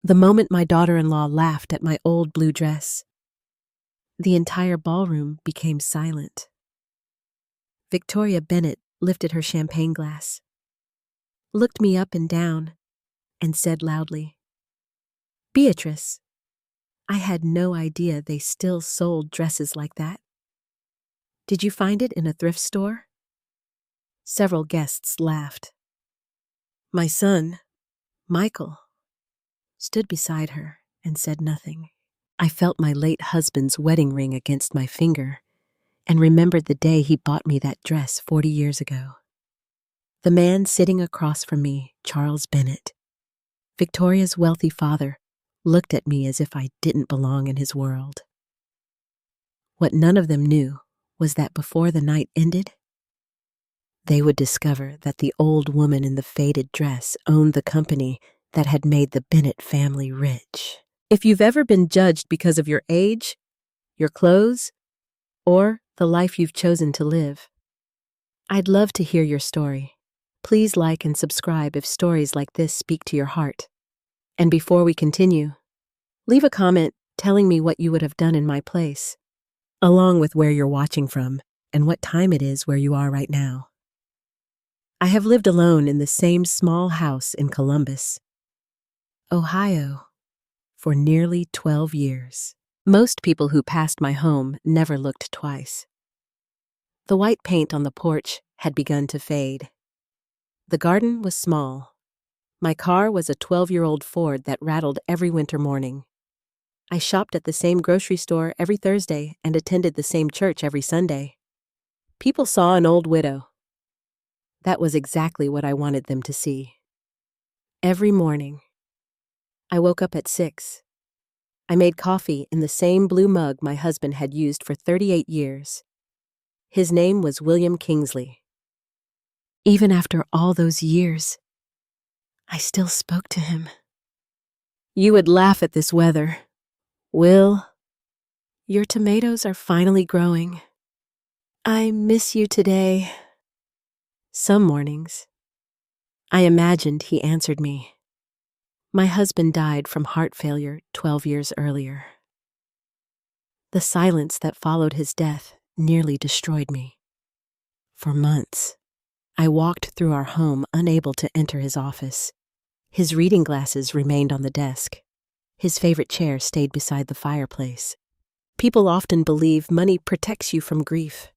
The moment my daughter-in-law laughed at my old blue dress, the entire ballroom became silent. Victoria Bennett lifted her champagne glass, looked me up and down, and said loudly, "Beatrice, I had no idea they still sold dresses like that. Did you find it in a thrift store?" Several guests laughed. My son, Michael, stood beside her and said nothing. I felt my late husband's wedding ring against my finger and remembered the day he bought me that dress 40 years ago. The man sitting across from me, Charles Bennett, Victoria's wealthy father, looked at me as if I didn't belong in his world. What none of them knew was that before the night ended, they would discover that the old woman in the faded dress owned the company that had made the Bennett family rich. If you've ever been judged because of your age, your clothes, or the life you've chosen to live, I'd love to hear your story. Please like and subscribe if stories like this speak to your heart. And before we continue, leave a comment telling me what you would have done in my place, along with where you're watching from and what time it is where you are right now. I have lived alone in the same small house in Columbus, Ohio, for nearly 12 years. Most people who passed my home never looked twice. The white paint on the porch had begun to fade. The garden was small. My car was a 12-year-old Ford that rattled every winter morning. I shopped at the same grocery store every Thursday and attended the same church every Sunday. People saw an old widow. That was exactly what I wanted them to see. Every morning, I woke up at 6. I made coffee in the same blue mug my husband had used for 38 years. His name was William Kingsley. Even after all those years, I still spoke to him. "You would laugh at this weather. Will, your tomatoes are finally growing. I miss you today." Some mornings, I imagined he answered me. My husband died from heart failure 12 years earlier. The silence that followed his death nearly destroyed me. For months, I walked through our home unable to enter his office. His reading glasses remained on the desk. His favorite chair stayed beside the fireplace. People often believe money protects you from grief.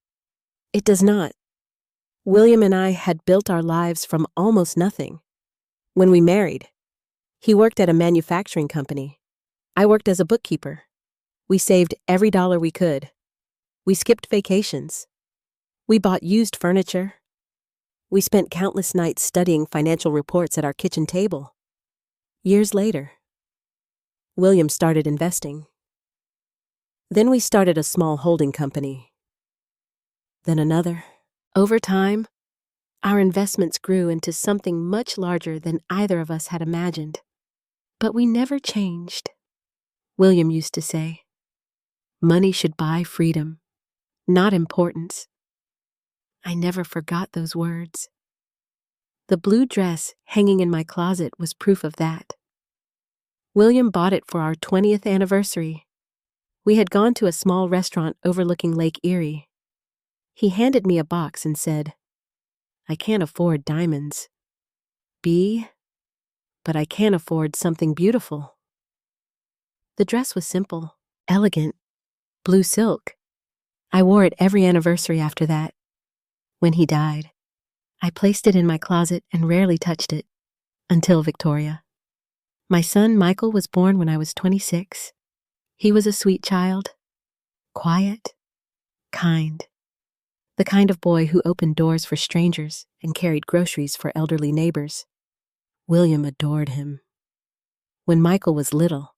It does not. William and I had built our lives from almost nothing. When we married, he worked at a manufacturing company. I worked as a bookkeeper. We saved every dollar we could. We skipped vacations. We bought used furniture. We spent countless nights studying financial reports at our kitchen table. Years later, William started investing. Then we started a small holding company. Then another. Over time, our investments grew into something much larger than either of us had imagined. But we never changed. William used to say, "Money should buy freedom, not importance." I never forgot those words. The blue dress hanging in my closet was proof of that. William bought it for our 20th anniversary. We had gone to a small restaurant overlooking Lake Erie. He handed me a box and said, "I can't afford diamonds, B, but I can afford something beautiful." The dress was simple, elegant, blue silk. I wore it every anniversary after that. When he died, I placed it in my closet and rarely touched it, until Victoria. My son Michael was born when I was 26. He was a sweet child, quiet, kind, the kind of boy who opened doors for strangers and carried groceries for elderly neighbors. William adored him. When Michael was little,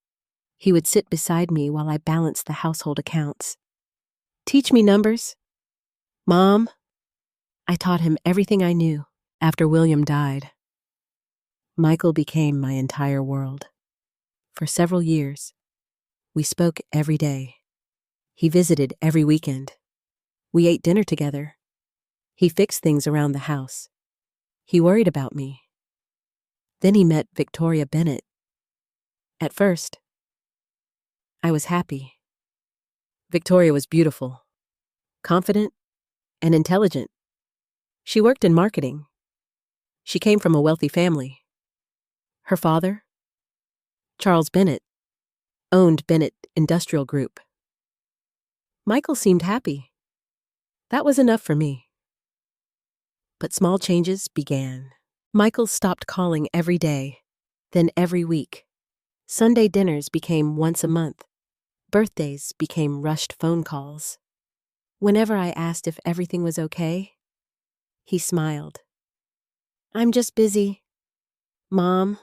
he would sit beside me while I balanced the household accounts. "Teach me numbers, Mom." I taught him everything I knew after William died. Michael became my entire world. For several years, we spoke every day. He visited every weekend. We ate dinner together. He fixed things around the house. He worried about me. Then he met Victoria Bennett. At first, I was happy. Victoria was beautiful, confident, and intelligent. She worked in marketing. She came from a wealthy family. Her father, Charles Bennett, owned Bennett Industrial Group. Michael seemed happy. That was enough for me. But small changes began. Michael stopped calling every day, then every week. Sunday dinners became once a month. Birthdays became rushed phone calls. Whenever I asked if everything was okay, he smiled. "I'm just busy, Mom."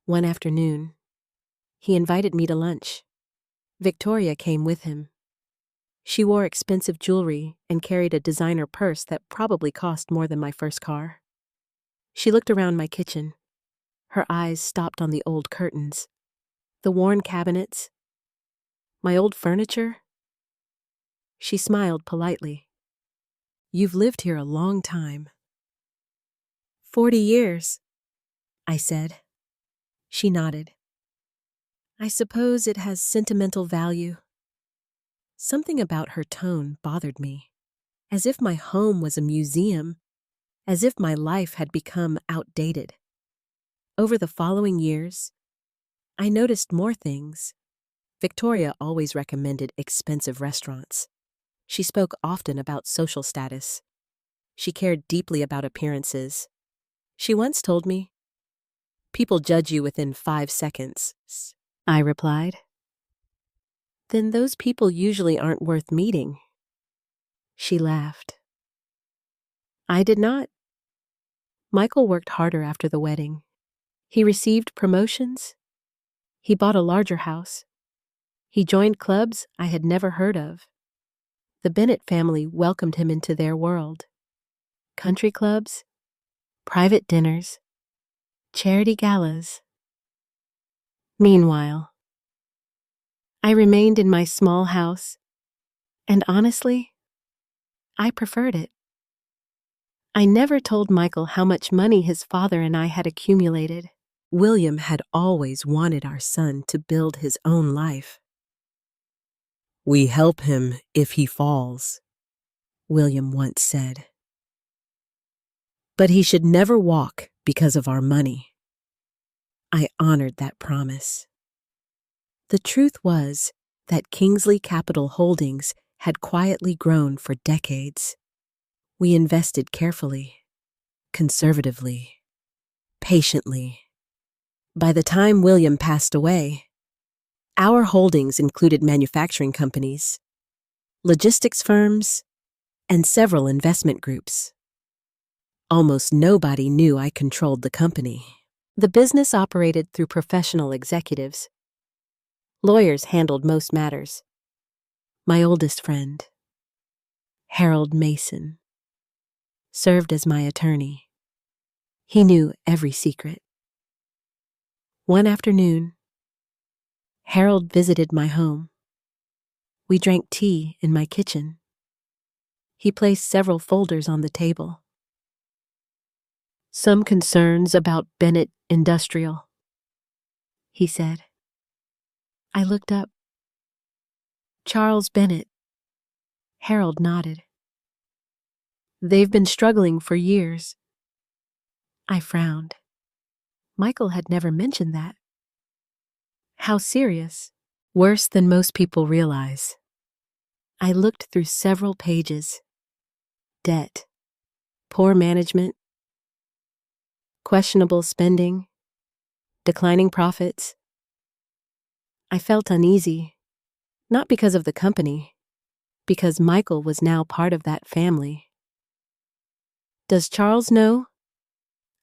One afternoon, he invited me to lunch. Victoria came with him. She wore expensive jewelry and carried a designer purse that probably cost more than my first car. She looked around my kitchen. Her eyes stopped on the old curtains, the worn cabinets, my old furniture. She smiled politely. "You've lived here a long time." 40 years, I said. She nodded. "I suppose it has sentimental value." Something about her tone bothered me, as if my home was a museum, as if my life had become outdated. Over the following years, I noticed more things. Victoria always recommended expensive restaurants. She spoke often about social status. She cared deeply about appearances. She once told me, "People judge you within 5 seconds." I replied, "Then those people usually aren't worth meeting." She laughed. I did not. Michael worked harder after the wedding. He received promotions. He bought a larger house. He joined clubs I had never heard of. The Bennett family welcomed him into their world. Country clubs, private dinners, charity galas. Meanwhile, I remained in my small house, and honestly, I preferred it. I never told Michael how much money his father and I had accumulated. William had always wanted our son to build his own life. "We help him if he falls," William once said. "But he should never walk because of our money." I honored that promise. The truth was that Kingsley Capital Holdings had quietly grown for decades. We invested carefully, conservatively, patiently. By the time William passed away, our holdings included manufacturing companies, logistics firms, and several investment groups. Almost nobody knew I controlled the company. The business operated through professional executives. Lawyers handled most matters. My oldest friend, Harold Mason, served as my attorney. He knew every secret. One afternoon, Harold visited my home. We drank tea in my kitchen. He placed several folders on the table. "Some concerns about Bennett Industrial," he said. I looked up. "Charles Bennett." Harold nodded. "They've been struggling for years." I frowned. Michael had never mentioned that. "How serious?" "Worse than most people realize." I looked through several pages. Debt, poor management, questionable spending, declining profits. I felt uneasy, not because of the company, because Michael was now part of that family. "Does Charles know?"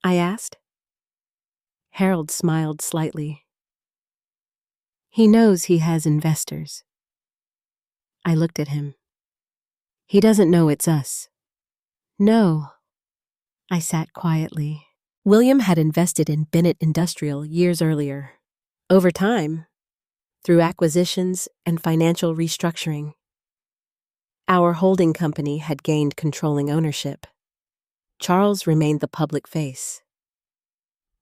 I asked. Harold smiled slightly. "He knows he has investors." I looked at him. "He doesn't know it's us." "No." I sat quietly. William had invested in Bennett Industrial years earlier. Over time, through acquisitions and financial restructuring, our holding company had gained controlling ownership. Charles remained the public face.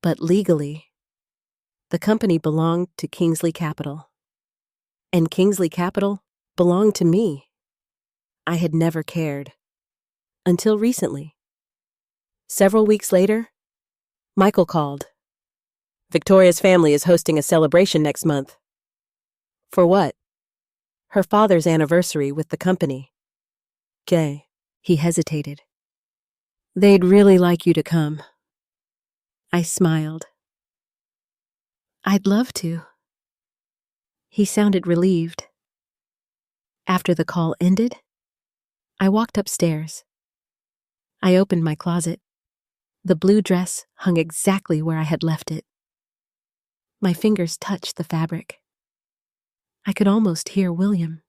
But legally, The company belonged to Kingsley Capital, and Kingsley Capital belonged to me. I had never cared. Until recently. Several weeks later, Michael called. Victoria's family is hosting a celebration next month. For what? Her father's anniversary with the company. Gay. He hesitated. They'd really like you to come. I smiled. I'd love to. He sounded relieved. After the call ended, I walked upstairs. I opened my closet. The blue dress hung exactly where I had left it. My fingers touched the fabric. I could almost hear William.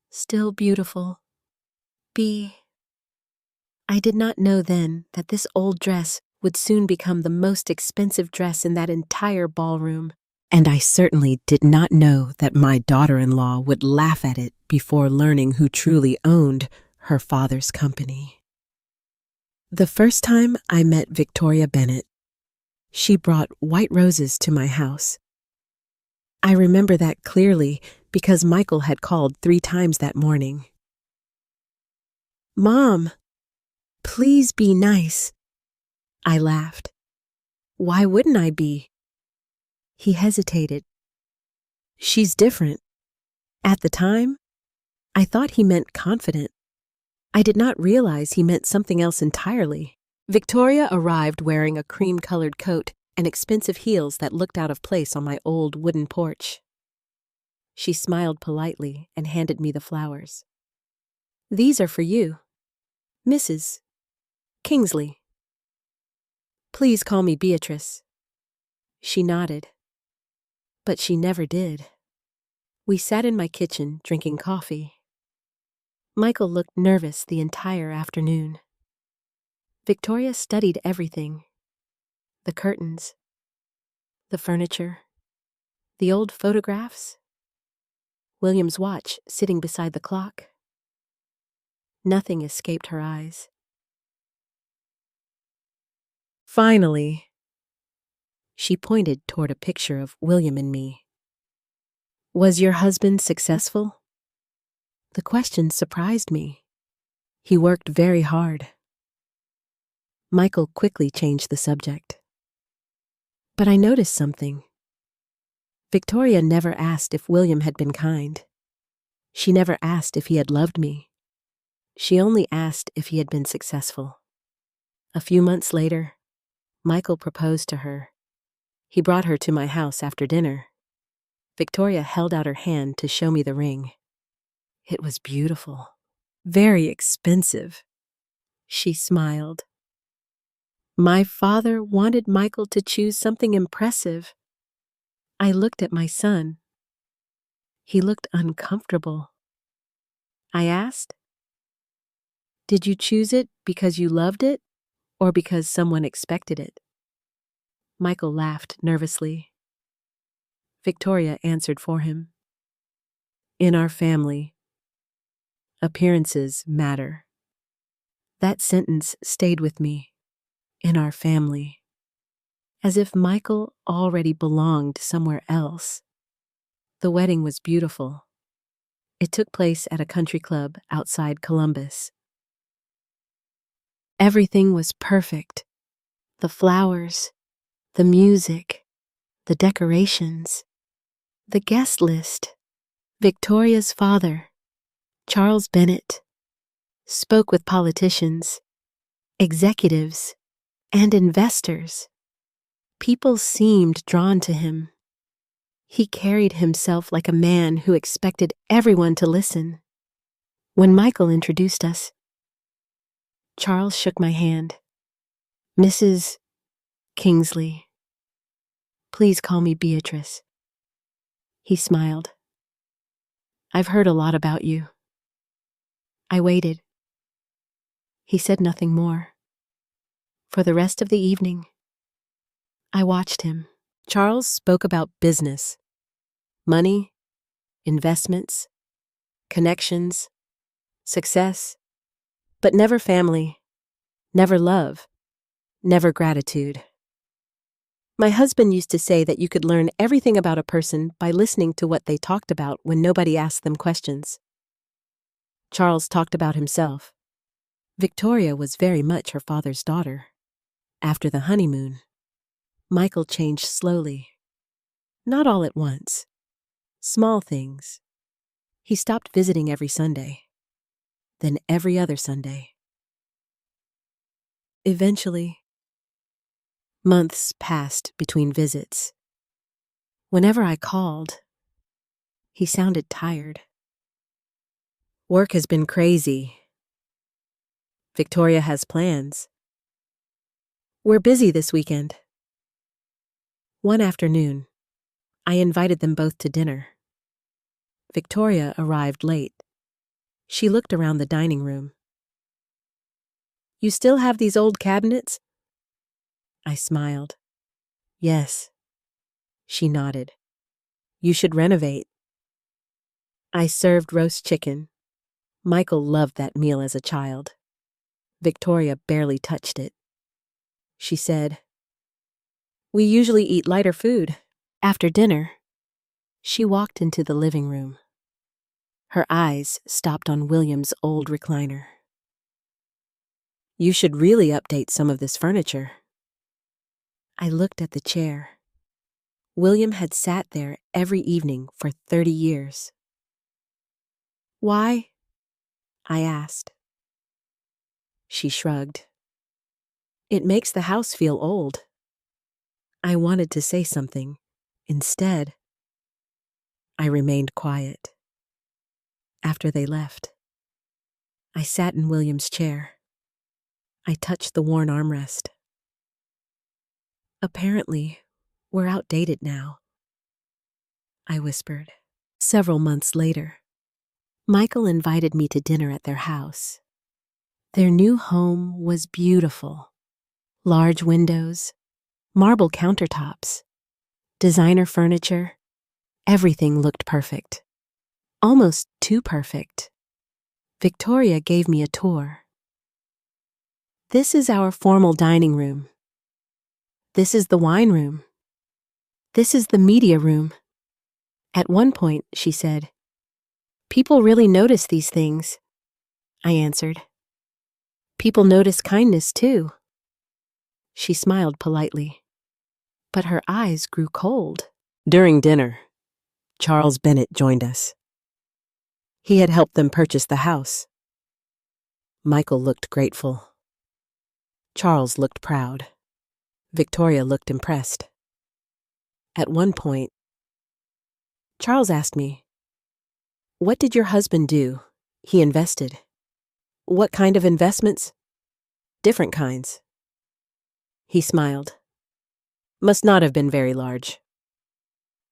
Still beautiful. I did not know then that this old dress would soon become the most expensive dress in that entire ballroom, and I certainly did not know that my daughter-in-law would laugh at it before learning who truly owned her father's company. The first time I met Victoria Bennett, she brought white roses to my house. I remember that clearly because Michael had called 3 times that morning. Mom, please be nice. I laughed. Why wouldn't I be? He hesitated. She's different. At the time, I thought he meant confident. I did not realize he meant something else entirely. Victoria arrived wearing a cream-colored coat and expensive heels that looked out of place on my old wooden porch. She smiled politely and handed me the flowers. These are for you, Mrs. Kingsley. Please call me Beatrice. She nodded, but she never did. We sat in my kitchen drinking coffee. Michael looked nervous the entire afternoon. Victoria studied everything. The curtains, the furniture, the old photographs, William's watch sitting beside the clock. Nothing escaped her eyes. Finally, she pointed toward a picture of William and me. Was your husband successful? The question surprised me. He worked very hard. Michael quickly changed the subject. But I noticed something. Victoria never asked if William had been kind. She never asked if he had loved me. She only asked if he had been successful. A few months later, Michael proposed to her. He brought her to my house after dinner. Victoria held out her hand to show me the ring. It was beautiful. Very expensive. She smiled. My father wanted Michael to choose something impressive. I looked at my son. He looked uncomfortable. I asked, "Did you choose it because you loved it or because someone expected it?" Michael laughed nervously. Victoria answered for him. In our family, appearances matter. That sentence stayed with me. In our family. As if Michael already belonged somewhere else. The wedding was beautiful. It took place at a country club outside Columbus. Everything was perfect. The flowers, the music, the decorations, the guest list. Victoria's father, Charles Bennett, spoke with politicians, executives, and investors. People seemed drawn to him. He carried himself like a man who expected everyone to listen. When Michael introduced us, Charles shook my hand. Mrs. Kingsley. Please call me Beatrice. He smiled. I've heard a lot about you. I waited. He said nothing more. For the rest of the evening, I watched him. Charles spoke about business, money, investments, connections, success, but never family, never love, never gratitude. My husband used to say that you could learn everything about a person by listening to what they talked about when nobody asked them questions. Charles talked about himself. Victoria was very much her father's daughter. After the honeymoon, Michael changed slowly. Not all at once. Small things. He stopped visiting every Sunday. Then every other Sunday. Eventually, months passed between visits. Whenever I called, he sounded tired. Work has been crazy. Victoria has plans. We're busy this weekend. One afternoon, I invited them both to dinner. Victoria arrived late. She looked around the dining room. You still have these old cabinets? I smiled. Yes. She nodded. You should renovate. I served roast chicken. Michael loved that meal as a child. Victoria barely touched it. She said, We usually eat lighter food. After dinner, she walked into the living room. Her eyes stopped on William's old recliner. You should really update some of this furniture. I looked at the chair. William had sat there every evening for 30 years. Why? I asked. She shrugged. It makes the house feel old. I wanted to say something. Instead, I remained quiet. After they left, I sat in William's chair. I touched the worn armrest. Apparently, we're outdated now, I whispered. Several months later, Michael invited me to dinner at their house. Their new home was beautiful. Large windows, marble countertops, designer furniture. Everything looked perfect. Almost too perfect. Victoria gave me a tour. This is our formal dining room. This is the wine room. This is the media room. At one point, she said, People really notice these things. I answered. People notice kindness too. She smiled politely, but her eyes grew cold. During dinner, Charles Bennett joined us. He had helped them purchase the house. Michael looked grateful. Charles looked proud. Victoria looked impressed. At one point, Charles asked me, What did your husband do? He invested. What kind of investments? Different kinds. He smiled. Must not have been very large.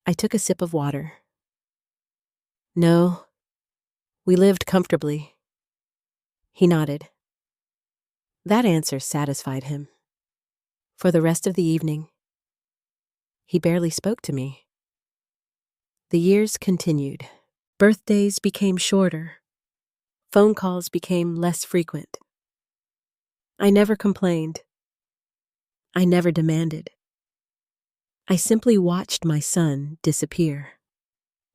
I took a sip of water. No, we lived comfortably. He nodded. That answer satisfied him. For the rest of the evening, he barely spoke to me. The years continued. Birthdays became shorter. Phone calls became less frequent. I never complained. I never demanded. I simply watched my son disappear.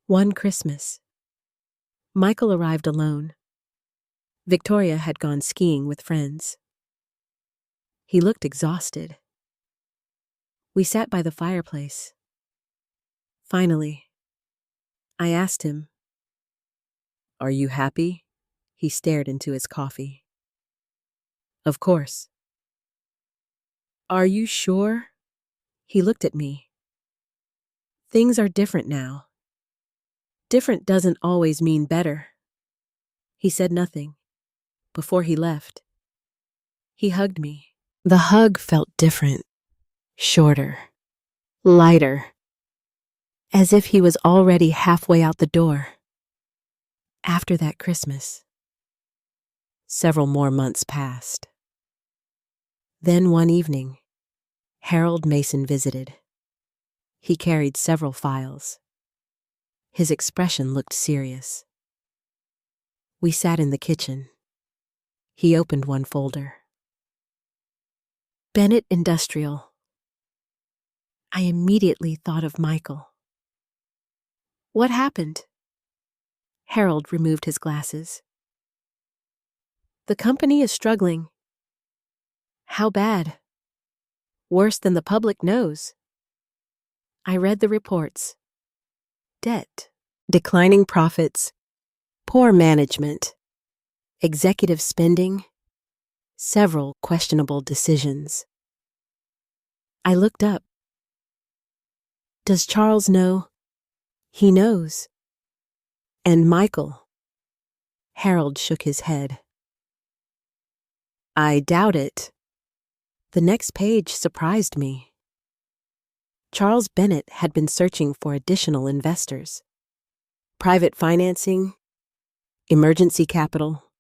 One Christmas, Michael arrived alone. Victoria had gone skiing with friends. He looked exhausted. We sat by the fireplace. Finally, I asked him, Are you happy? He stared into his coffee. Of course. Are you sure? He looked at me. Things are different now. Different doesn't always mean better. He said nothing. Before he left, he hugged me. The hug felt different, shorter, lighter, as if he was already halfway out the door. After that Christmas, several more months passed. Then one evening, Harold Mason visited. He carried several files. His expression looked serious. We sat in the kitchen. He opened one folder. Bennett Industrial. I immediately thought of Michael. What happened? Harold removed his glasses. The company is struggling. How bad? Worse than the public knows. I read the reports. Debt, declining profits, poor management, executive spending, several questionable decisions. I looked up. Does Charles know? He knows. And Michael? Harold shook his head. I doubt it. The next page surprised me. Charles Bennett had been searching for additional investors. Private financing, emergency capital.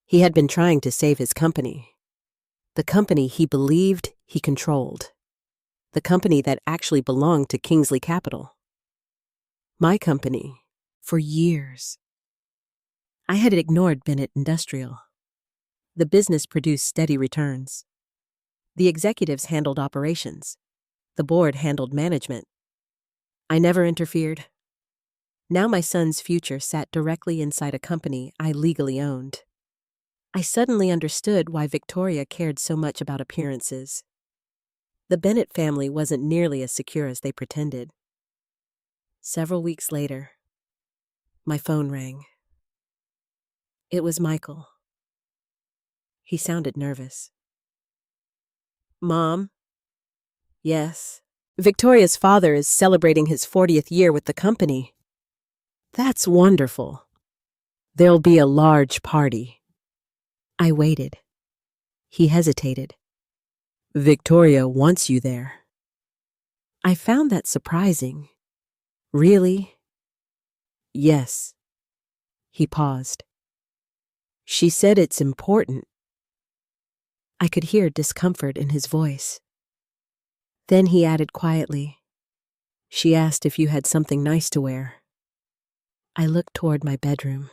He had been trying to save his company. The company he believed he controlled. The company that actually belonged to Kingsley Capital. My company, for years. I had ignored Bennett Industrial. The business produced steady returns. The executives handled operations. The board handled management. I never interfered. Now my son's future sat directly inside a company I legally owned. I suddenly understood why Victoria cared so much about appearances. The Bennett family wasn't nearly as secure as they pretended. Several weeks later, my phone rang. It was Michael. He sounded nervous. Mom? Yes. Victoria's father is celebrating his 40th year with the company. That's wonderful. There'll be a large party. I waited. He hesitated. Victoria wants you there. I found that surprising. Really? Yes. He paused. She said it's important. I could hear discomfort in his voice. Then he added quietly, she asked if you had something nice to wear. I looked toward my bedroom,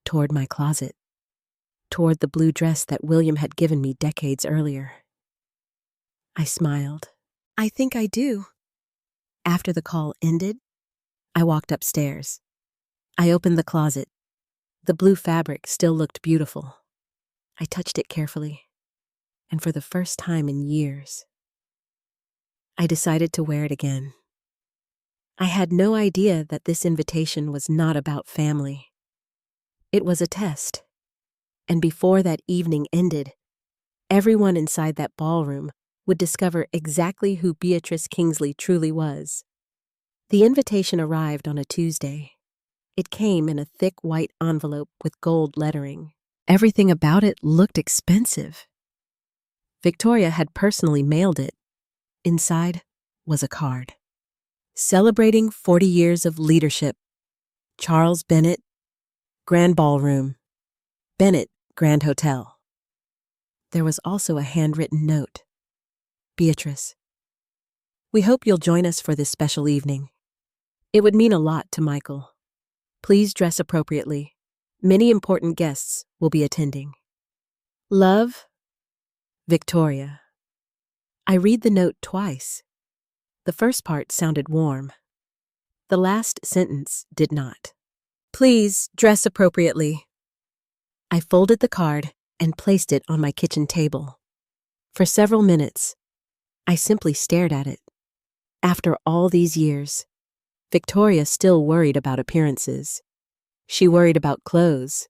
toward my closet, toward the blue dress that William had given me decades earlier. I smiled. I think I do. After the call ended, I walked upstairs. I opened the closet. The blue fabric still looked beautiful. I touched it carefully, and for the first time in years, I decided to wear it again. I had no idea that this invitation was not about family. It was a test. And before that evening ended, everyone inside that ballroom would discover exactly who Beatrice Kingsley truly was. The invitation arrived on a Tuesday. It came in a thick white envelope with gold lettering. Everything about it looked expensive. Victoria had personally mailed it. Inside was a card. Celebrating 40 years of leadership. Charles Bennett, Grand Ballroom. Bennett, Grand Hotel. There was also a handwritten note. Beatrice, we hope you'll join us for this special evening. It would mean a lot to Michael. Please dress appropriately. Many important guests will be attending. Love, Victoria. I read the note twice. The first part sounded warm. The last sentence did not. Please dress appropriately. I folded the card and placed it on my kitchen table. For several minutes, I simply stared at it. After all these years, Victoria still worried about appearances. She worried about clothes,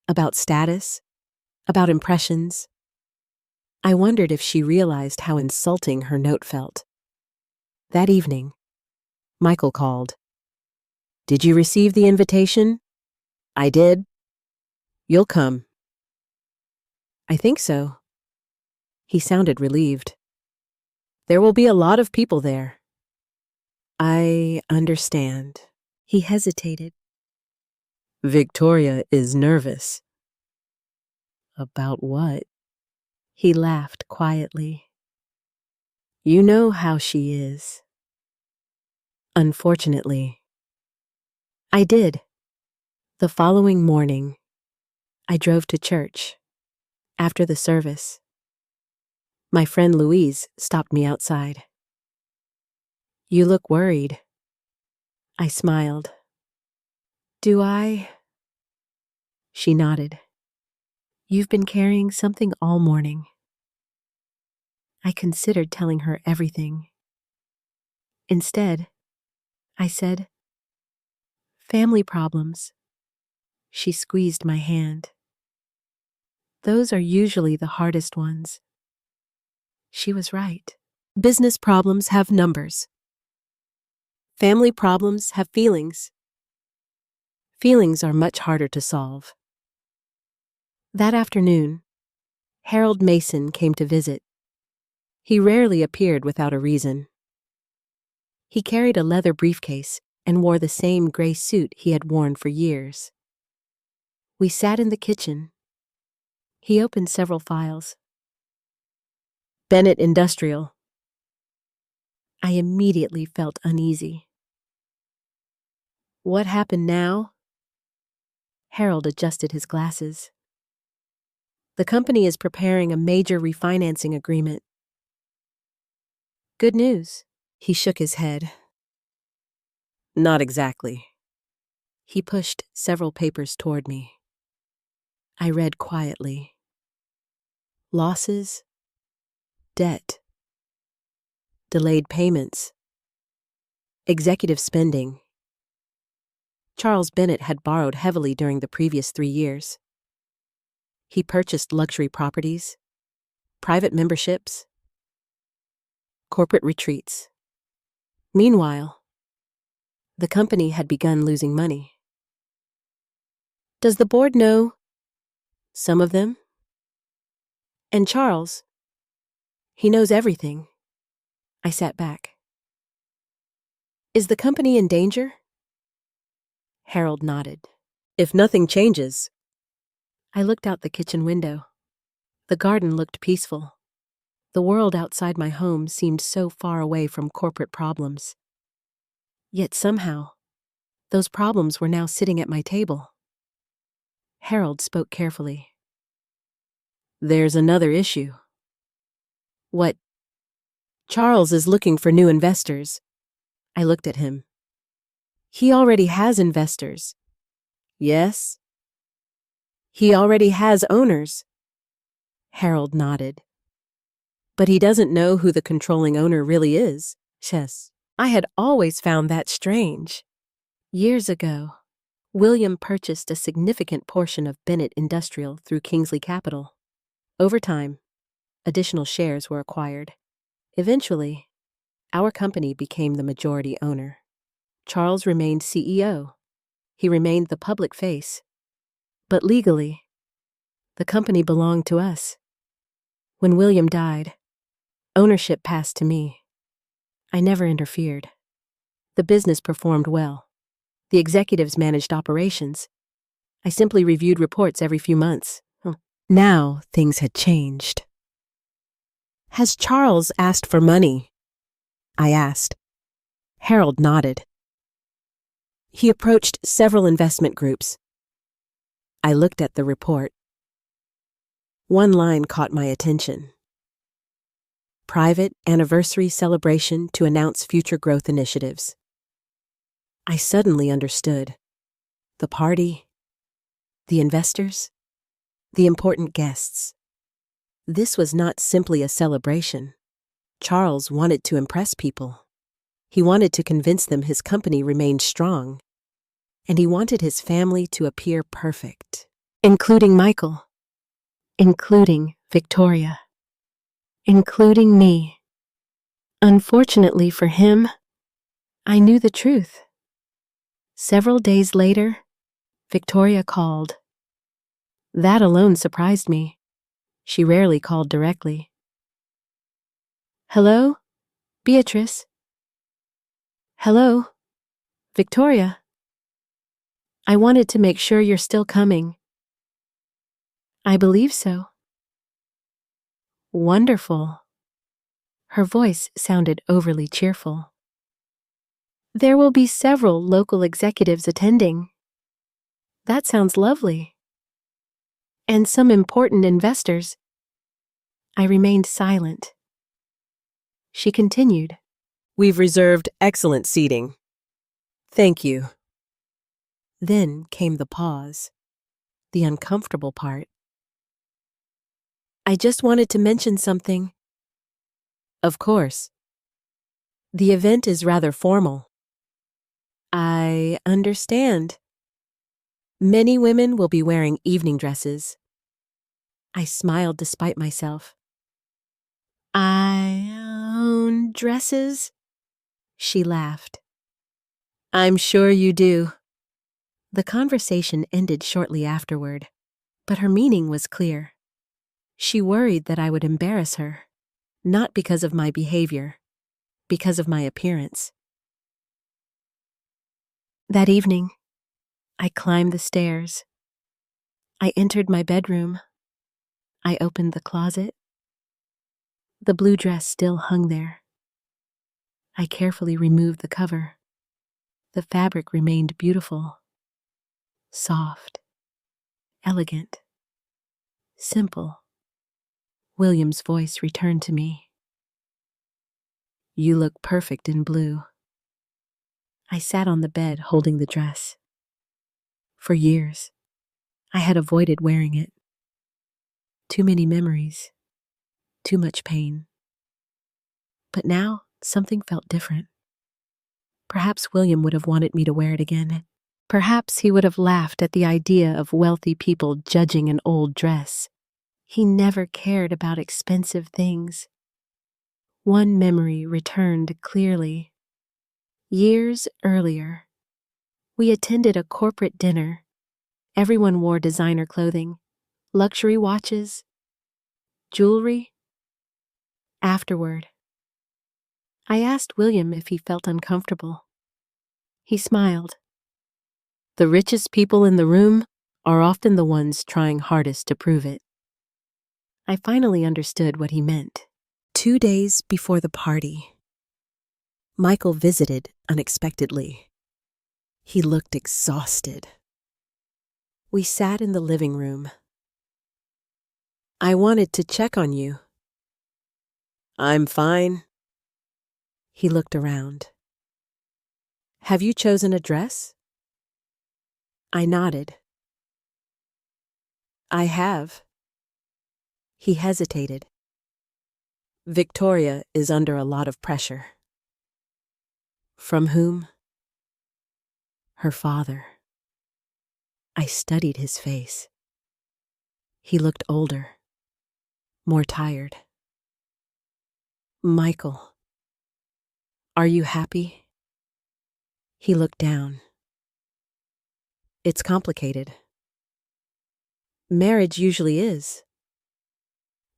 about status, about impressions. I wondered if she realized how insulting her note felt. That evening, Michael called. Did you receive the invitation? I did. You'll come. I think so. He sounded relieved. There will be a lot of people there. I understand. He hesitated. Victoria is nervous. About what? He laughed quietly. You know how she is. Unfortunately. I did. The following morning, I drove to church. After the service, my friend Louise stopped me outside. You look worried. I smiled. Do I? She nodded. You've been carrying something all morning. I considered telling her everything. Instead, I said, family problems. She squeezed my hand. Those are usually the hardest ones. She was right. Business problems have numbers. Family problems have feelings. Feelings are much harder to solve. That afternoon, Harold Mason came to visit. He rarely appeared without a reason. He carried a leather briefcase and wore the same gray suit he had worn for years. We sat in the kitchen. He opened several files. Bennett Industrial. I immediately felt uneasy. What happened now? Harold adjusted his glasses. The company is preparing a major refinancing agreement. Good news. He shook his head. Not exactly. He pushed several papers toward me. I read quietly. Losses, debt, delayed payments, executive spending. Charles Bennett had borrowed heavily during the previous 3 years. He purchased luxury properties, private memberships, corporate retreats. Meanwhile, the company had begun losing money. Does the board know? Some of them. And Charles? He knows everything. I sat back. Is the company in danger? Harold nodded. If nothing changes. I looked out the kitchen window. The garden looked peaceful. The world outside my home seemed so far away from corporate problems. Yet somehow, those problems were now sitting at my table. Harold spoke carefully. There's another issue. What? Charles is looking for new investors. I looked at him. He already has investors. Yes. He already has owners. Harold nodded. But he doesn't know who the controlling owner really is. Yes. I had always found that strange. Years ago, William purchased a significant portion of Bennett Industrial through Kingsley Capital. Over time, additional shares were acquired. Eventually, our company became the majority owner. Charles remained CEO. He remained the public face. But legally, the company belonged to us. When William died, ownership passed to me. I never interfered. The business performed well. The executives managed operations. I simply reviewed reports every few months. Now things had changed. Has Charles asked for money? I asked. Harold nodded. He approached several investment groups. I looked at the report. One line caught my attention. Private anniversary celebration to announce future growth initiatives. I suddenly understood. The party, the investors, the important guests. This was not simply a celebration. Charles wanted to impress people. He wanted to convince them his company remained strong, and he wanted his family to appear perfect, including Michael, including Victoria, including me. Unfortunately for him, I knew the truth. Several days later, Victoria called. That alone surprised me. She rarely called directly. Hello, Beatrice. Hello, Victoria. I wanted to make sure you're still coming. I believe so. Wonderful. Her voice sounded overly cheerful. There will be several local executives attending. That sounds lovely. And some important investors. I remained silent. She continued. We've reserved excellent seating. Thank you. Then came the pause, the uncomfortable part. I just wanted to mention something. Of course. The event is rather formal. I understand. Many women will be wearing evening dresses. I smiled despite myself. I own dresses? She laughed. I'm sure you do. The conversation ended shortly afterward, but her meaning was clear. She worried that I would embarrass her, not because of my behavior, because of my appearance. That evening, I climbed the stairs. I entered my bedroom. I opened the closet. The blue dress still hung there. I carefully removed the cover. The fabric remained beautiful, soft, elegant, simple. William's voice returned to me. You look perfect in blue. I sat on the bed holding the dress. For years, I had avoided wearing it. Too many memories, too much pain. But now, something felt different. Perhaps William would have wanted me to wear it again. Perhaps he would have laughed at the idea of wealthy people judging an old dress. He never cared about expensive things. One memory returned clearly. Years earlier, we attended a corporate dinner. Everyone wore designer clothing, luxury watches, jewelry. Afterward, I asked William if he felt uncomfortable. He smiled. The richest people in the room are often the ones trying hardest to prove it. I finally understood what he meant. 2 days before the party, Michael visited unexpectedly. He looked exhausted. We sat in the living room. I wanted to check on you. I'm fine. He looked around. Have you chosen a dress? I nodded. I have. He hesitated. Victoria is under a lot of pressure. From whom? Her father. I studied his face. He looked older, more tired. Michael, are you happy? He looked down. It's complicated. Marriage usually is.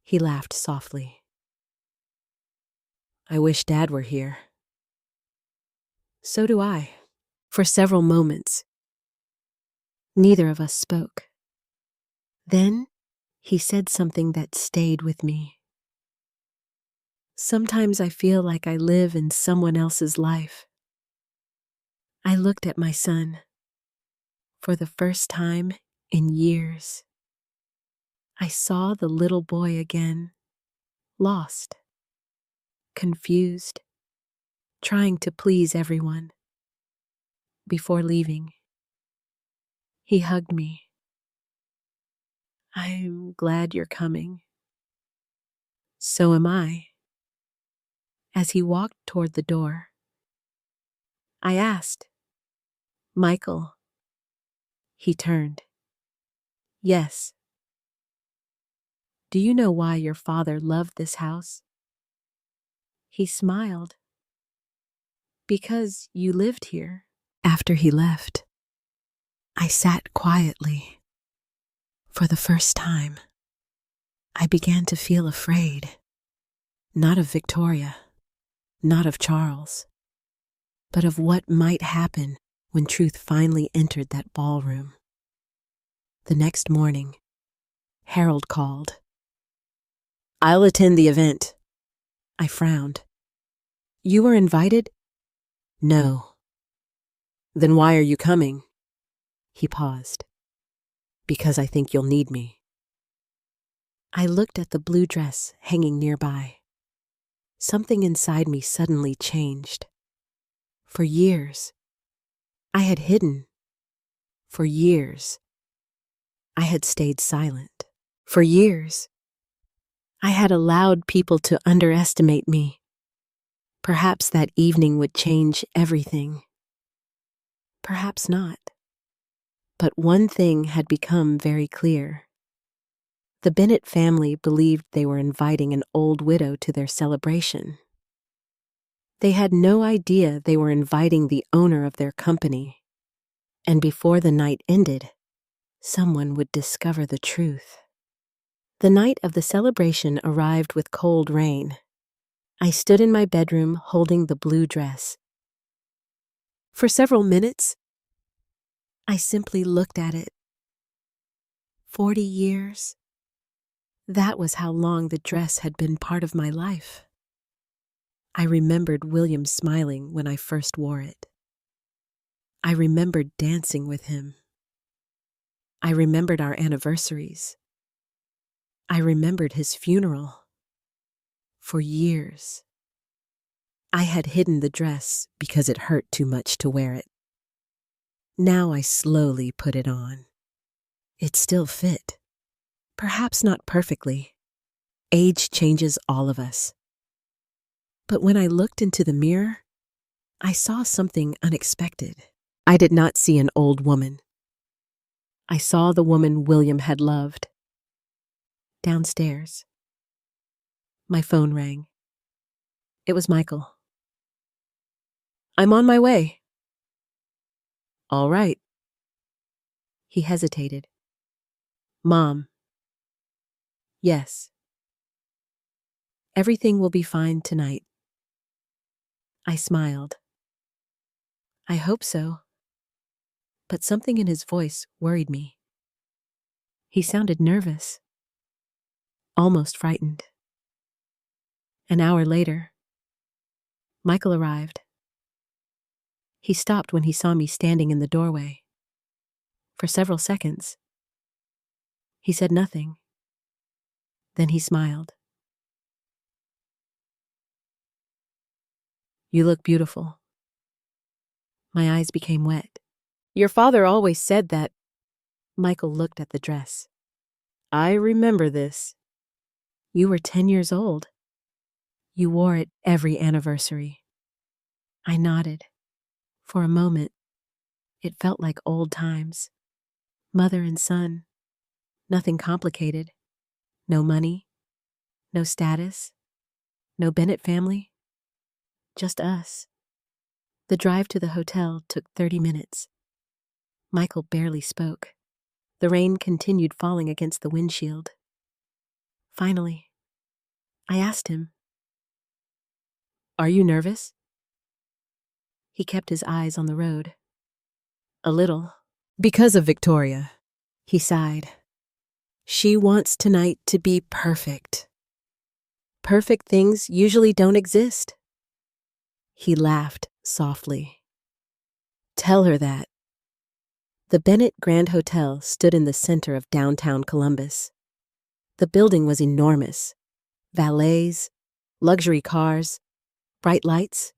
He laughed softly. I wish Dad were here. So do I. For several moments, neither of us spoke. Then he said something that stayed with me. Sometimes I feel like I live in someone else's life. I looked at my son. For the first time in years, I saw the little boy again, lost, confused, trying to please everyone. Before leaving, he hugged me. I'm glad you're coming. So am I. As he walked toward the door, I asked, Michael. He turned. Yes. Do you know why your father loved this house? He smiled. Because you lived here. After he left, I sat quietly. For the first time, I began to feel afraid. Not of Victoria, not of Charles, but of what might happen when truth finally entered that ballroom. The next morning, Harold called. I'll attend the event. I frowned. You were invited? No. Then why are you coming? He paused. Because I think you'll need me. I looked at the blue dress hanging nearby. something inside me suddenly changed. For years, I had hidden. For years, I had stayed silent. For years, I had allowed people to underestimate me. Perhaps that evening would change everything. Perhaps not. But one thing had become very clear. The Bennett family believed they were inviting an old widow to their celebration. They had no idea they were inviting the owner of their company. And before the night ended, someone would discover the truth. The night of the celebration arrived with cold rain. I stood in my bedroom holding the blue dress. For several minutes, I simply looked at it. 40 years. That was how long the dress had been part of my life. I remembered William smiling when I first wore it. I remembered dancing with him. I remembered our anniversaries. I remembered his funeral. For years, I had hidden the dress because it hurt too much to wear it. Now I slowly put it on. It still fit. Perhaps not perfectly. Age changes all of us. But when I looked into the mirror, I saw something unexpected. I did not see an old woman. I saw the woman William had loved. Downstairs. My phone rang. It was Michael. "I'm on my way." "All right." He hesitated. "Mom." "Yes." "Everything will be fine tonight." I smiled. "I hope so." But something in his voice worried me. He sounded nervous, almost frightened. An hour later, Michael arrived. He stopped when he saw me standing in the doorway. For several seconds, he said nothing. Then he smiled. "You look beautiful." My eyes became wet. "Your father always said that." Michael looked at the dress. "I remember this." "You were 10 years old. You wore it every anniversary." I nodded. For a moment, it felt like old times. Mother and son. Nothing complicated. No money. No status. No Bennett family. Just us. The drive to the hotel took 30 minutes. Michael barely spoke. The rain continued falling against the windshield. Finally, I asked him, "Are you nervous?" He kept his eyes on the road. "A little." "Because of Victoria." He sighed. "She wants tonight to be perfect. Perfect things usually don't exist." He laughed softly. "Tell her that." The Bennett Grand Hotel stood in the center of downtown Columbus. The building was enormous. Valets, luxury cars, bright lights,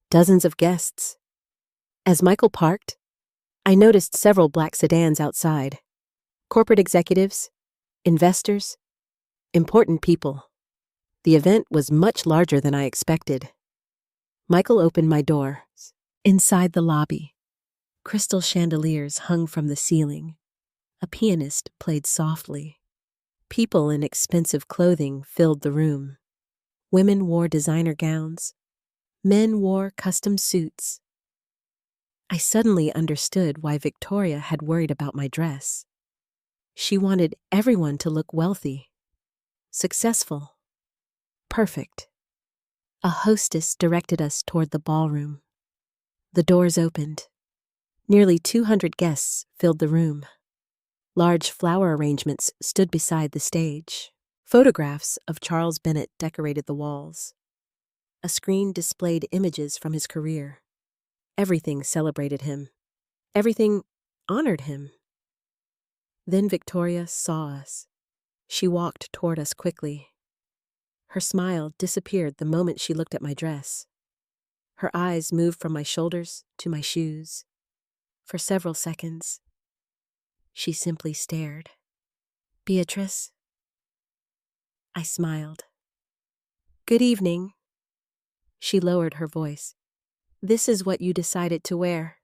dozens of guests. As Michael parked, I noticed several black sedans outside. Corporate executives, investors, important people. The event was much larger than I expected. Michael opened my door. Inside the lobby, crystal chandeliers hung from the ceiling. A pianist played softly. People in expensive clothing filled the room. Women wore designer gowns. Men wore custom suits. I suddenly understood why Victoria had worried about my dress. She wanted everyone to look wealthy, successful, perfect. A hostess directed us toward the ballroom. The doors opened. Nearly 200 guests filled the room. Large flower arrangements stood beside the stage. Photographs of Charles Bennett decorated the walls. A screen displayed images from his career. Everything celebrated him. Everything honored him. Then Victoria saw us. She walked toward us quickly. Her smile disappeared the moment she looked at my dress. Her eyes moved from my shoulders to my shoes. For several seconds, she simply stared. Beatrice? I smiled. Good evening. She lowered her voice. This is what you decided to wear.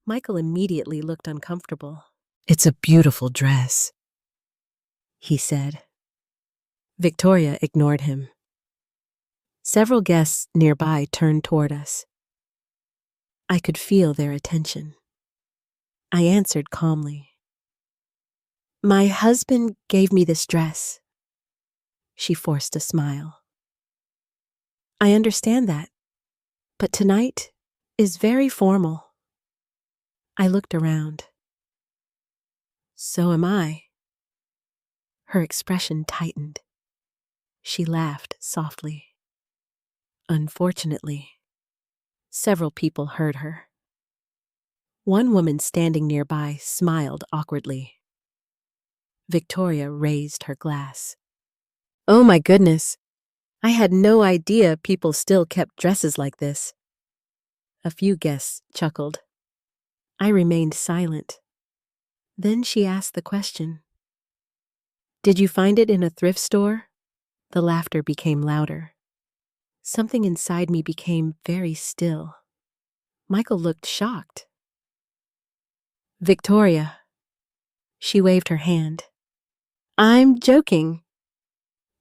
Michael immediately looked uncomfortable. It's a beautiful dress, he said. Victoria ignored him. Several guests nearby turned toward us. I could feel their attention. I answered calmly. My husband gave me this dress. She forced a smile. I understand that, but tonight is very formal. I looked around. So am I. Her expression tightened. She laughed softly. Unfortunately, several people heard her. One woman standing nearby smiled awkwardly. Victoria raised her glass. Oh my goodness, I had no idea people still kept dresses like this. A few guests chuckled. I remained silent. Then she asked the question. Did you find it in a thrift store? The laughter became louder. Something inside me became very still. Michael looked shocked. Victoria. She waved her hand. I'm joking.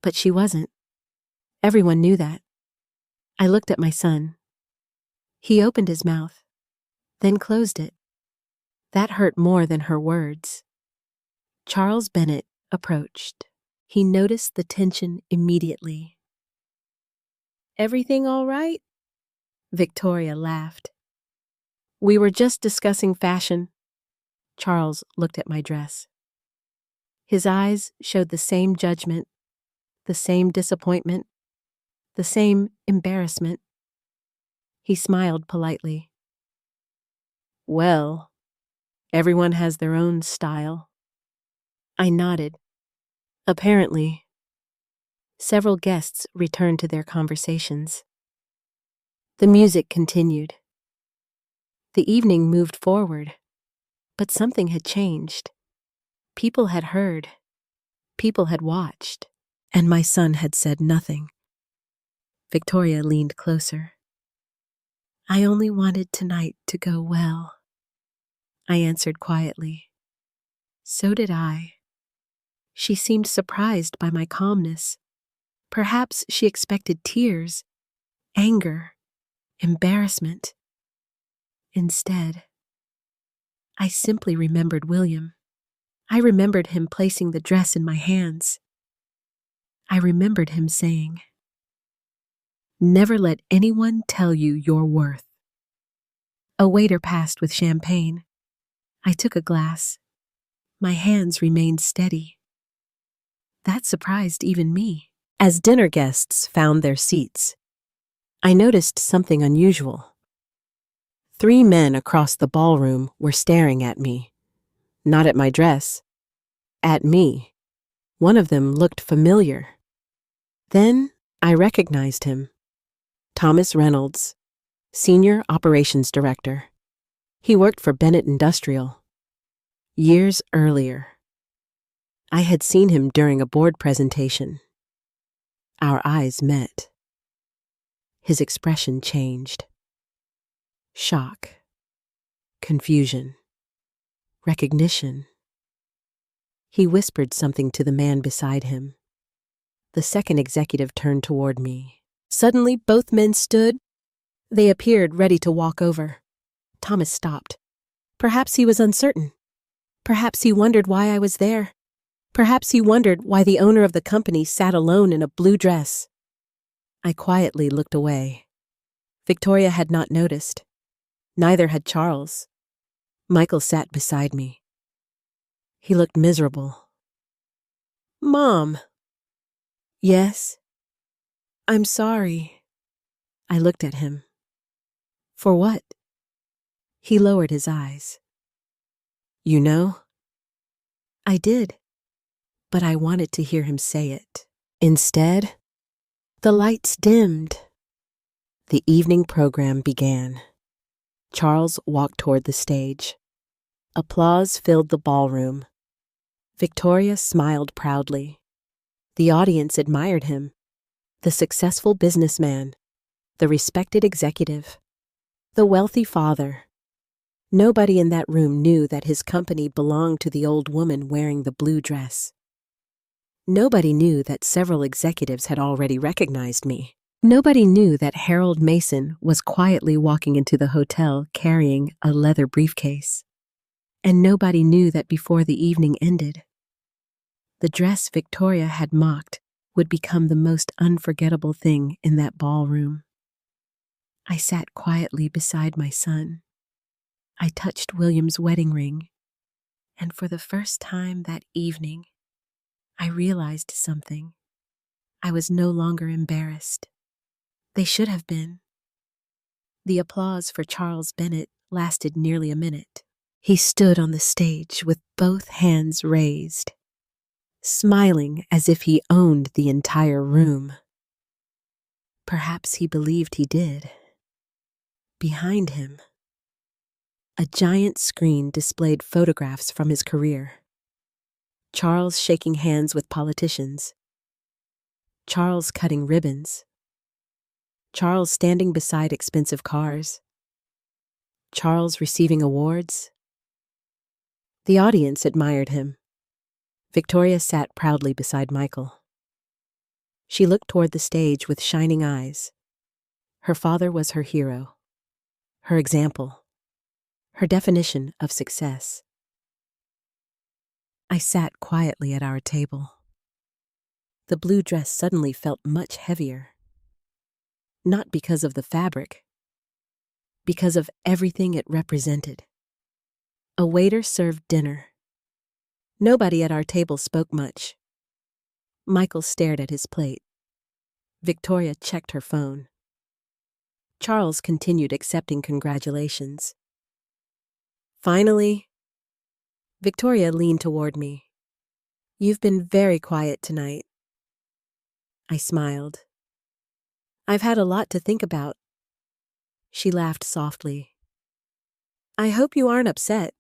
But she wasn't. Everyone knew that. I looked at my son. He opened his mouth, then closed it. That hurt more than her words. Charles Bennett approached. He noticed the tension immediately. Everything all right? Victoria laughed. We were just discussing fashion. Charles looked at my dress. His eyes showed the same judgment, the same disappointment, the same embarrassment. He smiled politely. Well, everyone has their own style. I nodded. Apparently. Several guests returned to their conversations. The music continued. The evening moved forward, but something had changed. People had heard. People had watched. And my son had said nothing. Victoria leaned closer. I only wanted tonight to go well. I answered quietly. So did I. She seemed surprised by my calmness. Perhaps she expected tears, anger, embarrassment. Instead, I simply remembered William. I remembered him placing the dress in my hands. I remembered him saying, Never let anyone tell you your worth. A waiter passed with champagne. I took a glass. My hands remained steady. That surprised even me. As dinner guests found their seats, I noticed something unusual. 3 men across the ballroom were staring at me. Not at my dress. At me. One of them looked familiar. Then I recognized him. Thomas Reynolds, Senior Operations Director. He worked for Bennett Industrial. Years earlier, I had seen him during a board presentation. Our eyes met. His expression changed. Shock, confusion, recognition. He whispered something to the man beside him. The second executive turned toward me. Suddenly, both men stood. They appeared ready to walk over. Thomas stopped. Perhaps he was uncertain. Perhaps he wondered why I was there. Perhaps he wondered why the owner of the company sat alone in a blue dress. I quietly looked away. Victoria had not noticed. Neither had Charles. Michael sat beside me. He looked miserable. Mom. Yes. I'm sorry. I looked at him. For what? He lowered his eyes. You know? I did, but I wanted to hear him say it. Instead, The lights dimmed. The evening program began. Charles walked toward the stage. Applause filled the ballroom. Victoria smiled proudly. The audience admired him. The successful businessman, the respected executive, the wealthy father. Nobody in that room knew that his company belonged to the old woman wearing the blue dress. Nobody knew that several executives had already recognized me. Nobody knew that Harold Mason was quietly walking into the hotel carrying a leather briefcase. And nobody knew that before the evening ended, the dress Victoria had mocked would become the most unforgettable thing in that ballroom. I sat quietly beside my son. I touched William's wedding ring, and for the first time that evening, I realized something. I was no longer embarrassed. They should have been. The applause for Charles Bennett lasted nearly a minute. He stood on the stage with both hands raised, smiling as if he owned the entire room. Perhaps he believed he did. Behind him, a giant screen displayed photographs from his career. Charles shaking hands with politicians. Charles cutting ribbons. Charles standing beside expensive cars. Charles receiving awards. The audience admired him. Victoria sat proudly beside Michael. She looked toward the stage with shining eyes. Her father was her hero, her example, her definition of success. I sat quietly at our table. The blue dress suddenly felt much heavier. Not because of the fabric, because of everything it represented. A waiter served dinner. Nobody at our table spoke much. Michael stared at his plate. Victoria checked her phone. Charles continued accepting congratulations. Finally, Victoria leaned toward me. "You've been very quiet tonight." I smiled. "I've had a lot to think about." She laughed softly. "I hope you aren't upset."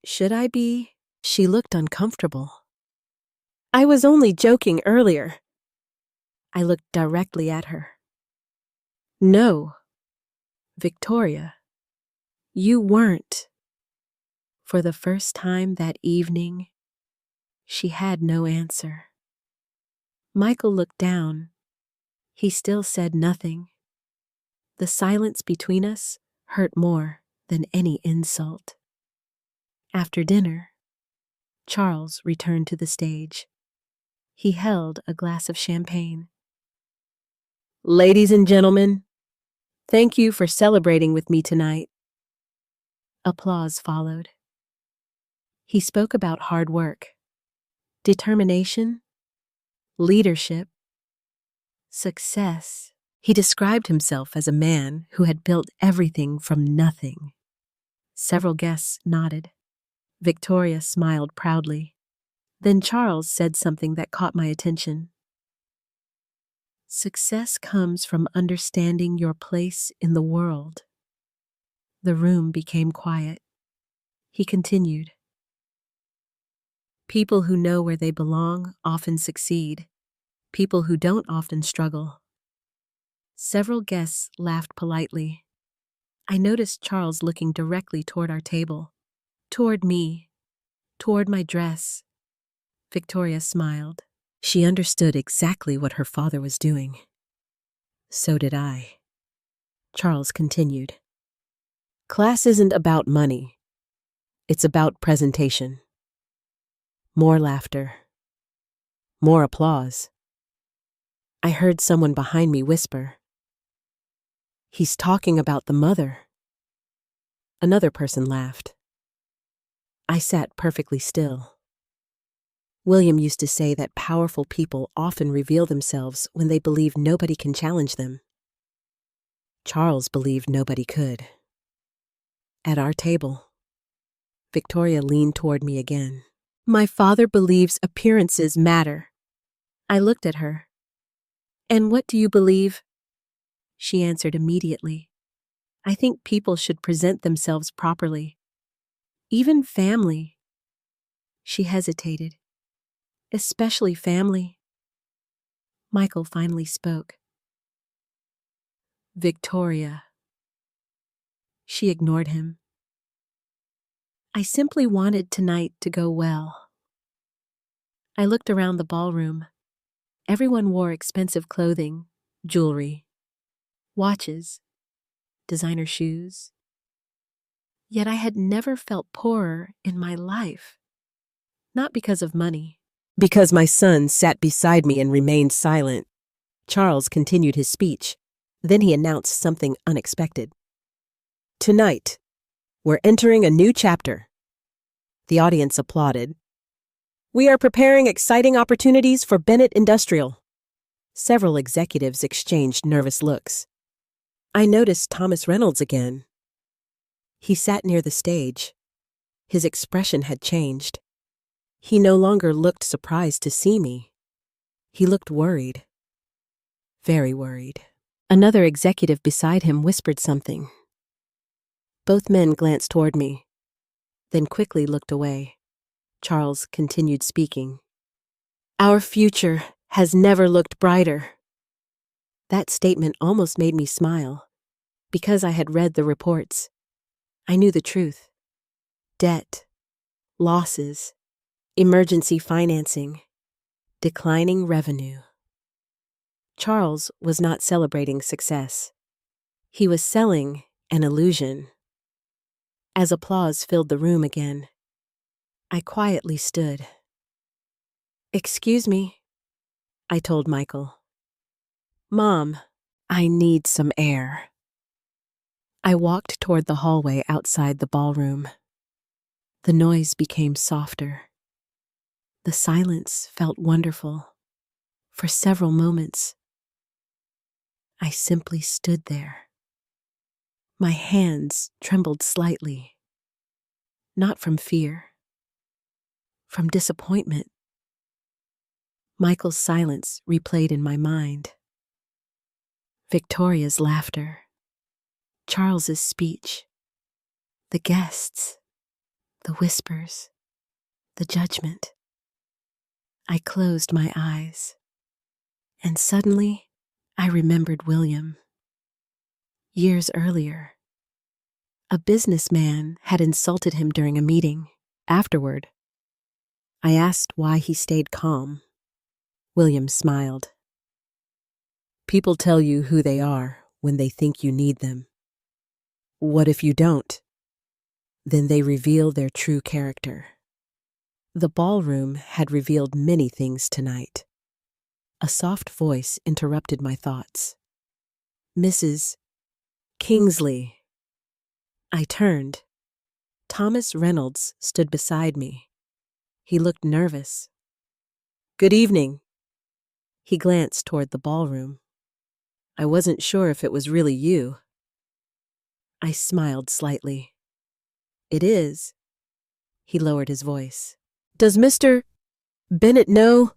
"Should I be?" She looked uncomfortable. "I was only joking earlier." I looked directly at her. "No, Victoria, you weren't." For the first time that evening, she had no answer. Michael looked down. He still said nothing. The silence between us hurt more than any insult. After dinner, Charles returned to the stage. He held a glass of champagne. "Ladies and gentlemen, thank you for celebrating with me tonight." Applause followed. He spoke about hard work, determination, leadership, success. He described himself as a man who had built everything from nothing. Several guests nodded. Victoria smiled proudly. Then Charles said something that caught my attention. "Success comes from understanding your place in the world." The room became quiet. He continued. "People who know where they belong often succeed. People who don't often struggle." Several guests laughed politely. I noticed Charles looking directly toward our table, toward me, toward my dress. Victoria smiled. She understood exactly what her father was doing. So did I. Charles continued. "Class isn't about money. It's about presentation." More laughter. More applause. I heard someone behind me whisper, "He's talking about the mother." Another person laughed. I sat perfectly still. William used to say that powerful people often reveal themselves when they believe nobody can challenge them. Charles believed nobody could. At our table, Victoria leaned toward me again. "My father believes appearances matter." I looked at her. And what do you believe? She answered immediately. I think people should present themselves properly. Even family. She hesitated. Especially family. Michael finally spoke. Victoria. She ignored him. I simply wanted tonight to go well. I looked around the ballroom. Everyone wore expensive clothing, jewelry, watches, designer shoes. Yet I had never felt poorer in my life. Not because of money. Because my son sat beside me and remained silent. Charles continued his speech. Then he announced something unexpected. Tonight, we're entering a new chapter. The audience applauded. We are preparing exciting opportunities for Bennett Industrial. Several executives exchanged nervous looks. I noticed Thomas Reynolds again. He sat near the stage. His expression had changed. He no longer looked surprised to see me. He looked worried. Very worried. Another executive beside him whispered something. Both men glanced toward me, then quickly looked away. Charles continued speaking. Our future has never looked brighter. That statement almost made me smile, because I had read the reports. I knew the truth. Debt, losses, emergency financing, declining revenue. Charles was not celebrating success. He was selling an illusion. As applause filled the room again, I quietly stood. Excuse me, I told Michael. Mom, I need some air. I walked toward the hallway outside the ballroom. The noise became softer. The silence felt wonderful. For several moments, I simply stood there. My hands trembled slightly, not from fear, from disappointment. Michael's silence replayed in my mind. Victoria's laughter, Charles's speech, the guests, the whispers, the judgment. I closed my eyes, and suddenly I remembered William. Years earlier, a businessman had insulted him during a meeting. Afterward, I asked why he stayed calm. William smiled. People tell you who they are when they think you need them. What if you don't? Then they reveal their true character. The ballroom had revealed many things tonight. A soft voice interrupted my thoughts. Mrs. Kingsley. I turned. Thomas Reynolds stood beside me. He looked nervous. Good evening. He glanced toward the ballroom. I wasn't sure if it was really you. I smiled slightly. It is. He lowered his voice. Does Mr. Bennett know?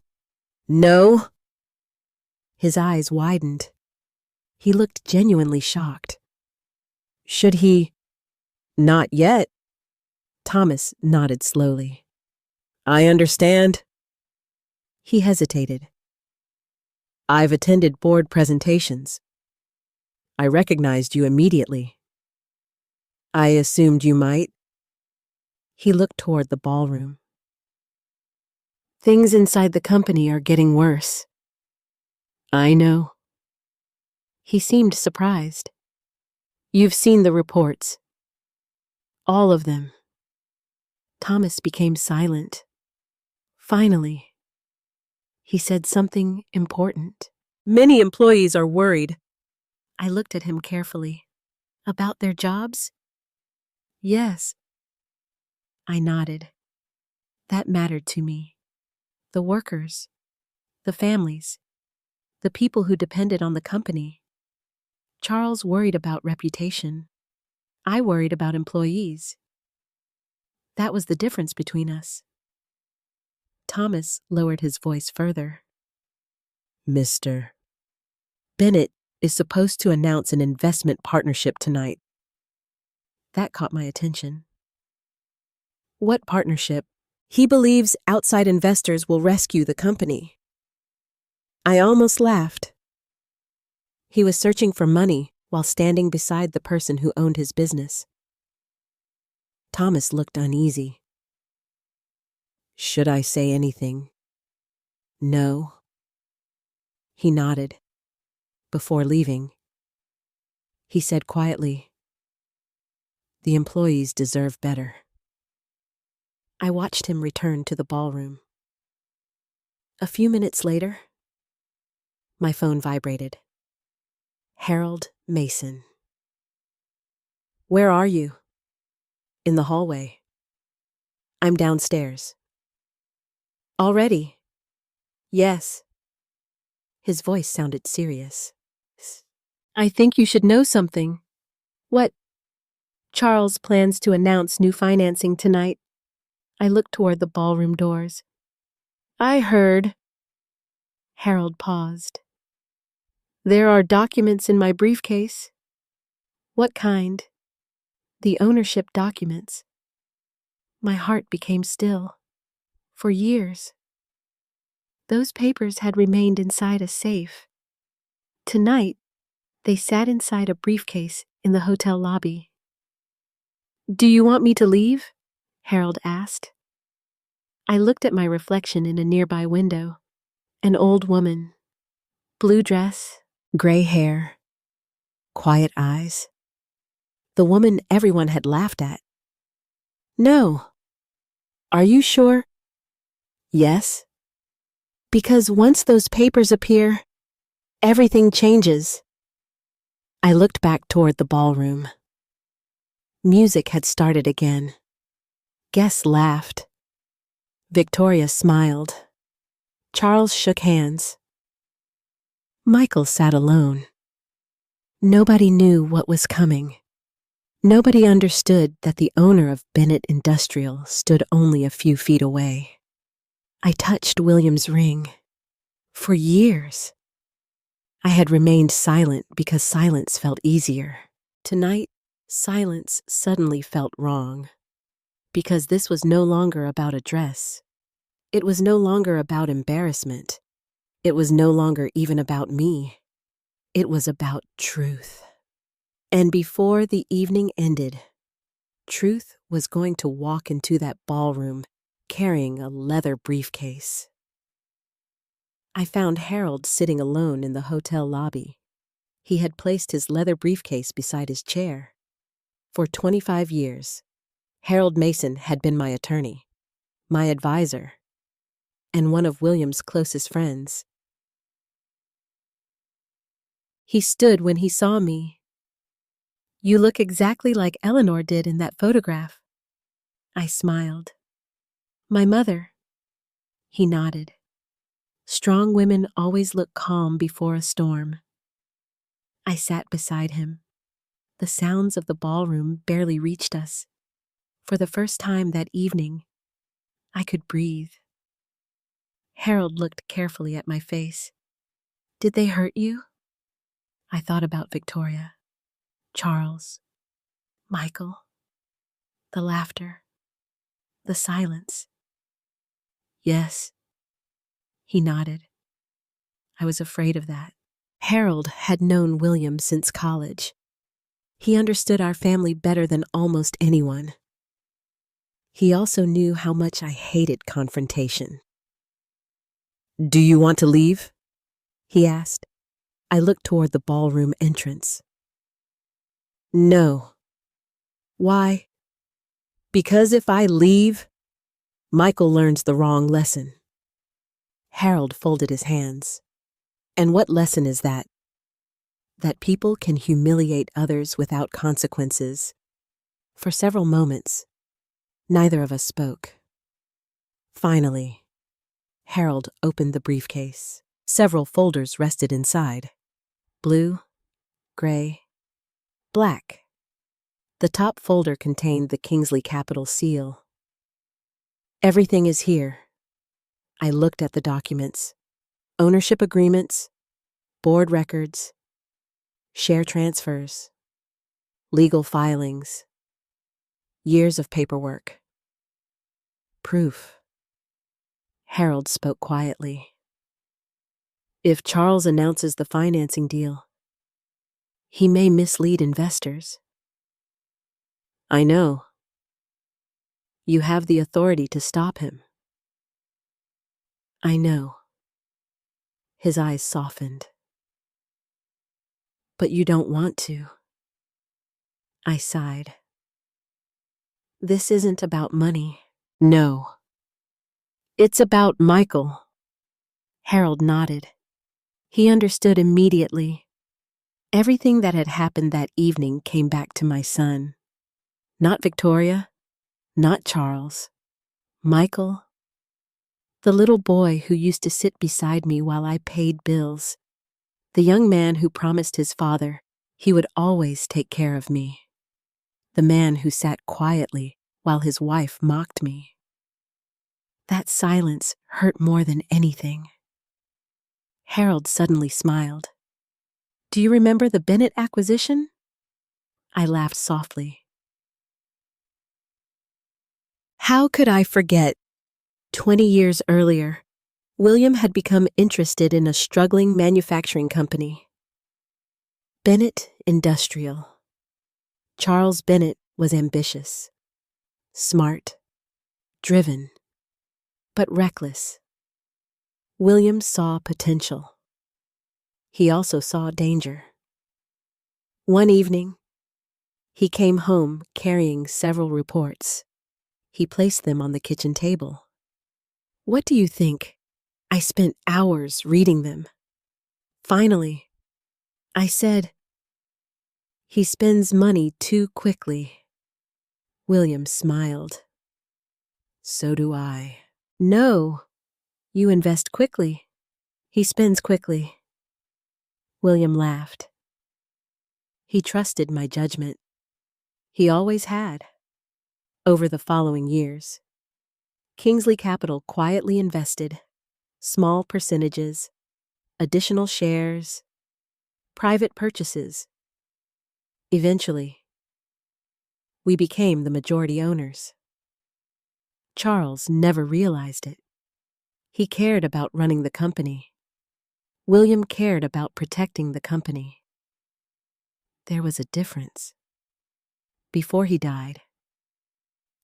No. His eyes widened. He looked genuinely shocked. Should he? Not yet. Thomas nodded slowly. I understand. He hesitated. I've attended board presentations. I recognized you immediately. I assumed you might. He looked toward the ballroom. Things inside the company are getting worse. I know. He seemed surprised. You've seen the reports. All of them. Thomas became silent. Finally, he said something important. Many employees are worried. I looked at him carefully. About their jobs? Yes. I nodded. That mattered to me. The workers, the families, the people who depended on the company. Charles worried about reputation. I worried about employees. That was the difference between us. Thomas lowered his voice further. Mr. Bennett is supposed to announce an investment partnership tonight. That caught my attention. What partnership? He believes outside investors will rescue the company. I almost laughed. He was searching for money while standing beside the person who owned his business. Thomas looked uneasy. Should I say anything? No. He nodded. Before leaving, he said quietly, "The employees deserve better." I watched him return to the ballroom. A few minutes later, my phone vibrated. Harold Mason. Where are you? In the hallway. I'm downstairs. Already? Yes. His voice sounded serious. I think you should know something. What? Charles plans to announce new financing tonight. I looked toward the ballroom doors. I heard. Harold paused. There are documents in my briefcase. What kind? The ownership documents. My heart became still. For years, those papers had remained inside a safe. Tonight, they sat inside a briefcase in the hotel lobby. Do you want me to leave? Harold asked. I looked at my reflection in a nearby window. An old woman. Blue dress, gray hair, quiet eyes. The woman everyone had laughed at. No. Are you sure? Yes. Because once those papers appear, everything changes. I looked back toward the ballroom. Music had started again. Guests laughed. Victoria smiled. Charles shook hands. Michael sat alone. Nobody knew what was coming. Nobody understood that the owner of Bennett Industrial stood only a few feet away. I touched William's ring. For years, I had remained silent because silence felt easier. Tonight, silence suddenly felt wrong. Because this was no longer about a dress. It was no longer about embarrassment. It was no longer even about me. It was about truth. And before the evening ended, Truth was going to walk into that ballroom carrying a leather briefcase. I found Harold sitting alone in the hotel lobby. He had placed his leather briefcase beside his chair. For 25 years, Harold Mason had been my attorney, my advisor, and one of William's closest friends. He stood when he saw me. You look exactly like Eleanor did in that photograph. I smiled. My mother. He nodded. Strong women always look calm before a storm. I sat beside him. The sounds of the ballroom barely reached us. For the first time that evening, I could breathe. Harold looked carefully at my face. Did they hurt you? I thought about Victoria, Charles, Michael, the laughter, the silence. Yes. He nodded. I was afraid of that. Harold had known William since college. He understood our family better than almost anyone. He also knew how much I hated confrontation. Do you want to leave? He asked. I looked toward the ballroom entrance. No. Why? Because if I leave, Michael learns the wrong lesson. Harold folded his hands. And what lesson is that? That people can humiliate others without consequences. For several moments, neither of us spoke. Finally, Harold opened the briefcase. Several folders rested inside. Blue, gray, black. The top folder contained the Kingsley Capital seal. Everything is here. I looked at the documents. Ownership agreements, board records, share transfers, legal filings, years of paperwork. Proof. Harold spoke quietly. If Charles announces the financing deal, he may mislead investors. I know. You have the authority to stop him. I know. His eyes softened. But you don't want to. I sighed. This isn't about money. No. It's about Michael. Harold nodded. He understood immediately. Everything that had happened that evening came back to my son. Not Victoria, not Charles. Michael. The little boy who used to sit beside me while I paid bills. The young man who promised his father he would always take care of me. The man who sat quietly while his wife mocked me. That silence hurt more than anything. Harold suddenly smiled. Do you remember the Bennett acquisition? I laughed softly. How could I forget? 20 years earlier, William had become interested in a struggling manufacturing company. Bennett Industrial. Charles Bennett was ambitious, smart, driven, but reckless. William saw potential. He also saw danger. One evening, he came home carrying several reports. He placed them on the kitchen table. What do you think? I spent hours reading them. Finally, I said, he spends money too quickly. William smiled. So do I. No, you invest quickly. He spends quickly. William laughed. He trusted my judgment. He always had. Over the following years, Kingsley Capital quietly invested, small percentages, additional shares, private purchases. Eventually, we became the majority owners. Charles never realized it. He cared about running the company. William cared about protecting the company. There was a difference. Before he died,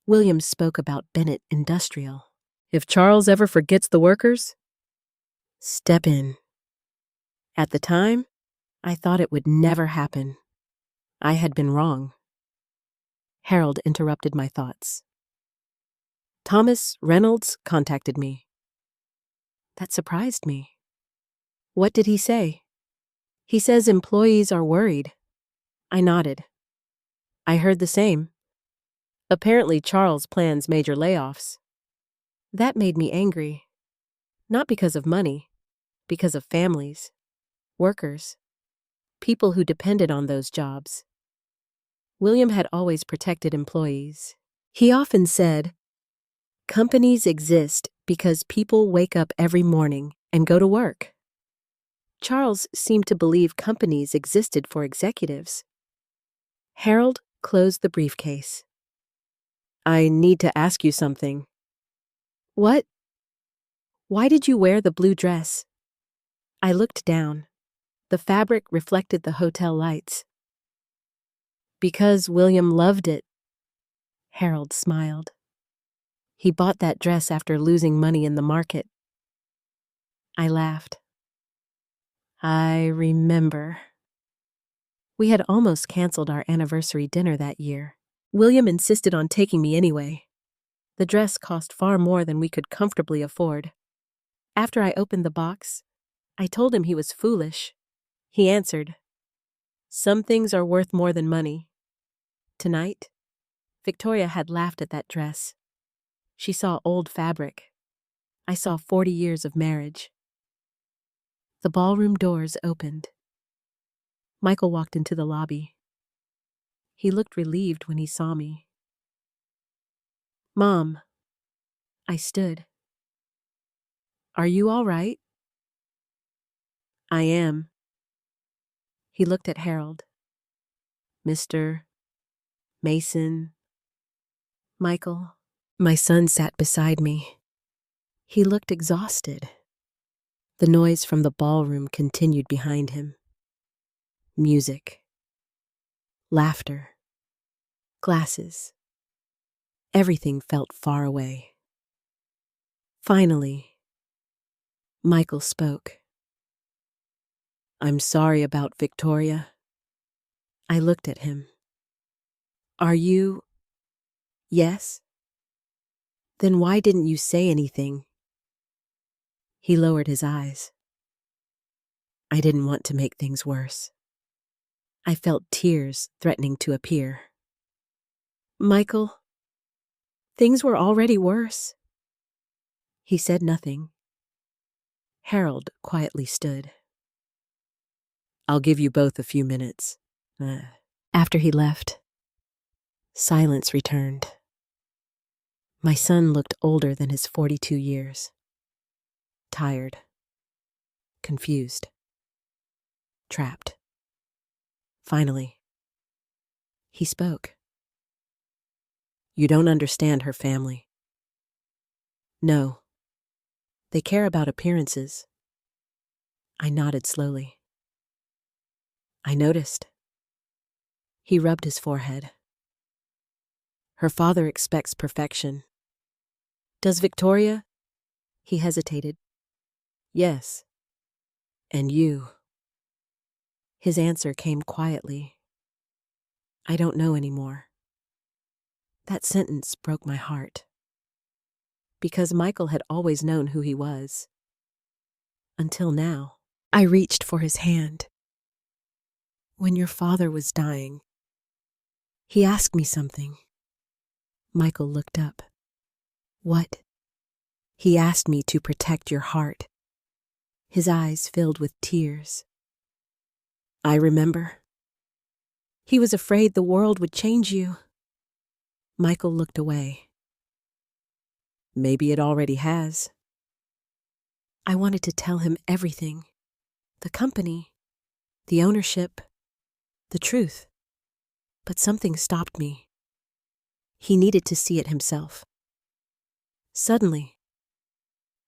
William spoke about Bennett Industrial. If Charles ever forgets the workers, step in. At the time, I thought it would never happen. I had been wrong. Harold interrupted my thoughts. Thomas Reynolds contacted me. That surprised me. What did he say? He says employees are worried. I nodded. I heard the same. Apparently Charles plans major layoffs. That made me angry. Not because of money, because of families, workers, people who depended on those jobs. William had always protected employees. He often said, companies exist because people wake up every morning and go to work. Charles seemed to believe companies existed for executives. Harold closed the briefcase. I need to ask you something. What? Why did you wear the blue dress? I looked down. The fabric reflected the hotel lights. Because William loved it. Harold smiled. He bought that dress after losing money in the market. I laughed. I remember. We had almost canceled our anniversary dinner that year. William insisted on taking me anyway. The dress cost far more than we could comfortably afford. After I opened the box, I told him he was foolish. He answered, some things are worth more than money. Tonight, Victoria had laughed at that dress. She saw old fabric. I saw 40 years of marriage. The ballroom doors opened. Michael walked into the lobby. He looked relieved when he saw me. Mom. I stood. Are you all right? I am. He looked at Harold. Mr. Mason. Michael. My son sat beside me. He looked exhausted. The noise from the ballroom continued behind him. Music. Laughter. Glasses. Everything felt far away. Finally, Michael spoke. I'm sorry about Victoria. I looked at him. Are you? Yes? Then why didn't you say anything? He lowered his eyes. I didn't want to make things worse. I felt tears threatening to appear. Michael, things were already worse. He said nothing. Harold quietly stood. I'll give you both a few minutes. After he left, silence returned. My son looked older than his 42 years. Tired. Confused. Trapped. Finally, he spoke. You don't understand her family. No. They care about appearances. I nodded slowly. I noticed. He rubbed his forehead. Her father expects perfection. Does Victoria? He hesitated. Yes. And you? His answer came quietly. I don't know anymore. That sentence broke my heart. Because Michael had always known who he was. Until now. I reached for his hand. When your father was dying, he asked me something. Michael looked up. What? He asked me to protect your heart. His eyes filled with tears. I remember. He was afraid the world would change you. Michael looked away. Maybe it already has. I wanted to tell him everything. The company, the ownership, the truth. But something stopped me. He needed to see it himself. Suddenly,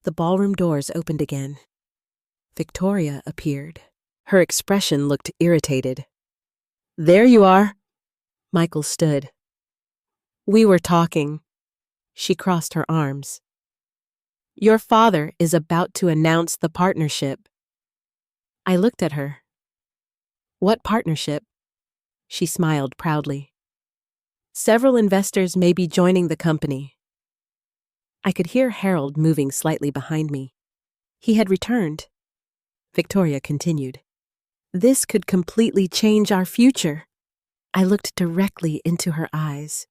the ballroom doors opened again. Victoria appeared. Her expression looked irritated. There you are. Michael stood. We were talking. She crossed her arms. Your father is about to announce the partnership. I looked at her. What partnership? She smiled proudly. Several investors may be joining the company. I could hear Harold moving slightly behind me. He had returned. Victoria continued. This could completely change our future. I looked directly into her eyes.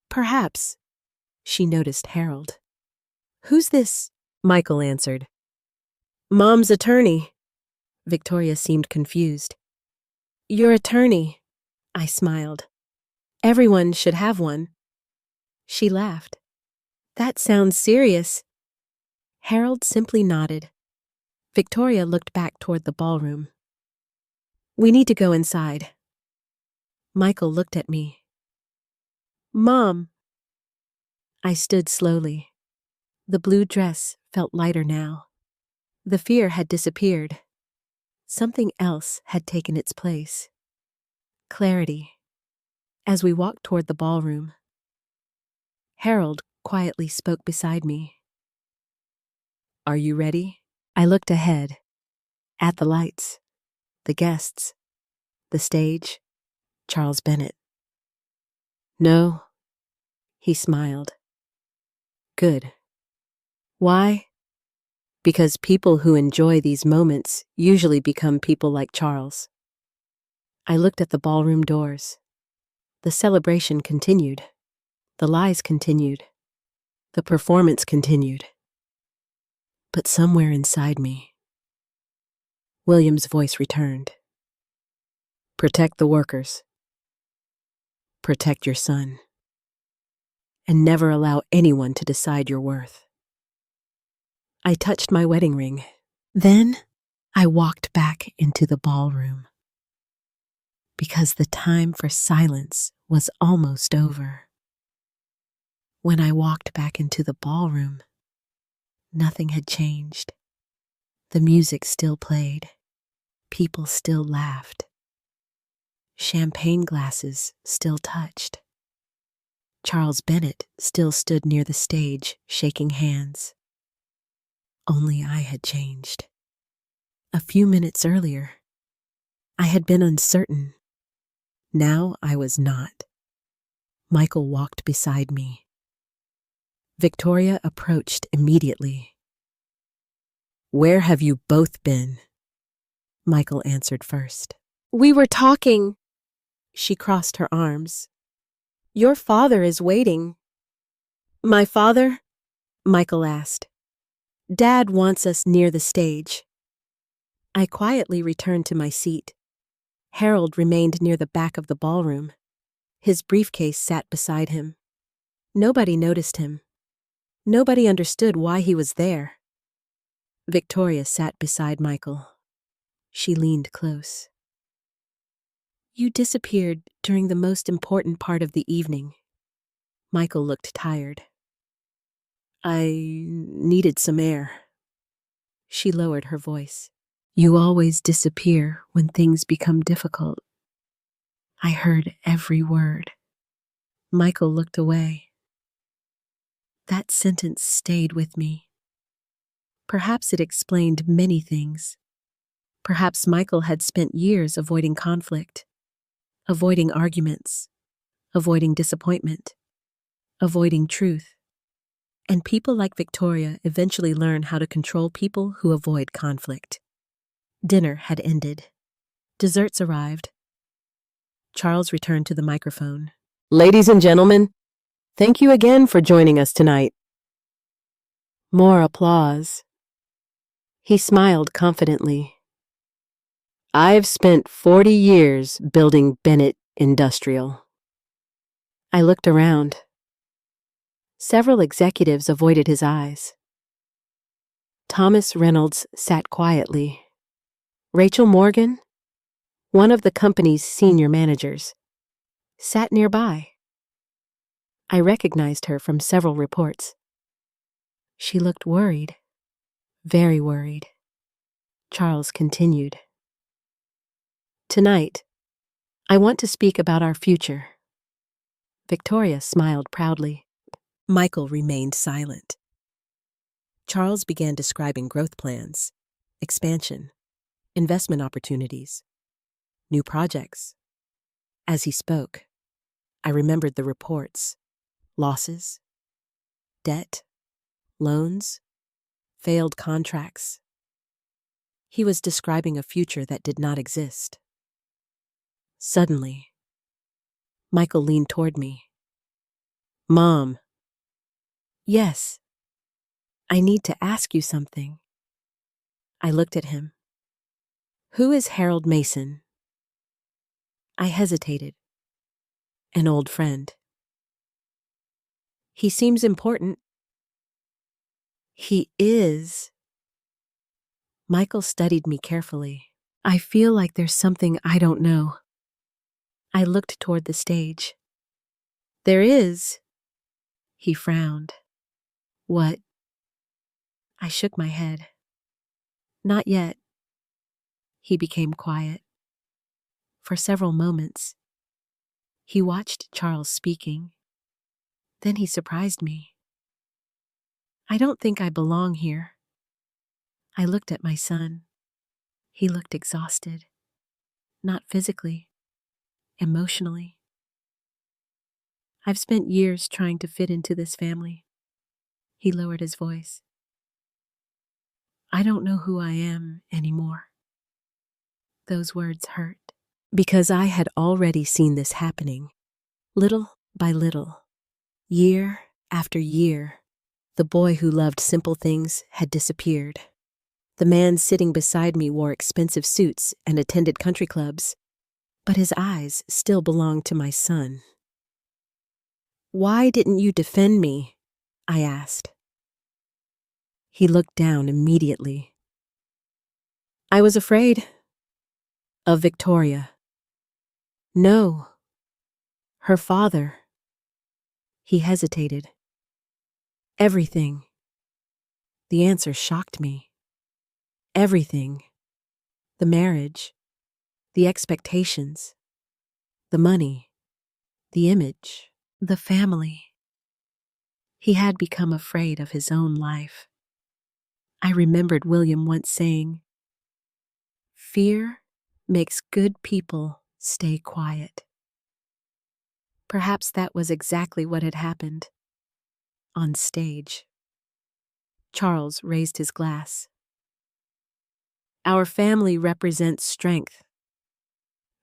Perhaps. She noticed Harold. Who's this? Michael answered. Mom's attorney. Victoria seemed confused. Your attorney. I smiled. Everyone should have one. She laughed. That sounds serious. Harold simply nodded. Victoria looked back toward the ballroom. We need to go inside. Michael looked at me. Mom. I stood slowly. The blue dress felt lighter now. The fear had disappeared. Something else had taken its place. Clarity. As we walked toward the ballroom, Harold quietly spoke beside me. Are you ready? I looked ahead, at the lights, the guests, the stage, Charles Bennett. No, he smiled. Good. Why? Because people who enjoy these moments usually become people like Charles. I looked at the ballroom doors. The celebration continued. The lies continued. The performance continued. But somewhere inside me, William's voice returned. Protect the workers. Protect your son. And never allow anyone to decide your worth. I touched my wedding ring. Then I walked back into the ballroom. because the time for silence was almost over. When I walked back into the ballroom, nothing had changed. The music still played. People still laughed. Champagne glasses still touched. Charles Bennett still stood near the stage, shaking hands. Only I had changed. A few minutes earlier, I had been uncertain. Now I was not. Michael walked beside me. Victoria approached immediately. "Where have you both been?" Michael answered first. "We were talking." She crossed her arms. "Your father is waiting." "My father?" Michael asked. "Dad wants us near the stage." I quietly returned to my seat. Harold remained near the back of the ballroom. His briefcase sat beside him. Nobody noticed him. Nobody understood why he was there. Victoria sat beside Michael. She leaned close. "You disappeared during the most important part of the evening." Michael looked tired. "I needed some air." She lowered her voice. "You always disappear when things become difficult." I heard every word. Michael looked away. That sentence stayed with me. Perhaps it explained many things. Perhaps Michael had spent years avoiding conflict, avoiding arguments, avoiding disappointment, avoiding truth. And people like Victoria eventually learn how to control people who avoid conflict. Dinner had ended. Desserts arrived. Charles returned to the microphone. "Ladies and gentlemen, thank you again for joining us tonight." More applause. He smiled confidently. "I've spent 40 years building Bennett Industrial." I looked around. Several executives avoided his eyes. Thomas Reynolds sat quietly. Rachel Morgan, one of the company's senior managers, sat nearby. I recognized her from several reports. She looked worried, very worried. Charles continued. "Tonight, I want to speak about our future." Victoria smiled proudly. Michael remained silent. Charles began describing growth plans, expansion, investment opportunities, new projects. As he spoke, I remembered the reports: losses, debt, loans, failed contracts. He was describing a future that did not exist. Suddenly, Michael leaned toward me. "Mom." "Yes. I need to ask you something." I looked at him. "Who is Harold Mason?" I hesitated. "An old friend." "He seems important." "He is." Michael studied me carefully. "I feel like there's something I don't know." I looked toward the stage. "There is." He frowned. "What?" I shook my head. "Not yet." He became quiet. For several moments, he watched Charles speaking. Then he surprised me. "I don't think I belong here." I looked at my son. He looked exhausted. Not physically, emotionally. "I've spent years trying to fit into this family." He lowered his voice. "I don't know who I am anymore." Those words hurt, because I had already seen this happening, little by little, year after year. The boy who loved simple things had disappeared. The man sitting beside me wore expensive suits and attended country clubs, but his eyes still belonged to my son. "Why didn't you defend me?" I asked. He looked down immediately. "I was afraid of Victoria." No. Her father. He hesitated. Everything. The answer shocked me. Everything. The marriage. The expectations. The money. The image. The family. He had become afraid of his own life. I remembered William once saying, "Fear makes good people stay quiet." Perhaps that was exactly what had happened. On stage. Charles raised his glass. "Our family represents strength."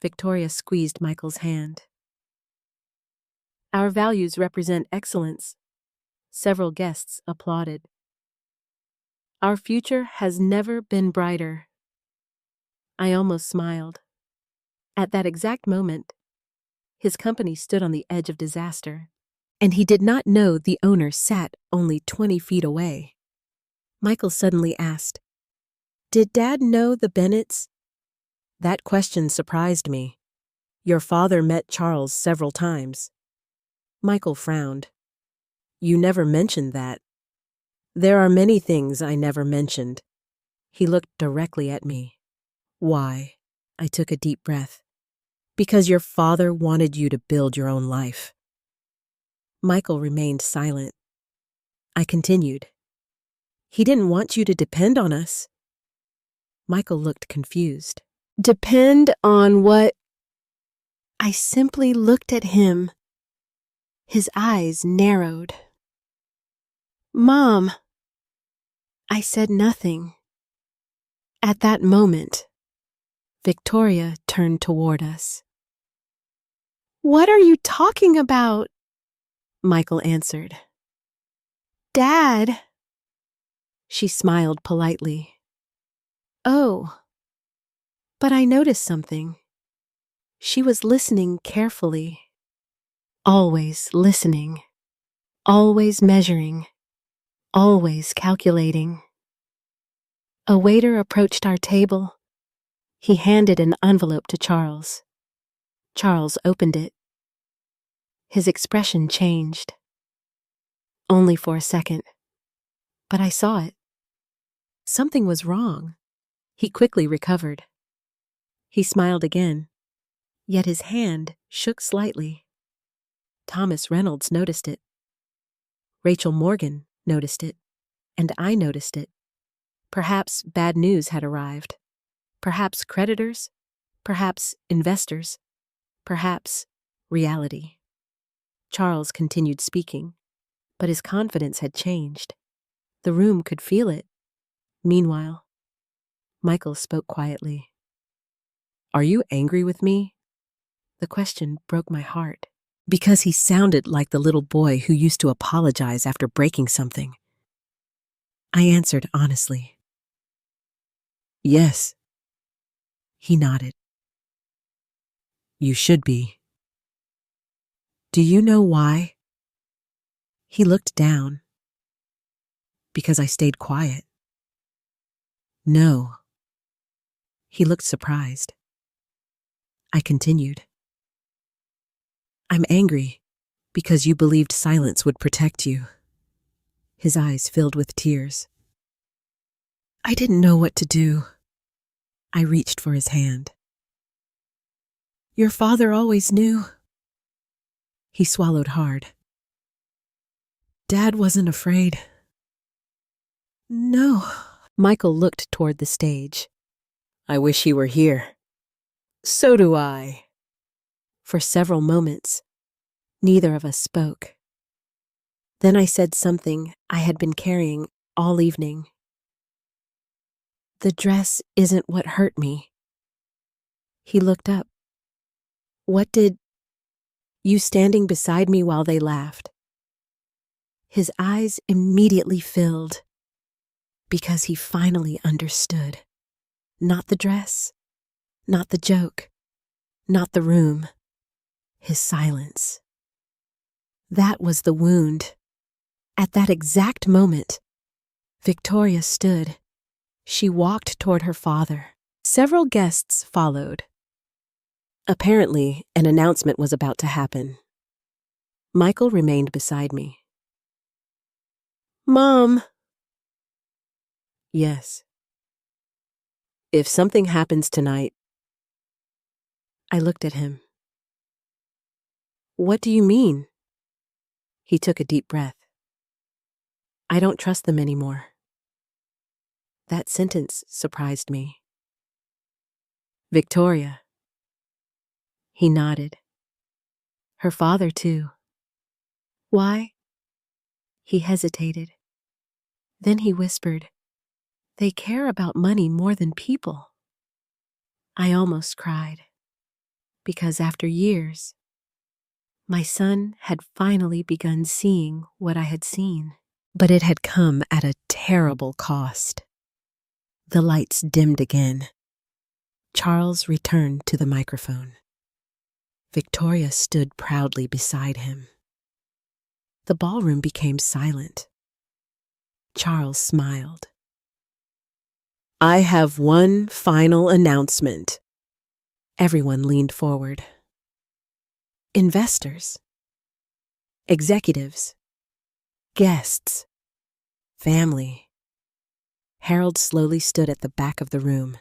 Victoria squeezed Michael's hand. "Our values represent excellence." Several guests applauded. "Our future has never been brighter." I almost smiled. At that exact moment, his company stood on the edge of disaster, and he did not know the owner sat only 20 feet away. Michael suddenly asked, "Did Dad know the Bennetts?" That question surprised me. "Your father met Charles several times." Michael frowned. "You never mentioned that." "There are many things I never mentioned." He looked directly at me. "Why?" I took a deep breath. "Because your father wanted you to build your own life." Michael remained silent. I continued. "He didn't want you to depend on us." Michael looked confused. "Depend on what?" I simply looked at him. His eyes narrowed. "Mom." I said nothing. At that moment, Victoria turned toward us. "What are you talking about?" Michael answered. "Dad." She smiled politely. "Oh." But I noticed something. She was listening carefully. Always listening. Always measuring. Always calculating. A waiter approached our table. He handed an envelope to Charles. Charles opened it. His expression changed. Only for a second. But I saw it. Something was wrong. He quickly recovered. He smiled again, yet his hand shook slightly. Thomas Reynolds noticed it. Rachel Morgan noticed it, and I noticed it. Perhaps bad news had arrived. Perhaps creditors. Perhaps investors. Perhaps reality. Charles continued speaking, but his confidence had changed. The room could feel it. Meanwhile, Michael spoke quietly. "Are you angry with me?" The question broke my heart, because he sounded like the little boy who used to apologize after breaking something. I answered honestly. "Yes." He nodded. "You should be." "Do you know why?" He looked down. "Because I stayed quiet." "No." He looked surprised. I continued. "I'm angry because you believed silence would protect you." His eyes filled with tears. I didn't know what to do. I reached for his hand. "Your father always knew." He swallowed hard. "Dad wasn't afraid." "No." Michael looked toward the stage. "I wish he were here." "So do I." For several moments, neither of us spoke. Then I said something I had been carrying all evening. "The dress isn't what hurt me." He looked up. "What did—" "You standing beside me while they laughed." His eyes immediately filled, because he finally understood. Not the dress, not the joke, not the room. His silence. That was the wound. At that exact moment, Victoria stood. She walked toward her father. Several guests followed. Apparently, an announcement was about to happen. Michael remained beside me. Mom! Yes. If something happens tonight. I looked at him. What do you mean? He took a deep breath. I don't trust them anymore. That sentence surprised me. Victoria. He nodded. Her father, too. Why? He hesitated. Then he whispered, they care about money more than people. I almost cried, because after years, my son had finally begun seeing what I had seen. But it had come at a terrible cost. The lights dimmed again. Charles returned to the microphone. Victoria stood proudly beside him. The ballroom became silent. Charles smiled. I have one final announcement. Everyone leaned forward. Investors, executives, guests, family. Harold slowly stood at the back of the room.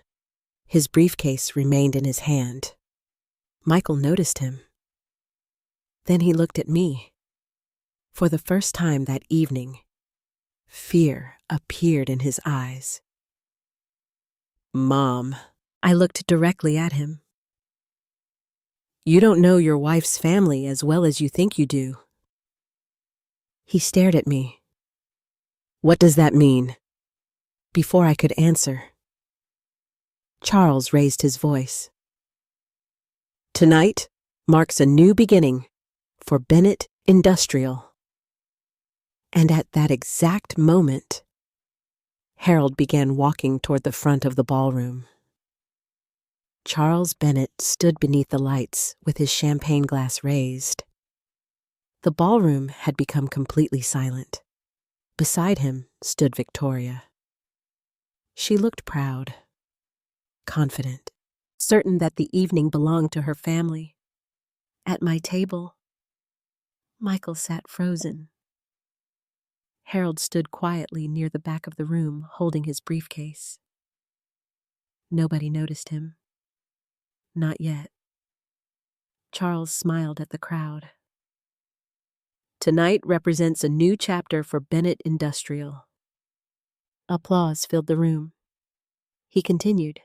His briefcase remained in his hand. Michael noticed him. Then he looked at me. For the first time that evening, fear appeared in his eyes. Mom. I looked directly at him. You don't know your wife's family as well as you think you do. He stared at me. What does that mean? Before I could answer, Charles raised his voice. Tonight marks a new beginning for Bennett Industrial. And at that exact moment, Harold began walking toward the front of the ballroom. Charles Bennett stood beneath the lights with his champagne glass raised. The ballroom had become completely silent. Beside him stood Victoria. She looked proud, confident, certain that the evening belonged to her family. At my table, Michael sat frozen. Harold stood quietly near the back of the room, holding his briefcase. Nobody noticed him. Not yet. Charles smiled at the crowd. Tonight represents a new chapter for Bennett Industrial. Applause filled the room. He continued.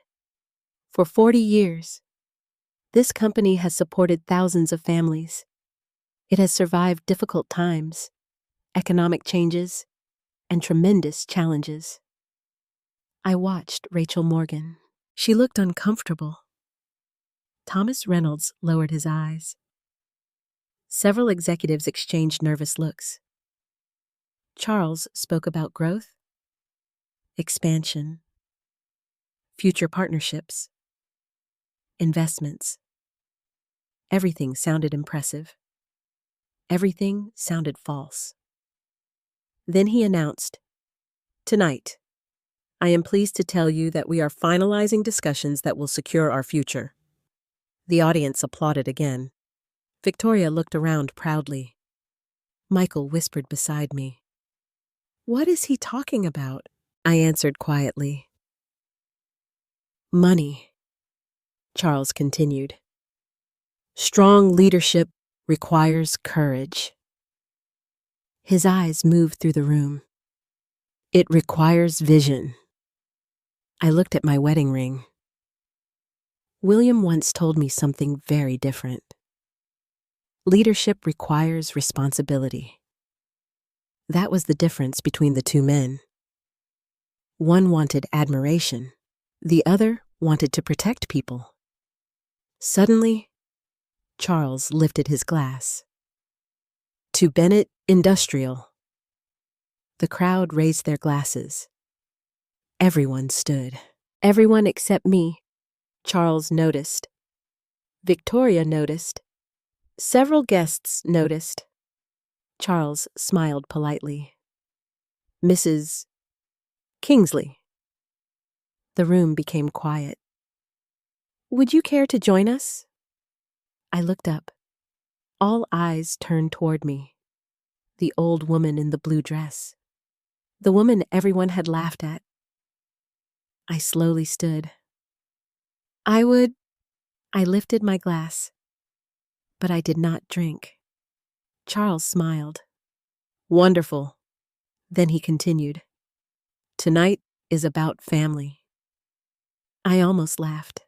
For 40 years, this company has supported thousands of families. It has survived difficult times, economic changes, and tremendous challenges. I watched Rachel Morgan. She looked uncomfortable. Thomas Reynolds lowered his eyes. Several executives exchanged nervous looks. Charles spoke about growth, expansion, future partnerships, investments. Everything sounded impressive. Everything sounded false. Then he announced, Tonight, I am pleased to tell you that we are finalizing discussions that will secure our future. The audience applauded again. Victoria looked around proudly. Michael whispered beside me. What is he talking about? I answered quietly. Money, Charles continued. Strong leadership requires courage. His eyes moved through the room. It requires vision. I looked at my wedding ring. William once told me something very different. Leadership requires responsibility. That was the difference between the two men. One wanted admiration. The other wanted to protect people. Suddenly, Charles lifted his glass. To Bennett Industrial. The crowd raised their glasses. Everyone stood. Everyone except me. Charles noticed. Victoria noticed. Several guests noticed. Charles smiled politely. Mrs. Kingsley. The room became quiet. Would you care to join us? I looked up. All eyes turned toward me. The old woman in the blue dress. The woman everyone had laughed at. I slowly stood. I lifted my glass, but I did not drink. Charles smiled. Wonderful. Then he continued. Tonight is about family. I almost laughed.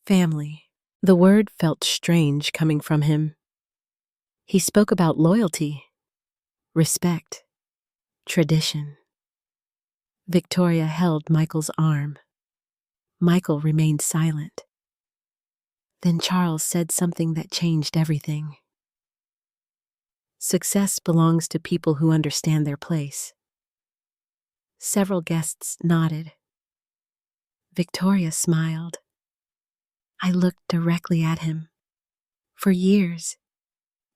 Family. The word felt strange coming from him. He spoke about loyalty, respect, tradition. Victoria held Michael's arm. Michael remained silent. Then Charles said something that changed everything. Success belongs to people who understand their place. Several guests nodded. Victoria smiled. I looked directly at him. For years,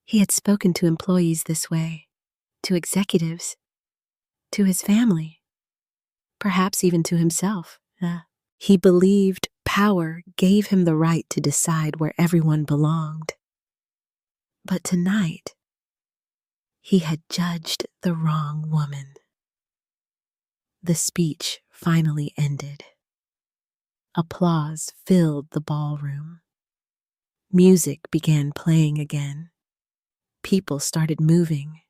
he had spoken to employees this way, to executives, to his family, perhaps even to himself. He believed power gave him the right to decide where everyone belonged. But tonight, he had judged the wrong woman. The speech finally ended. Applause filled the ballroom. Music began playing again. People started moving.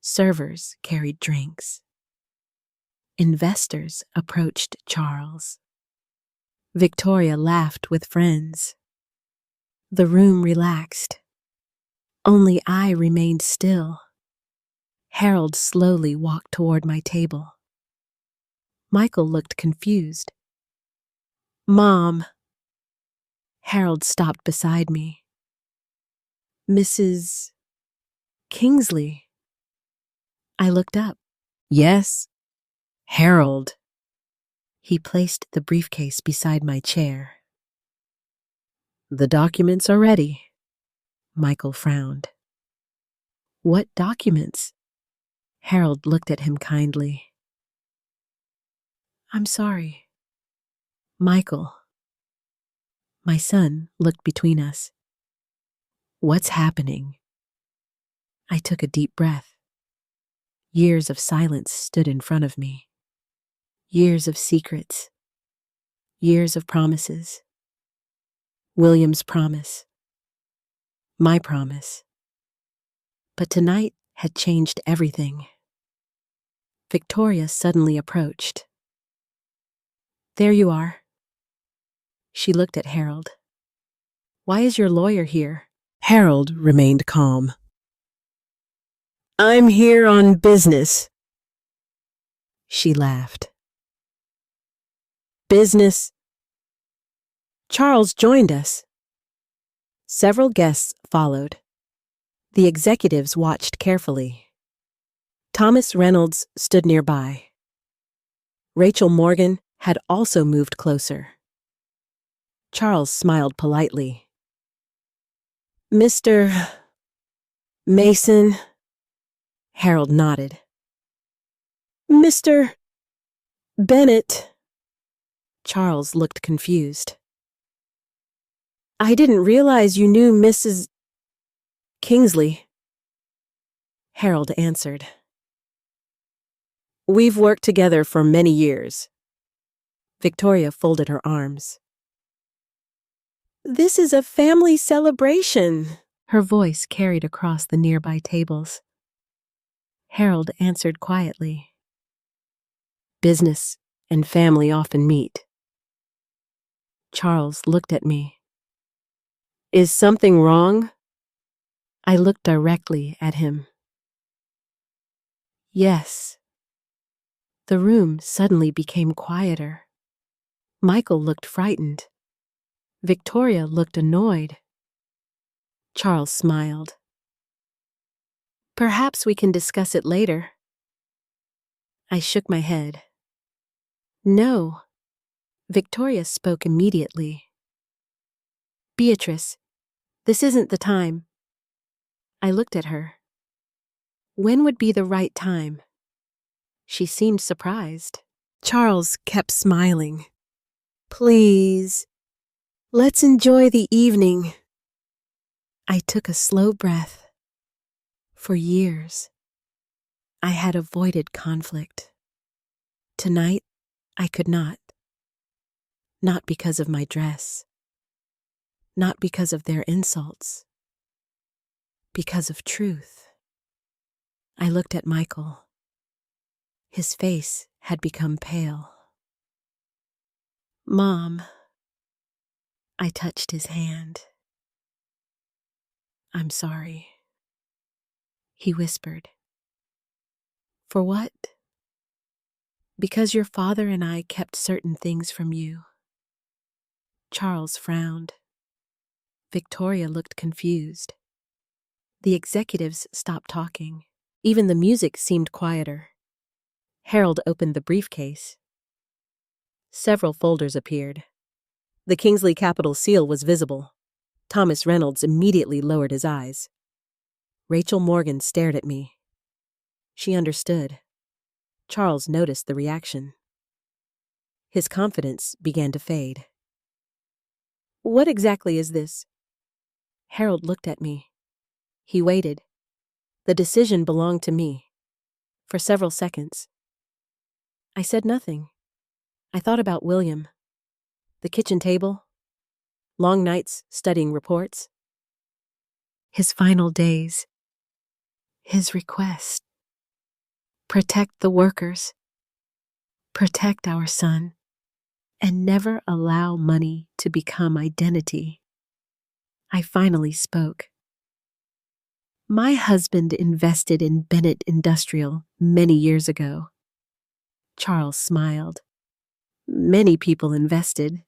Servers carried drinks. Investors approached Charles. Victoria laughed with friends. The room relaxed. Only I remained still. Harold slowly walked toward my table. Michael looked confused. Mom. Harold stopped beside me. Mrs. Kingsley. I looked up. Yes, Harold. He placed the briefcase beside my chair. The documents are ready. Michael frowned. What documents? Harold looked at him kindly. I'm sorry. Michael. My son looked between us. What's happening? I took a deep breath. Years of silence stood in front of me. Years of secrets. Years of promises. William's promise. My promise. But tonight had changed everything. Victoria suddenly approached. There you are. She looked at Harold. Why is your lawyer here? Harold remained calm. I'm here on business. She laughed. Business? Charles joined us. Several guests followed. The executives watched carefully. Thomas Reynolds stood nearby. Rachel Morgan had also moved closer. Charles smiled politely. Mr. Mason? Harold nodded. Mr. Bennett? Charles looked confused. I didn't realize you knew Mrs. Kingsley. Harold answered. We've worked together for many years. Victoria folded her arms. This is a family celebration. Her voice carried across the nearby tables. Harold answered quietly. Business and family often meet. Charles looked at me. Is something wrong? I looked directly at him. Yes. The room suddenly became quieter. Michael looked frightened. Victoria looked annoyed. Charles smiled. Perhaps we can discuss it later. I shook my head. No. Victoria spoke immediately. Beatrice, this isn't the time. I looked at her. When would be the right time? She seemed surprised. Charles kept smiling. Please, let's enjoy the evening. I took a slow breath. For years, I had avoided conflict. Tonight, I could not. Not because of my dress. Not because of their insults. Because of truth. I looked at Michael. His face had become pale. "Mom." I touched his hand. "I'm sorry," he whispered. "For what?" "Because your father and I kept certain things from you." Charles frowned. Victoria looked confused. The executives stopped talking. Even the music seemed quieter. Harold opened the briefcase. Several folders appeared. The Kingsley Capital seal was visible. Thomas Reynolds immediately lowered his eyes. Rachel Morgan stared at me. She understood. Charles noticed the reaction. His confidence began to fade. "What exactly is this?" Harold looked at me. He waited. The decision belonged to me. For several seconds. I said nothing. I thought about William. The kitchen table. Long nights studying reports. His final days. His request. Protect the workers. Protect our son. And never allow money to become identity. I finally spoke. "My husband invested in Bennett Industrial many years ago." Charles smiled. "Many people invested."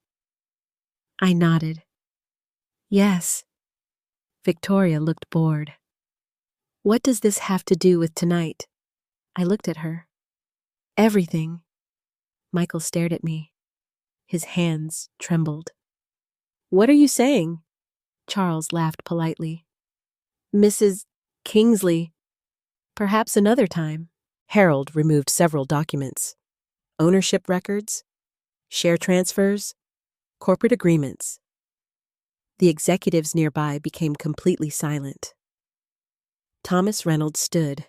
I nodded. "Yes." Victoria looked bored. "What does this have to do with tonight?" I looked at her. "Everything." Michael stared at me. His hands trembled. "What are you saying?" Charles laughed politely. "Mrs. Kingsley, perhaps another time." Harold removed several documents. Ownership records, share transfers, corporate agreements. The executives nearby became completely silent. Thomas Reynolds stood.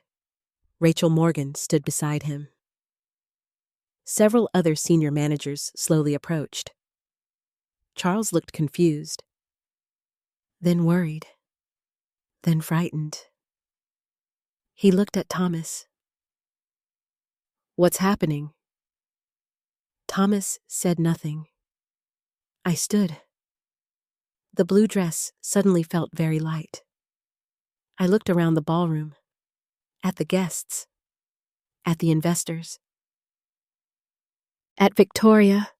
Rachel Morgan stood beside him. Several other senior managers slowly approached. Charles looked confused, then worried, then frightened. He looked at Thomas. "What's happening?" Thomas said nothing. I stood. The blue dress suddenly felt very light. I looked around the ballroom, at the guests, at the investors, at Victoria,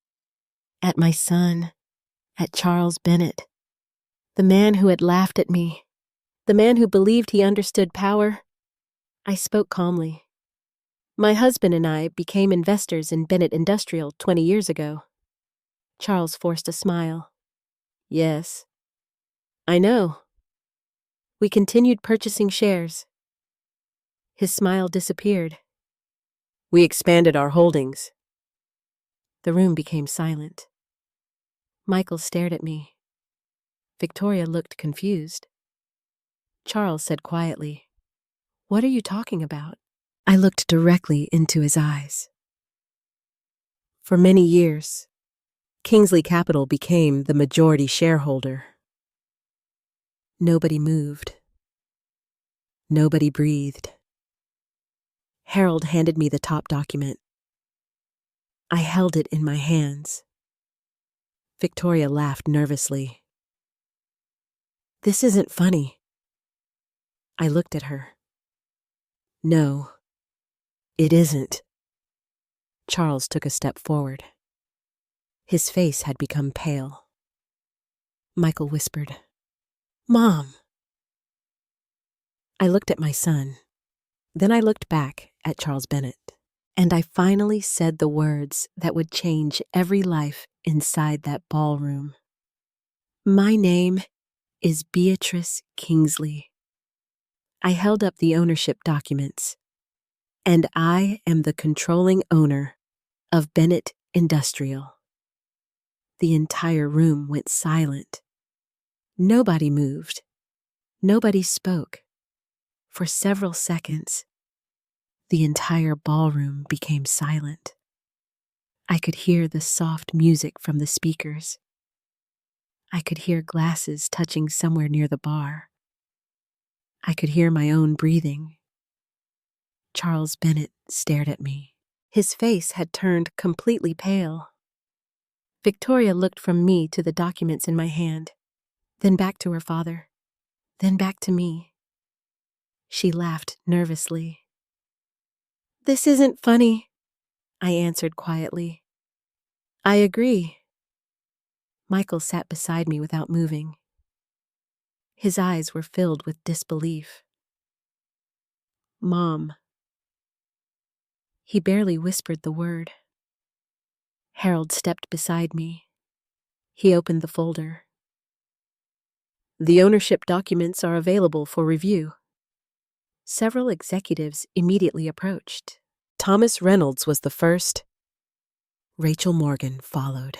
at my son, at Charles Bennett, the man who had laughed at me, the man who believed he understood power. I spoke calmly. "My husband and I became investors in Bennett Industrial 20 years ago." Charles forced a smile. "Yes, I know." We continued purchasing shares. His smile disappeared. "We expanded our holdings." The room became silent. Michael stared at me. Victoria looked confused. Charles said quietly, "What are you talking about?" I looked directly into his eyes. For many years, Kingsley Capital became the majority shareholder. Nobody moved. Nobody breathed. Harold handed me the top document. I held it in my hands. Victoria laughed nervously. "This isn't funny." I looked at her. "No, it isn't." Charles took a step forward. His face had become pale. Michael whispered, "Mom." I looked at my son. Then I looked back at Charles Bennett, and I finally said the words that would change every life inside that ballroom. "My name is Beatrice Kingsley." I held up the ownership documents, "and I am the controlling owner of Bennett Industrial." The entire room went silent. Nobody moved. Nobody spoke. For several seconds, the entire ballroom became silent. I could hear the soft music from the speakers. I could hear glasses touching somewhere near the bar. I could hear my own breathing. Charles Bennett stared at me. His face had turned completely pale. Victoria looked from me to the documents in my hand, then back to her father, then back to me. She laughed nervously. "This isn't funny," I answered quietly. "I agree." Michael sat beside me without moving. His eyes were filled with disbelief. "Mom." He barely whispered the word. Harold stepped beside me. He opened the folder. "The ownership documents are available for review." Several executives immediately approached. Thomas Reynolds was the first. Rachel Morgan followed.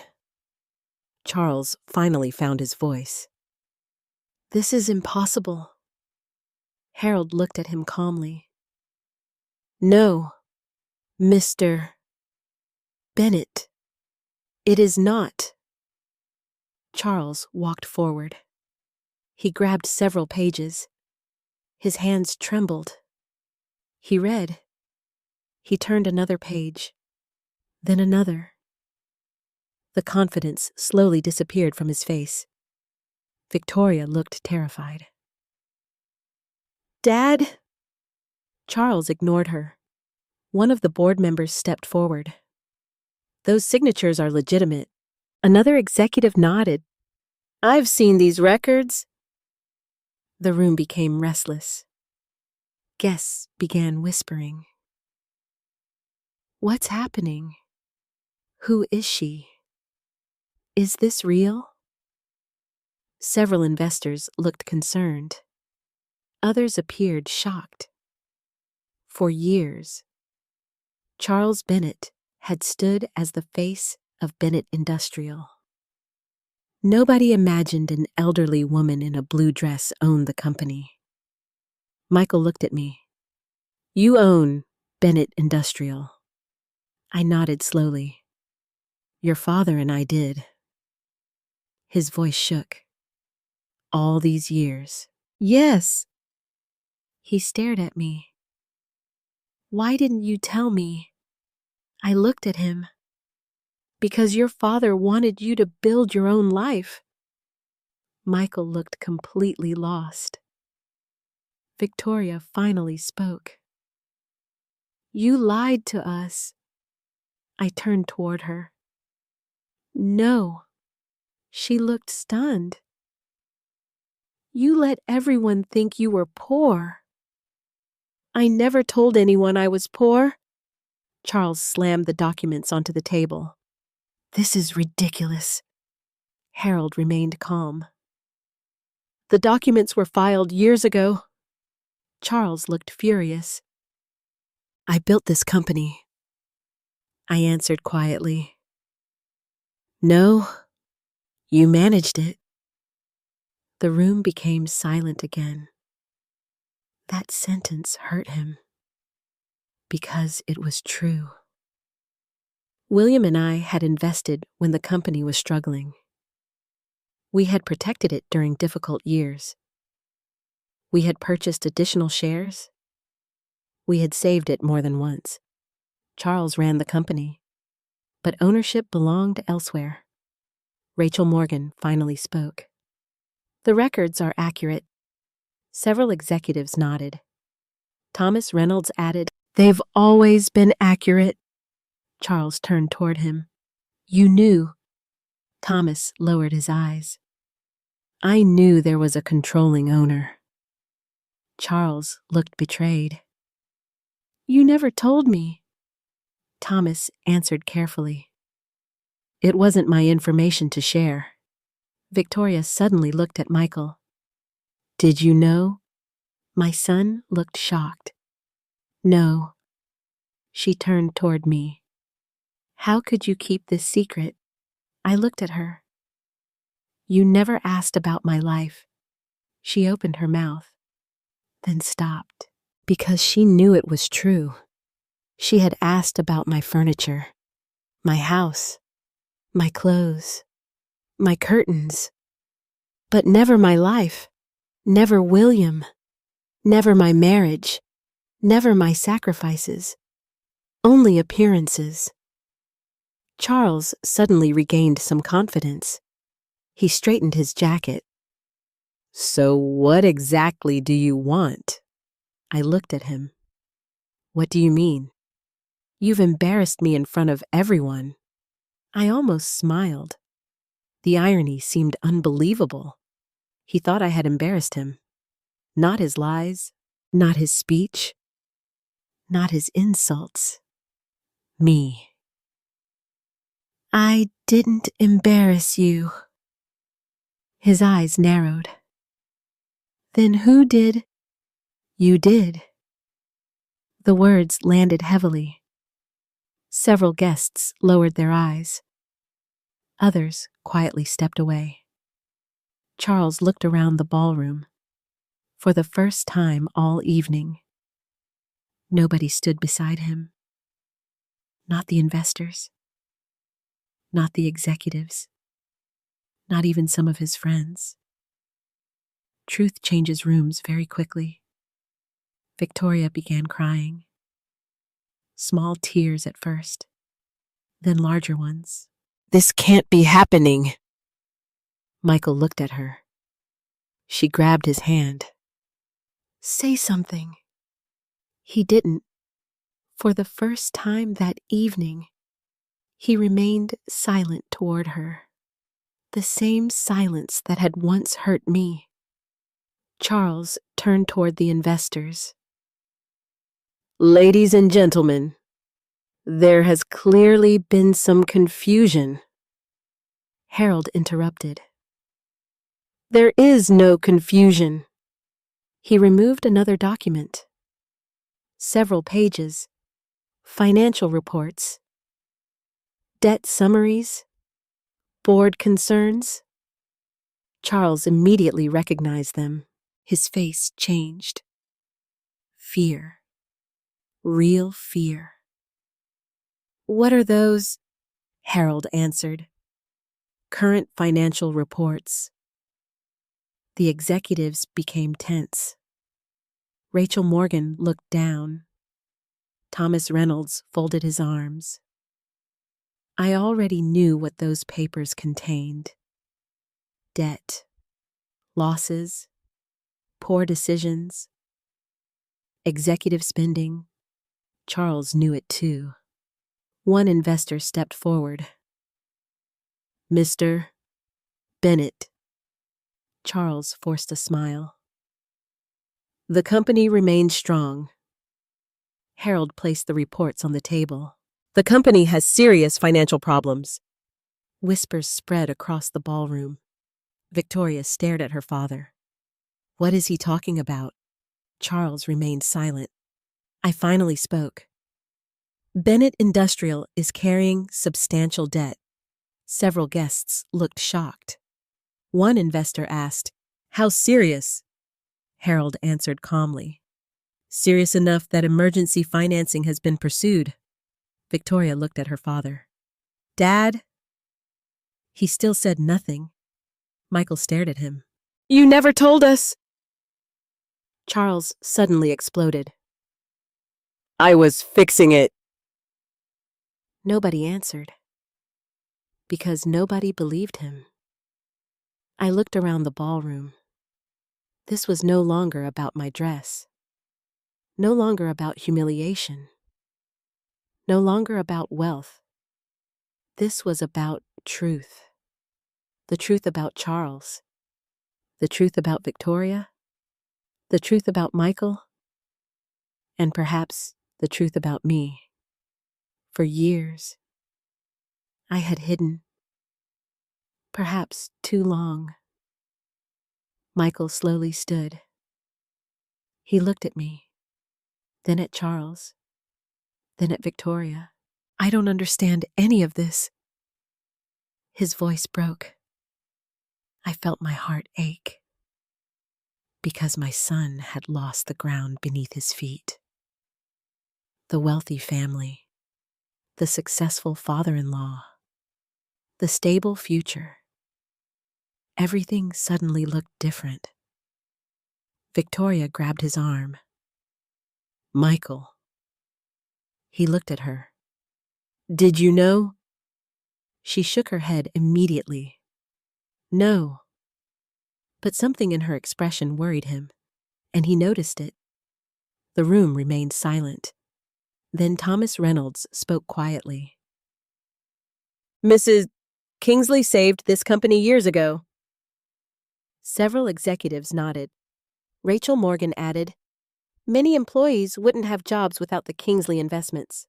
Charles finally found his voice. "This is impossible." Harold looked at him calmly. "No, Mr. Bennett, it is not." Charles walked forward. He grabbed several pages. His hands trembled. He read. He turned another page, then another. The confidence slowly disappeared from his face. Victoria looked terrified. "Dad?" Charles ignored her. One of the board members stepped forward. "Those signatures are legitimate." Another executive nodded. "I've seen these records." The room became restless. Guests began whispering. "What's happening? Who is she? Is this real?" Several investors looked concerned. Others appeared shocked. For years, Charles Bennett had stood as the face of Bennett Industrial. Nobody imagined an elderly woman in a blue dress owned the company. Michael looked at me. "You own Bennett Industrial." I nodded slowly. "Your father and I did." His voice shook. "All these years." "Yes." He stared at me. "Why didn't you tell me?" I looked at him. "Because your father wanted you to build your own life." Michael looked completely lost. Victoria finally spoke. "You lied to us." I turned toward her. "No." She looked stunned. "You let everyone think you were poor." "I never told anyone I was poor." Charles slammed the documents onto the table. "This is ridiculous." Harold remained calm. "The documents were filed years ago." Charles looked furious. "I built this company." I answered quietly. "No, you managed it." The room became silent again. That sentence hurt him. Because it was true. William and I had invested when the company was struggling. We had protected it during difficult years. We had purchased additional shares. We had saved it more than once. Charles ran the company, but ownership belonged elsewhere. Rachel Morgan finally spoke. "The records are accurate." Several executives nodded. Thomas Reynolds added, "They've always been accurate." Charles turned toward him. "You knew." Thomas lowered his eyes. "I knew there was a controlling owner." Charles looked betrayed. "You never told me." Thomas answered carefully. "It wasn't my information to share." Victoria suddenly looked at Michael. "Did you know?" My son looked shocked. "No." She turned toward me. "How could you keep this secret?" I looked at her. "You never asked about my life." She opened her mouth, then stopped. Because she knew it was true. She had asked about my furniture, my house, my clothes, my curtains, but never my life, never William, never my marriage, never my sacrifices, only appearances. Charles suddenly regained some confidence. He straightened his jacket. "So what exactly do you want?" I looked at him. "What do you mean? You've embarrassed me in front of everyone." I almost smiled. The irony seemed unbelievable. He thought I had embarrassed him. Not his lies, not his speech, not his insults. Me. "I didn't embarrass you." His eyes narrowed. "Then who did?" "You did." The words landed heavily. Several guests lowered their eyes. Others quietly stepped away. Charles looked around the ballroom. For the first time all evening, nobody stood beside him. Not the investors. Not the executives. Not even some of his friends. Truth changes rooms very quickly. Victoria began crying. Small tears at first, then larger ones. "This can't be happening." Michael looked at her. She grabbed his hand. "Say something." He didn't. For the first time that evening, he remained silent toward her. The same silence that had once hurt me. Charles turned toward the investors. "Ladies and gentlemen, there has clearly been some confusion." Harold interrupted. "There is no confusion." He removed another document. Several pages. Financial reports. Debt summaries. Board concerns. Charles immediately recognized them. His face changed. Fear. Real fear. "What are those?" Harold answered. "Current financial reports." The executives became tense. Rachel Morgan looked down. Thomas Reynolds folded his arms. I already knew what those papers contained. Debt. Losses. Poor decisions. Executive spending. Charles knew it too. One investor stepped forward. "Mr. Bennett." Charles forced a smile. "The company remains strong." Harold placed the reports on the table. "The company has serious financial problems." Whispers spread across the ballroom. Victoria stared at her father. What is he talking about? Charles remained silent. I finally spoke. "Bennett Industrial is carrying substantial debt." Several guests looked shocked. One investor asked, "How serious?" Harold answered calmly, "Serious enough that emergency financing has been pursued." Victoria looked at her father. "Dad?" He still said nothing. Michael stared at him. "You never told us!" Charles suddenly exploded. "I was fixing it." Nobody answered. Because nobody believed him. I looked around the ballroom. This was no longer about my dress. No longer about humiliation. No longer about wealth. This was about truth. The truth about Charles. The truth about Victoria. The truth about Michael. And perhaps the truth about me. For years, I had hidden. Perhaps too long. Michael slowly stood. He looked at me, then at Charles, then at Victoria. "I don't understand any of this." His voice broke. I felt my heart ache. because my son had lost the ground beneath his feet. The wealthy family, the successful father-in-law, the stable future. Everything suddenly looked different. Victoria grabbed his arm. Michael. He looked at her. Did you know? She shook her head immediately. No. But something in her expression worried him, and he noticed it. The room remained silent. Then Thomas Reynolds spoke quietly. Mrs. Kingsley saved this company years ago. Several executives nodded. Rachel Morgan added, Many employees wouldn't have jobs without the Kingsley investments.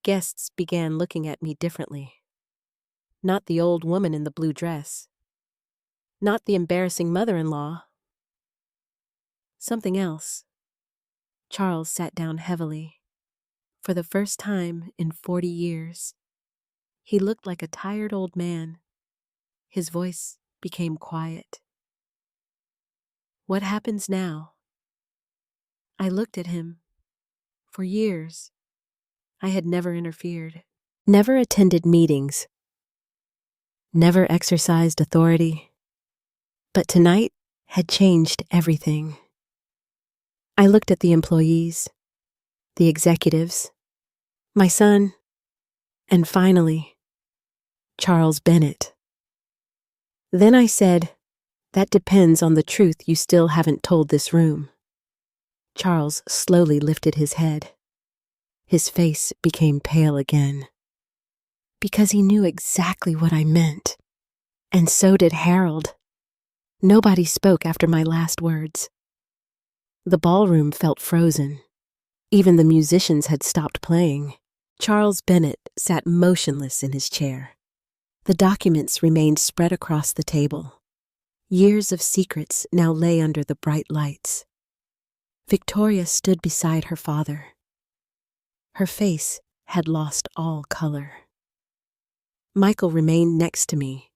Guests began looking at me differently. Not the old woman in the blue dress. Not the embarrassing mother-in-law. Something else. Charles sat down heavily. For the first time in 40 years, he looked like a tired old man. His voice became quiet. What happens now? I looked at him. For years, I had never interfered, never attended meetings, never exercised authority. But tonight had changed everything. I looked at the employees, the executives, my son, and finally, Charles Bennett. Then I said, That depends on the truth you still haven't told this room. Charles slowly lifted his head. His face became pale again. Because he knew exactly what I meant. And so did Harold. Nobody spoke after my last words. The ballroom felt frozen. Even the musicians had stopped playing. Charles Bennett sat motionless in his chair. The documents remained spread across the table. Years of secrets now lay under the bright lights. Victoria stood beside her father. Her face had lost all color. Michael remained next to me.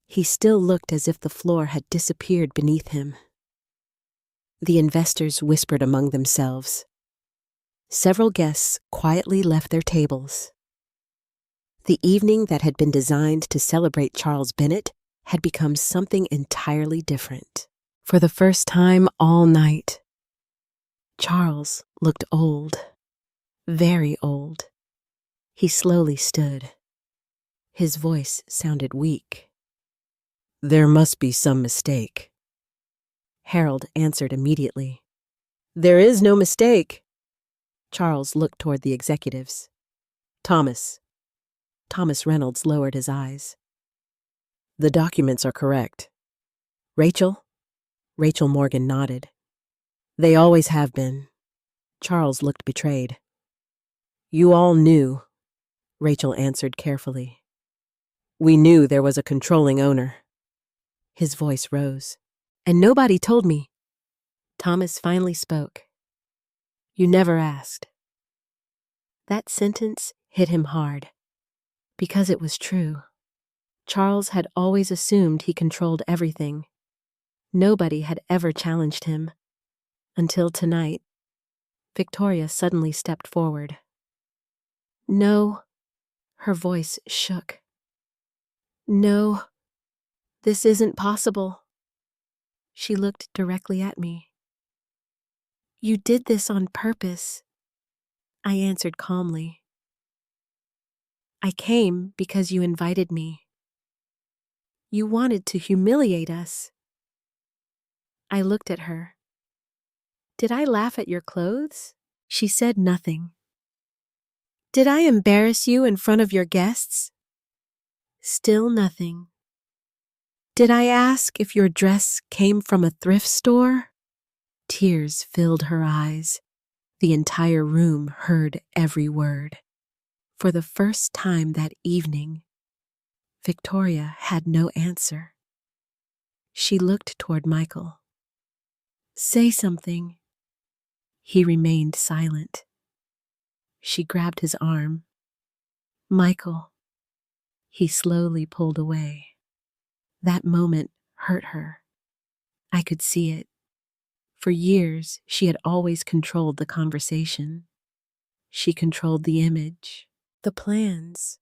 He still looked as if the floor had disappeared beneath him. The investors whispered among themselves. Several guests quietly left their tables. The evening that had been designed to celebrate Charles Bennett had become something entirely different. For the first time all night, Charles looked old, very old. He slowly stood. His voice sounded weak. There must be some mistake. Harold answered immediately. There is no mistake. Charles looked toward the executives. Thomas Reynolds lowered his eyes. The documents are correct. Rachel Morgan nodded. They always have been. Charles looked betrayed. You all knew, Rachel answered carefully. We knew there was a controlling owner. His voice rose. And nobody told me. Thomas finally spoke. You never asked. That sentence hit him hard, because it was true. Charles had always assumed he controlled everything. Nobody had ever challenged him. Until tonight, Victoria suddenly stepped forward. No, her voice shook. No, this isn't possible. She looked directly at me. You did this on purpose, I answered calmly. I came because you invited me. You wanted to humiliate us. I looked at her. Did I laugh at your clothes? She said nothing. Did I embarrass you in front of your guests? Still nothing. Did I ask if your dress came from a thrift store? Tears filled her eyes. The entire room heard every word. For the first time that evening, Victoria had no answer. She looked toward Michael. Say something. He remained silent. She grabbed his arm. Michael. He slowly pulled away. That moment hurt her. I could see it. For years, she had always controlled the conversation. She controlled the image, the plans,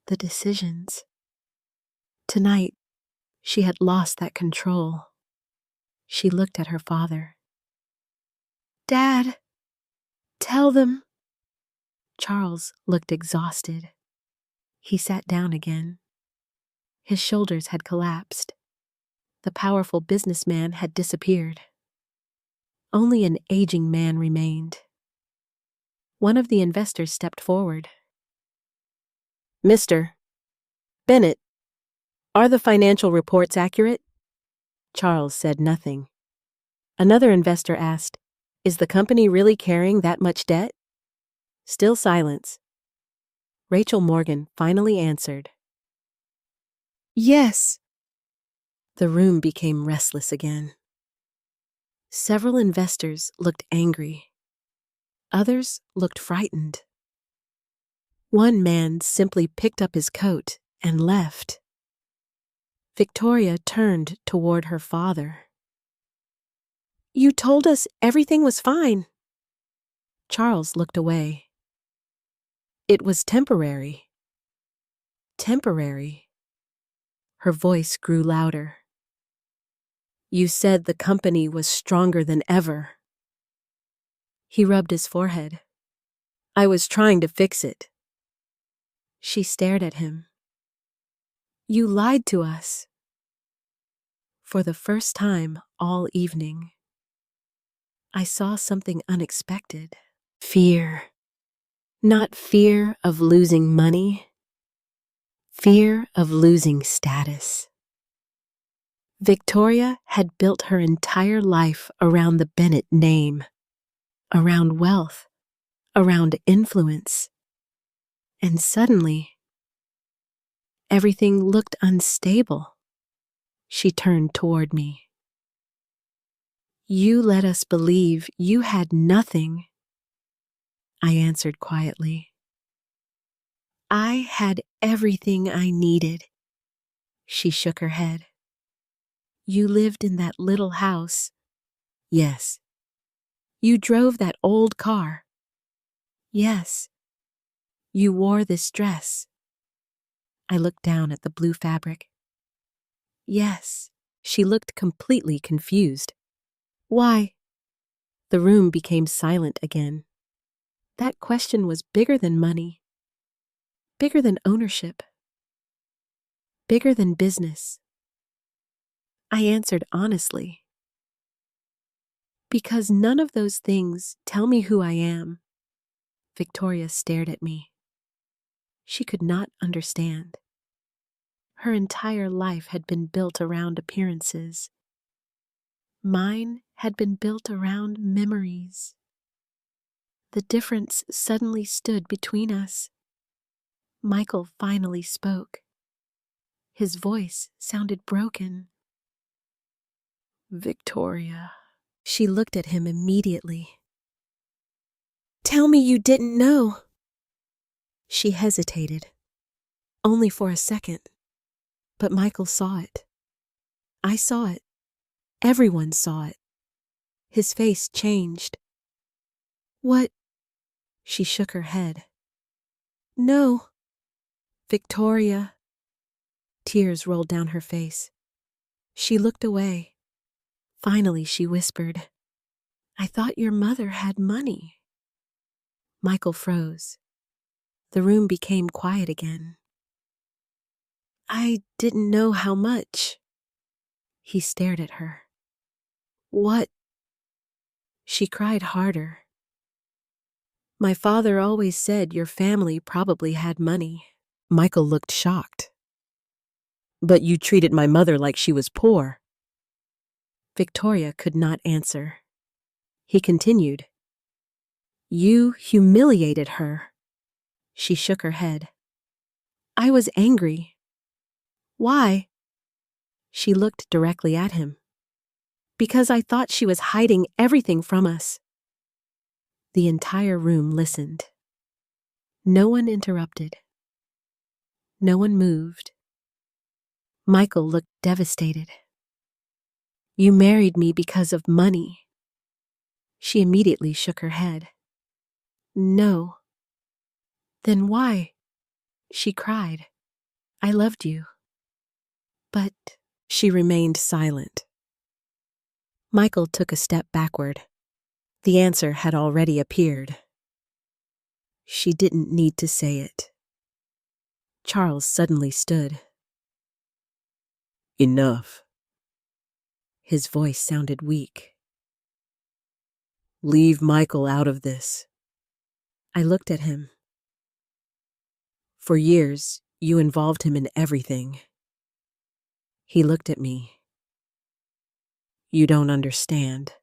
the decisions. Tonight, she had lost that control. She looked at her father. "Dad, tell them." Charles looked exhausted. He sat down again. His shoulders had collapsed. The powerful businessman had disappeared. Only an aging man remained. One of the investors stepped forward. "Mr. Bennett, are the financial reports accurate?" Charles said nothing. Another investor asked, "Is the company really carrying that much debt?" Still silence. Rachel Morgan finally answered, "Yes." The room became restless again. Several investors looked angry. Others looked frightened. One man simply picked up his coat and left. Victoria turned toward her father. "You told us everything was fine." Charles looked away. "It was temporary." "Temporary." Her voice grew louder. "You said the company was stronger than ever." He rubbed his forehead. "I was trying to fix it." She stared at him. "You lied to us." For the first time all evening, I saw something unexpected. Fear. Not fear of losing money. Fear of losing status. Victoria had built her entire life around the Bennett name, around wealth, around influence. And suddenly, everything looked unstable. She turned toward me. "You let us believe you had nothing." I answered quietly. "I had everything I needed." She shook her head. "You lived in that little house." "Yes." "You drove that old car." "Yes." "You wore this dress." I looked down at the blue fabric. "Yes." She looked completely confused. "Why?" The room became silent again. That question was bigger than money, bigger than ownership, bigger than business. I answered honestly. "Because none of those things tell me who I am." Victoria stared at me. She could not understand. Her entire life had been built around appearances. Mine had been built around memories. The difference suddenly stood between us. Michael finally spoke. His voice sounded broken. "Victoria." She looked at him immediately. "Tell me you didn't know." She hesitated, only for a second. But Michael saw it. I saw it. Everyone saw it. His face changed. "What?" She shook her head. "No." "Victoria." Tears rolled down her face. She looked away. Finally, she whispered, "I thought your mother had money." Michael froze. The room became quiet again. "I didn't know how much." He stared at her. "What?" She cried harder. "My father always said your family probably had money." Michael looked shocked. "But you treated my mother like she was poor." Victoria could not answer. He continued, "You humiliated her." She shook her head. "I was angry." "Why?" She looked directly at him. "Because I thought she was hiding everything from us." The entire room listened. No one interrupted. No one moved. Michael looked devastated. You married me because of money. She immediately shook her head. No. Then why? She cried. I loved you. But she remained silent. Michael took a step backward. The answer had already appeared. She didn't need to say it. Charles suddenly stood. Enough. His voice sounded weak. Leave Michael out of this. I looked at him. For years, you involved him in everything. He looked at me. You don't understand.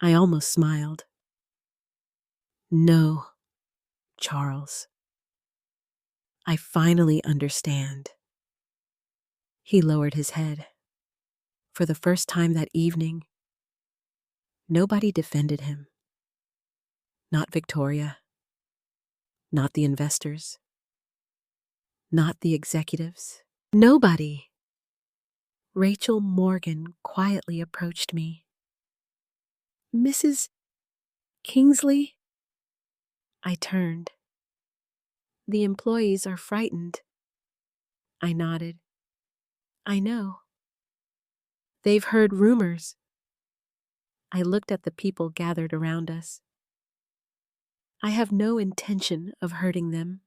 I almost smiled. No, Charles. I finally understand. He lowered his head. For the first time that evening, nobody defended him. Not Victoria. Not the investors. Not the executives. Nobody. Rachel Morgan quietly approached me. Mrs. Kingsley? I turned. The employees are frightened. I nodded. I know. They've heard rumors. I looked at the people gathered around us. I have no intention of hurting them.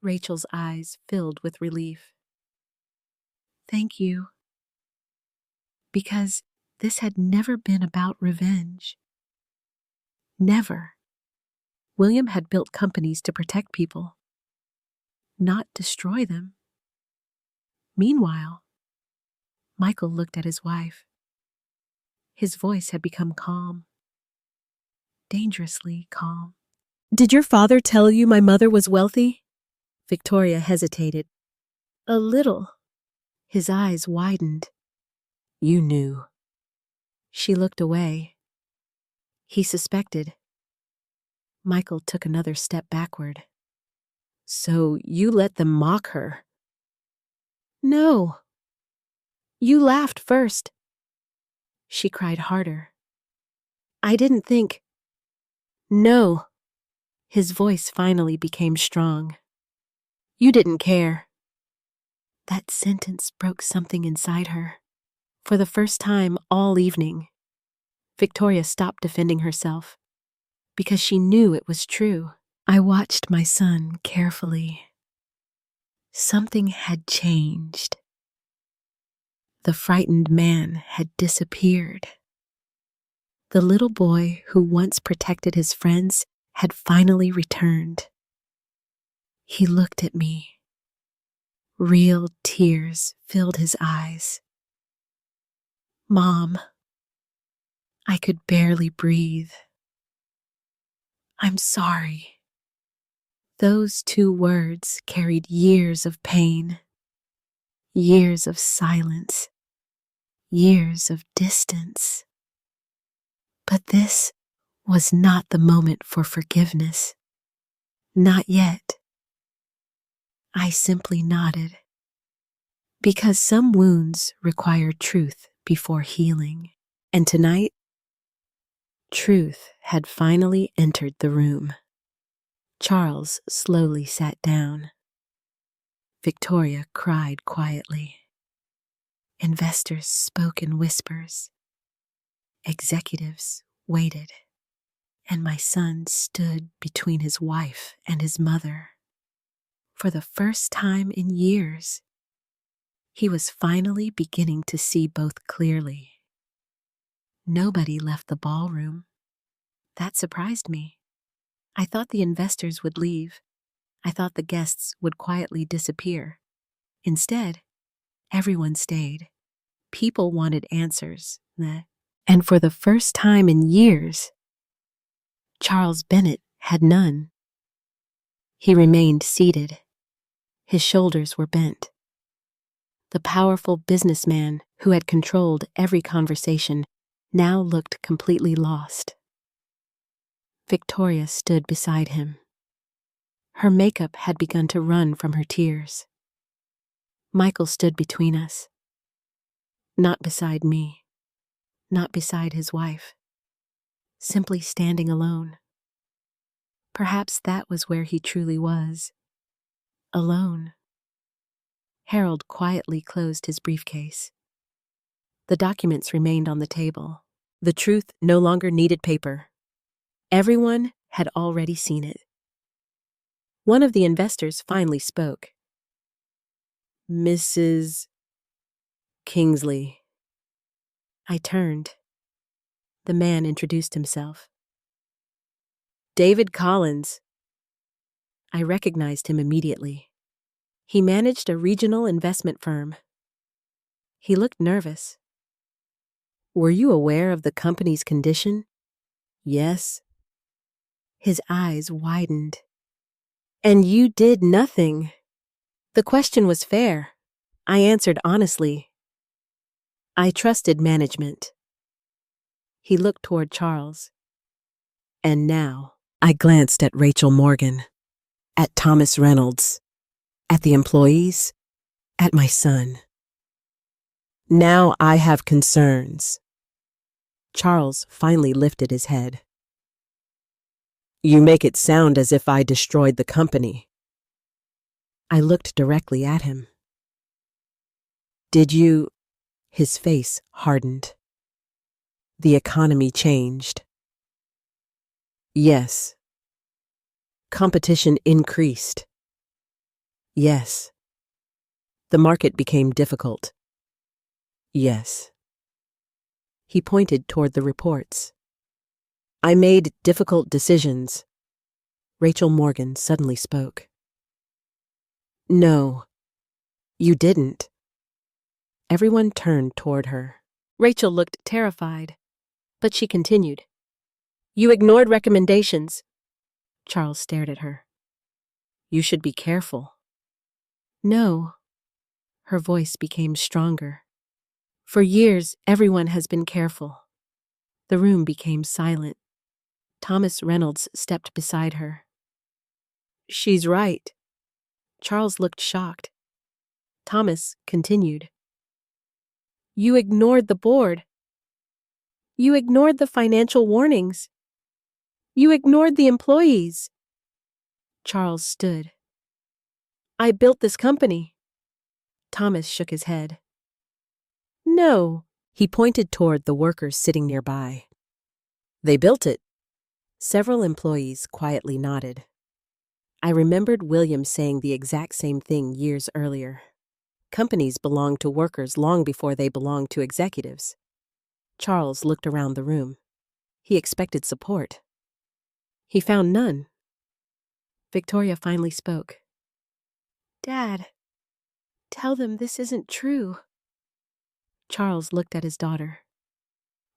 Rachel's eyes filled with relief. Thank you. Because this had never been about revenge. Never. William had built companies to protect people, not destroy them. Meanwhile, Michael looked at his wife. His voice had become calm, dangerously calm. Did your father tell you my mother was wealthy? Victoria hesitated. A little. His eyes widened. You knew. She looked away. He suspected. Michael took another step backward. So you let them mock her? No. You laughed first. She cried harder. I didn't think. No. His voice finally became strong. You didn't care. That sentence broke something inside her. For the first time all evening, Victoria stopped defending herself because she knew it was true. I watched my son carefully. Something had changed. The frightened man had disappeared. The little boy who once protected his friends had finally returned. He looked at me. Real tears filled his eyes. Mom, I could barely breathe. I'm sorry. Those two words carried years of pain, years of silence, years of distance. But this was not the moment for forgiveness. Not yet. I simply nodded. Because some wounds require truth before healing. And tonight, truth had finally entered the room. Charles slowly sat down. Victoria cried quietly. Investors spoke in whispers. Executives waited. And my son stood between his wife and his mother. For the first time in years, he was finally beginning to see both clearly. Nobody left the ballroom. That surprised me. I thought the investors would leave. I thought the guests would quietly disappear. Instead, everyone stayed. People wanted answers. And for the first time in years, Charles Bennett had none. He remained seated. His shoulders were bent. The powerful businessman who had controlled every conversation now looked completely lost. Victoria stood beside him. Her makeup had begun to run from her tears. Michael stood between us. Not beside me, not beside his wife, simply standing alone. Perhaps that was where he truly was, alone. Harold quietly closed his briefcase. The documents remained on the table. The truth no longer needed paper. Everyone had already seen it. One of the investors finally spoke. Mrs. Kingsley. I turned. The man introduced himself. David Collins. I recognized him immediately. He managed a regional investment firm. He looked nervous. Were you aware of the company's condition? Yes. His eyes widened. And you did nothing. The question was fair. I answered honestly. I trusted management. He looked toward Charles. And now, I glanced at Rachel Morgan, at Thomas Reynolds, at the employees, at my son. Now I have concerns. Charles finally lifted his head. You make it sound as if I destroyed the company. I looked directly at him. Did you? His face hardened. The economy changed. Yes. Competition increased. Yes. The market became difficult. Yes. He pointed toward the reports. I made difficult decisions. Rachel Morgan suddenly spoke. No, you didn't. Everyone turned toward her. Rachel looked terrified, but she continued. You ignored recommendations. Charles stared at her. You should be careful. No. Her voice became stronger. For years, everyone has been careful. The room became silent. Thomas Reynolds stepped beside her. She's right. Charles looked shocked. Thomas continued. You ignored the board. You ignored the financial warnings. You ignored the employees. Charles stood. I built this company. Thomas shook his head. No. He pointed toward the workers sitting nearby. They built it. Several employees quietly nodded. I remembered William saying the exact same thing years earlier. Companies belong to workers long before they belong to executives. Charles looked around the room. He expected support. He found none. Victoria finally spoke. Dad, tell them this isn't true. Charles looked at his daughter.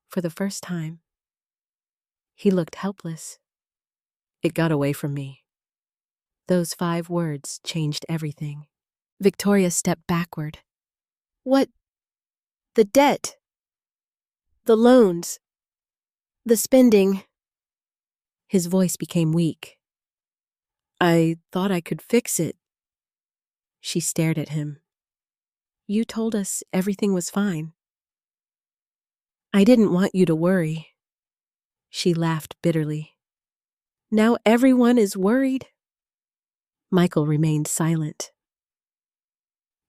For the first time, he looked helpless. It got away from me. Those 5 words changed everything. Victoria stepped backward. What? The debt? The loans? The spending? His voice became weak. I thought I could fix it. She stared at him. You told us everything was fine. I didn't want you to worry. She laughed bitterly. Now everyone is worried. Michael remained silent.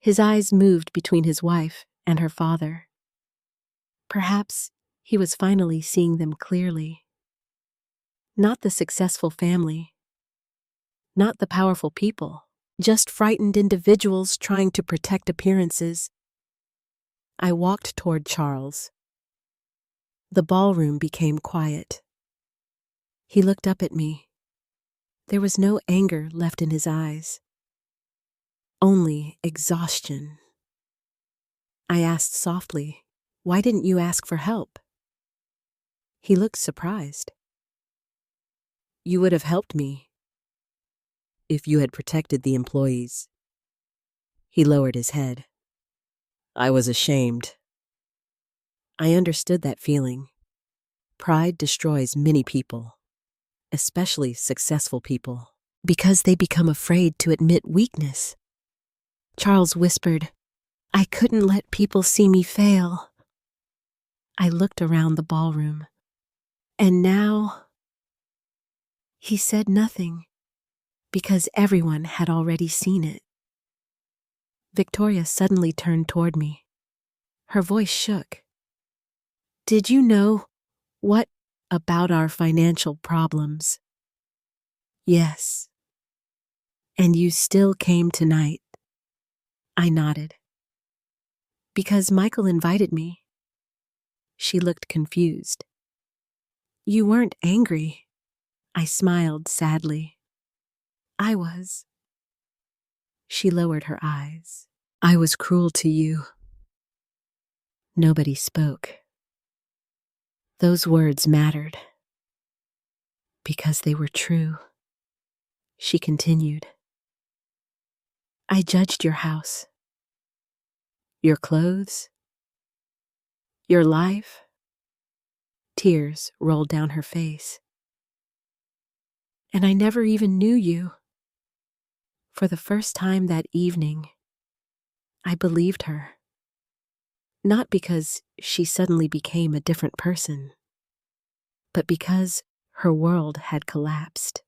His eyes moved between his wife and her father. Perhaps he was finally seeing them clearly. Not the successful family. Not the powerful people. Just frightened individuals trying to protect appearances. I walked toward Charles. The ballroom became quiet. He looked up at me. There was no anger left in his eyes. Only exhaustion. I asked softly, why didn't you ask for help? He looked surprised. You would have helped me if you had protected the employees. He lowered his head. I was ashamed. I understood that feeling. Pride destroys many people, especially successful people, because they become afraid to admit weakness. Charles whispered, I couldn't let people see me fail. I looked around the ballroom. And now, he said nothing, because everyone had already seen it. Victoria suddenly turned toward me. Her voice shook. Did you know what about our financial problems? Yes. And you still came tonight? I nodded. Because Michael invited me. She looked confused. You weren't angry. I smiled sadly. I was. She lowered her eyes. I was cruel to you. Nobody spoke. Those words mattered. Because they were true. She continued. I judged your house. Your clothes. Your life. Tears rolled down her face. And I never even knew you. For the first time that evening, I believed her. Not because she suddenly became a different person, but because her world had collapsed.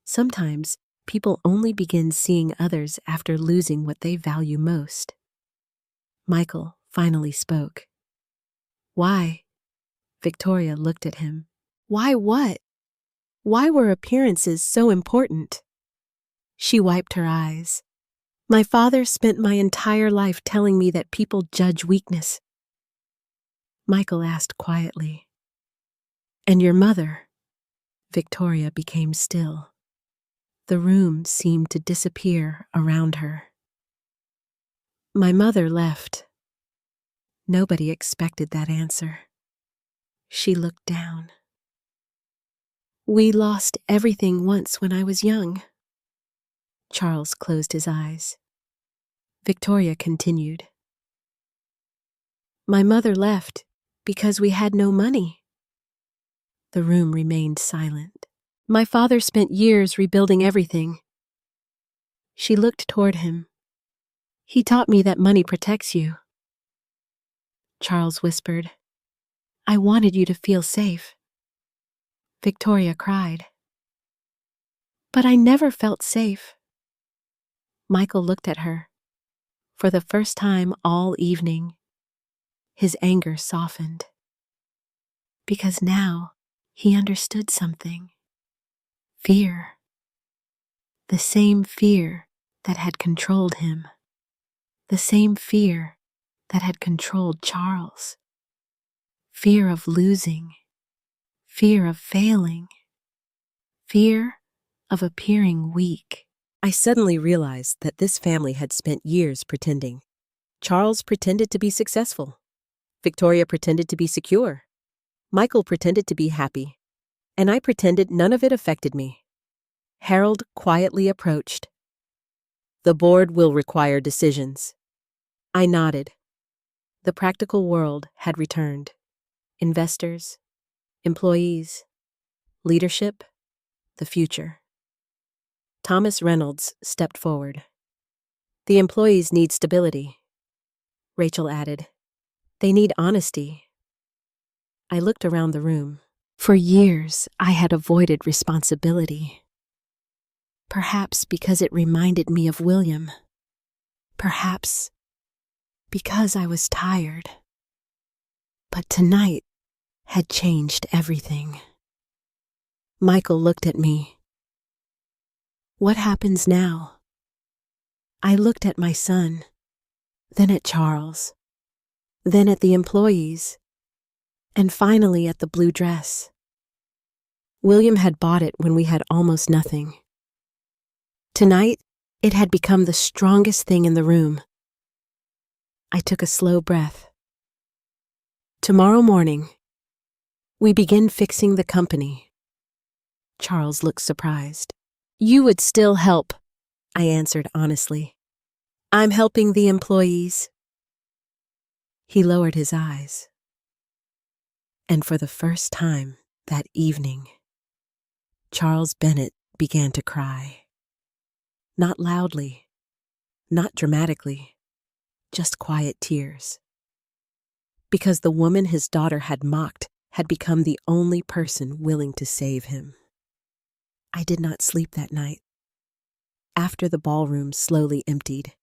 Sometimes people only begin seeing others after losing what they value most. Michael finally spoke. Why? Victoria looked at him. Why what? Why were appearances so important? She wiped her eyes. My father spent my entire life telling me that people judge weakness. Michael asked quietly. And your mother? Victoria became still. The room seemed to disappear around her. My mother left. Nobody expected that answer. She looked down. We lost everything once when I was young. Charles closed his eyes. Victoria continued. My mother left because we had no money. The room remained silent. My father spent years rebuilding everything. She looked toward him. He taught me that money protects you. Charles whispered, I wanted you to feel safe. Victoria cried. But I never felt safe. Michael looked at her. For the first time all evening, his anger softened. Because now he understood something. Fear. The same fear that had controlled him. The same fear that had controlled Charles. Fear of losing. Fear of failing. Fear of appearing weak. I suddenly realized that this family had spent years pretending. Charles pretended to be successful. Victoria pretended to be secure. Michael pretended to be happy. And I pretended none of it affected me. Harold quietly approached. The board will require decisions. I nodded. The practical world had returned. Investors, employees, leadership, the future. Thomas Reynolds stepped forward. The employees need stability. Rachel added. They need honesty. I looked around the room. For years, I had avoided responsibility. Perhaps because it reminded me of William. Perhaps because I was tired. But tonight had changed everything. Michael looked at me. What happens now? I looked at my son, then at Charles, then at the employees, and finally at the blue dress. William had bought it when we had almost nothing. Tonight, it had become the strongest thing in the room. I took a slow breath. Tomorrow morning, we begin fixing the company. Charles looked surprised. You would still help, I answered honestly. I'm helping the employees. He lowered his eyes. And for the first time that evening, Charles Bennett began to cry. Not loudly, not dramatically, just quiet tears. Because the woman his daughter had mocked had become the only person willing to save him. I did not sleep that night. After the ballroom slowly emptied,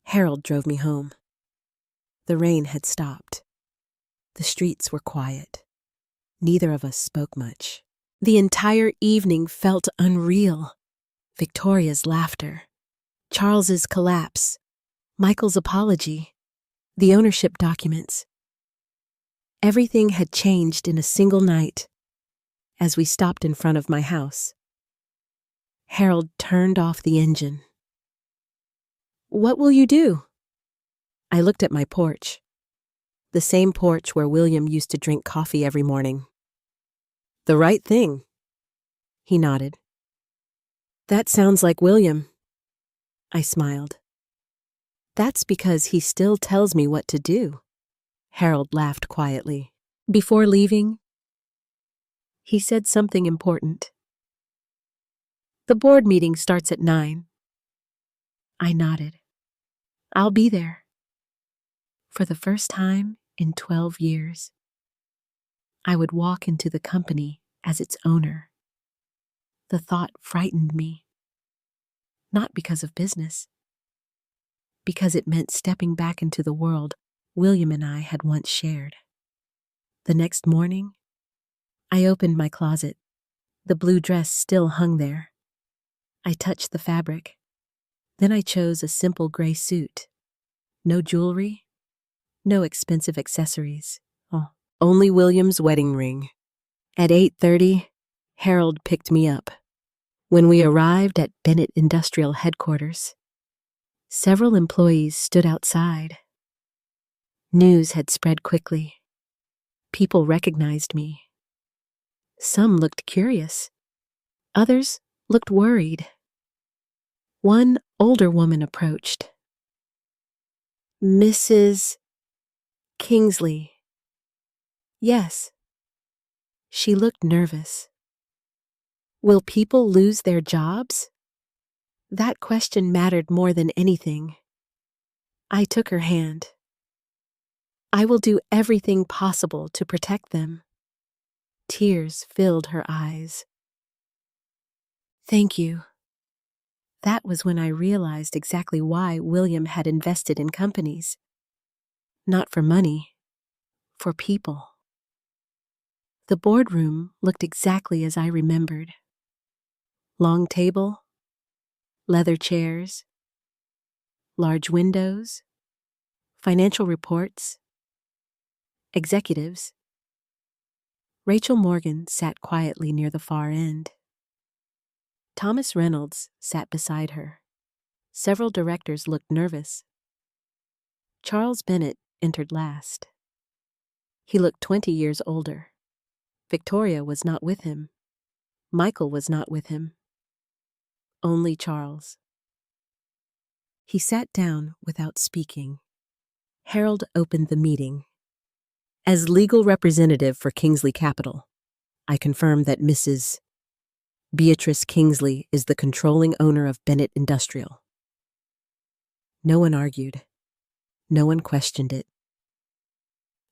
Harold drove me home. The rain had stopped. The streets were quiet. Neither of us spoke much. The entire evening felt unreal. Victoria's laughter, Charles's collapse, Michael's apology, the ownership documents. Everything had changed in a single night. As we stopped in front of my house, Harold turned off the engine. "What will you do?" I looked at my porch, the same porch where William used to drink coffee every morning. "The right thing." He nodded. "That sounds like William." I smiled. "That's because he still tells me what to do." Harold laughed quietly. Before leaving, he said something important. "The board meeting starts at 9. I nodded. "I'll be there." For the first time in 12 years, I would walk into the company as its owner. The thought frightened me, not because of business, because it meant stepping back into the world William and I had once shared. The next morning, I opened my closet. The blue dress still hung there. I touched the fabric. Then I chose a simple gray suit. No jewelry, no expensive accessories. Only William's wedding ring. At 8:30, Harold picked me up. When we arrived at Bennett Industrial Headquarters, several employees stood outside. News had spread quickly. People recognized me. Some looked curious. Others looked worried. One older woman approached. "Mrs. Kingsley." "Yes." She looked nervous. Will people lose their jobs? That question mattered more than anything. I took her hand. "I will do everything possible to protect them." Tears filled her eyes. "Thank you." That was when I realized exactly why William had invested in companies. Not for money, for people. The boardroom looked exactly as I remembered. Long table, leather chairs, large windows, financial reports, executives. Rachel Morgan sat quietly near the far end. Thomas Reynolds sat beside her. Several directors looked nervous. Charles Bennett entered last. He looked 20 years older. Victoria was not with him. Michael was not with him. Only Charles. He sat down without speaking. Harold opened the meeting. "As legal representative for Kingsley Capital, I confirm that Mrs. Beatrice Kingsley is the controlling owner of Bennett Industrial." No one argued. No one questioned it.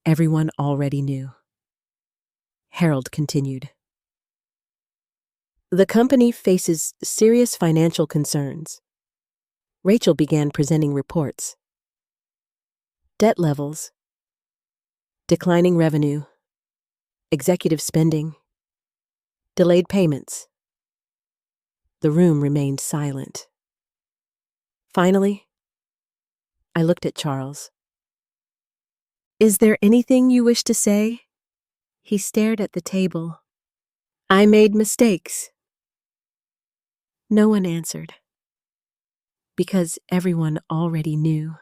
Everyone already knew. Harold continued. "The company faces serious financial concerns." Rachel began presenting reports. Debt levels, declining revenue, executive spending, delayed payments. The room remained silent. Finally, I looked at Charles. "Is there anything you wish to say?" He stared at the table. "I made mistakes." No one answered, because everyone already knew.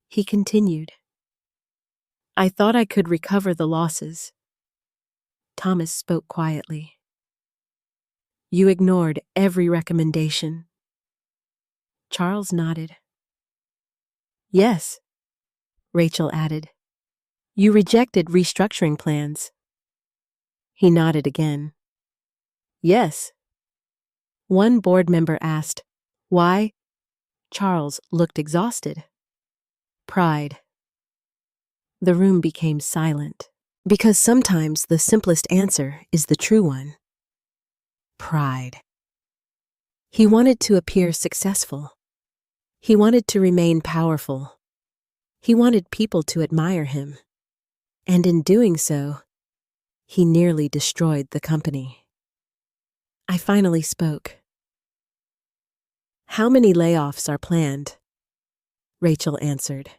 He continued. "I thought I could recover the losses." Thomas spoke quietly. "You ignored every recommendation." Charles nodded. "Yes," Rachel added. "You rejected restructuring plans." He nodded again. "Yes." One board member asked, "Why?" Charles looked exhausted. Pride. The room became silent, because sometimes the simplest answer is the true one. Pride. He wanted to appear successful. He wanted to remain powerful. He wanted people to admire him. And in doing so, he nearly destroyed the company. I finally spoke. "How many layoffs are planned?" Rachel answered.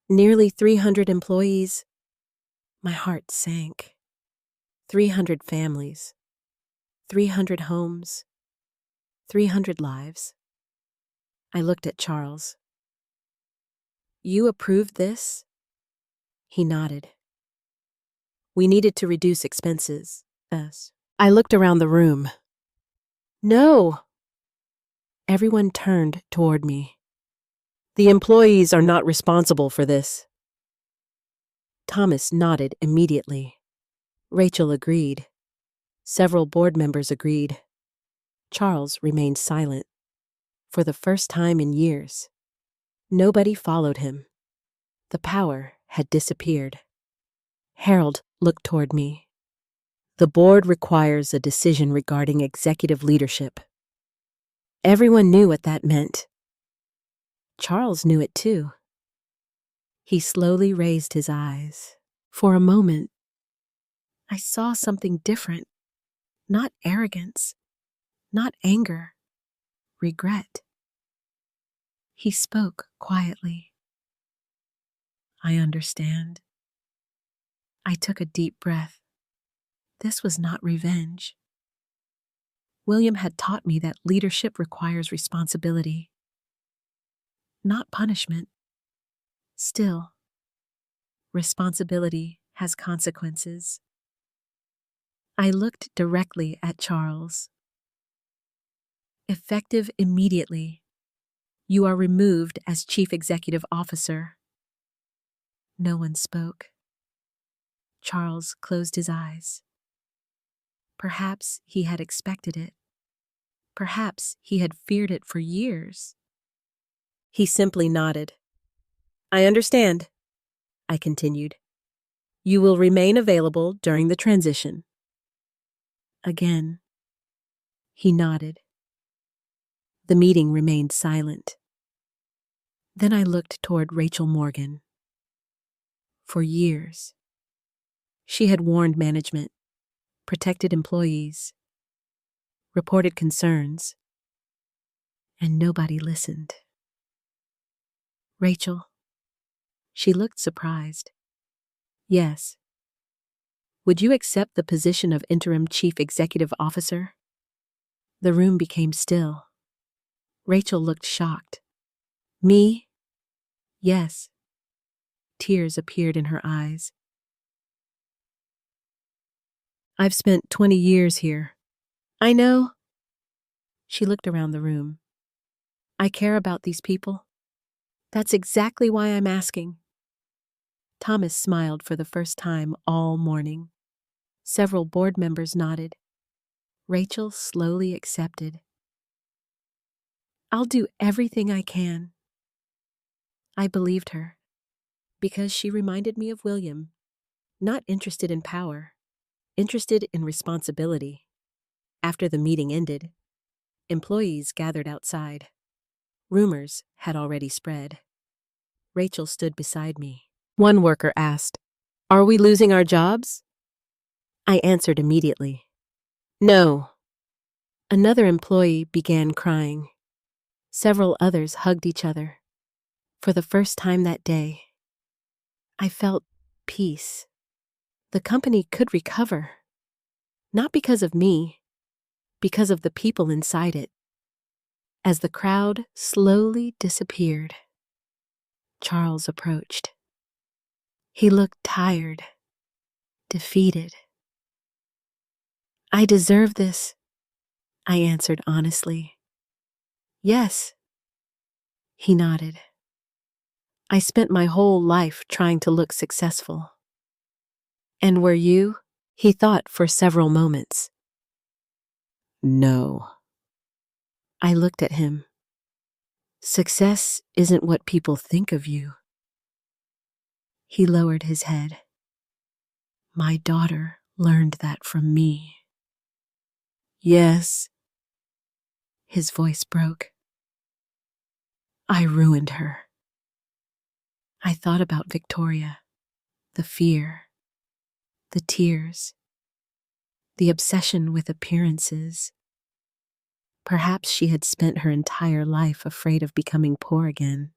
"Nearly 300 employees." My heart sank. 300 families, 300 homes, 300 lives. I looked at Charles. "You approved this?" He nodded. "We needed to reduce expenses." Yes. I looked around the room. "No!" Everyone turned toward me. "The employees are not responsible for this." Thomas nodded immediately. Rachel agreed. Several board members agreed. Charles remained silent. For the first time in years, nobody followed him. The power had disappeared. Harold looked toward me. "The board requires a decision regarding executive leadership." Everyone knew what that meant. Charles knew it too. He slowly raised his eyes. For a moment, I saw something different. Not arrogance, not anger, regret. He spoke quietly. "I understand." I took a deep breath. This was not revenge. William had taught me that leadership requires responsibility, not punishment. Still, responsibility has consequences. I looked directly at Charles. "Effective immediately, you are removed as Chief Executive Officer." No one spoke. Charles closed his eyes. Perhaps he had expected it. Perhaps he had feared it for years. He simply nodded. "I understand," I continued. "You will remain available during the transition." Again, he nodded. The meeting remained silent. Then I looked toward Rachel Morgan. For years, she had warned management, protected employees, reported concerns, and nobody listened. "Rachel." She looked surprised. "Yes." "Would you accept the position of interim chief executive officer?" The room became still. Rachel looked shocked. "Me?" "Yes." Tears appeared in her eyes. "I've spent 20 years here." "I know." She looked around the room. "I care about these people. That's exactly why I'm asking." Thomas smiled for the first time all morning. Several board members nodded. Rachel slowly accepted. "I'll do everything I can." I believed her, because she reminded me of William, not interested in power, interested in responsibility. After the meeting ended, employees gathered outside. Rumors had already spread. Rachel stood beside me. One worker asked, "Are we losing our jobs?" I answered immediately, "No." Another employee began crying. Several others hugged each other. For the first time that day, I felt peace. The company could recover. Not because of me, because of the people inside it. As the crowd slowly disappeared, Charles approached. He looked tired, defeated. "I deserve this," I answered honestly. "Yes." He nodded. "I spent my whole life trying to look successful." "And were you?" He thought for several moments. "No." I looked at him. Success isn't what people think of you. He lowered his head. My daughter learned that from me. Yes. His voice broke. I ruined her. I thought about Victoria, the fear, the tears, the obsession with appearances. Perhaps she had spent her entire life afraid of becoming poor again.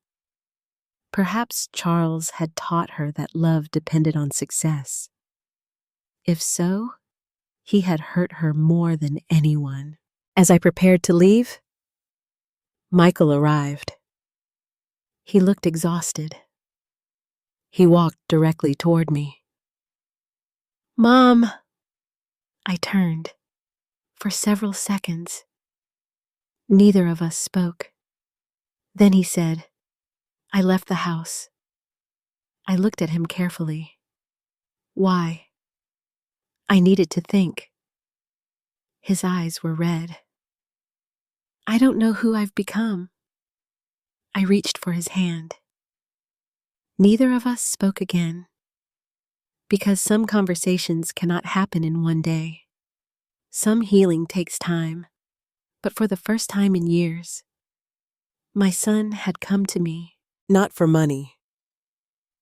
Perhaps Charles had taught her that love depended on success. If so, he had hurt her more than anyone. As I prepared to leave, Michael arrived. He looked exhausted. He walked directly toward me. Mom! I turned. For several seconds, neither of us spoke. Then he said, I left the house. I looked at him carefully. Why? I needed to think. His eyes were red. I don't know who I've become. I reached for his hand. Neither of us spoke again, because some conversations cannot happen in one day. Some healing takes time, but for the first time in years, my son had come to me. Not for money,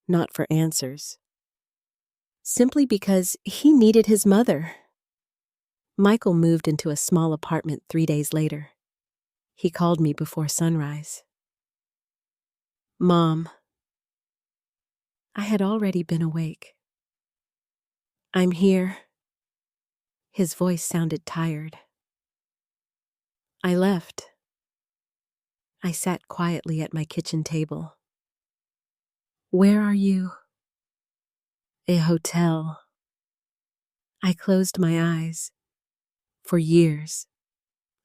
not for answers, simply because he needed his mother. Michael moved into a small apartment 3 days later. He called me before sunrise. Mom. I had already been awake. I'm here. His voice sounded tired. I left. I sat quietly at my kitchen table. Where are you? A hotel. I closed my eyes. For years,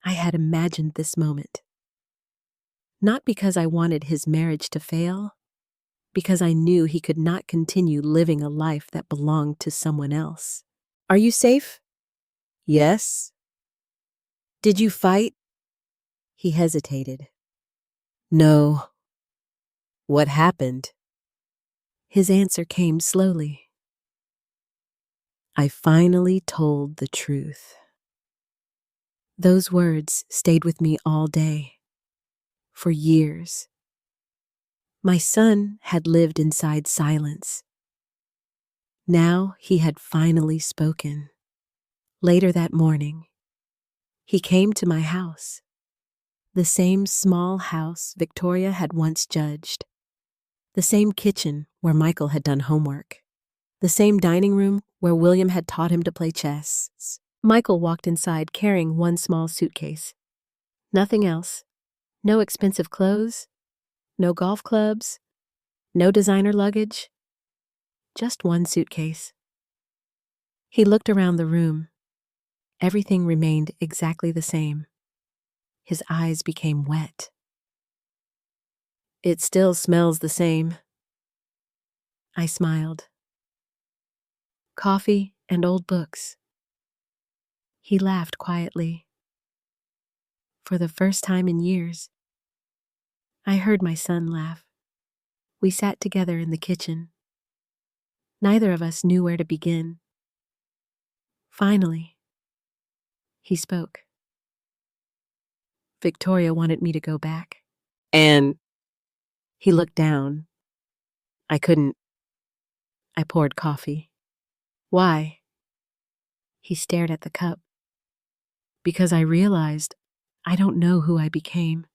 I had imagined this moment. Not because I wanted his marriage to fail, because I knew he could not continue living a life that belonged to someone else. Are you safe? Yes. Did you fight? He hesitated. No. What happened? His answer came slowly. I finally told the truth. Those words stayed with me all day, for years. My son had lived inside silence. Now he had finally spoken. Later that morning, he came to my house, the same small house Victoria had once judged, the same kitchen where Michael had done homework, the same dining room where William had taught him to play chess. Michael walked inside carrying one small suitcase. Nothing else. No expensive clothes, no golf clubs, no designer luggage, just one suitcase. He looked around the room. Everything remained exactly the same. His eyes became wet. It still smells the same. I smiled. Coffee and old books. He laughed quietly. For the first time in years, I heard my son laugh. We sat together in the kitchen. Neither of us knew where to begin. Finally, he spoke. Victoria wanted me to go back. And he looked down. I couldn't. I poured coffee. Why? He stared at the cup. Because I realized I don't know who I became.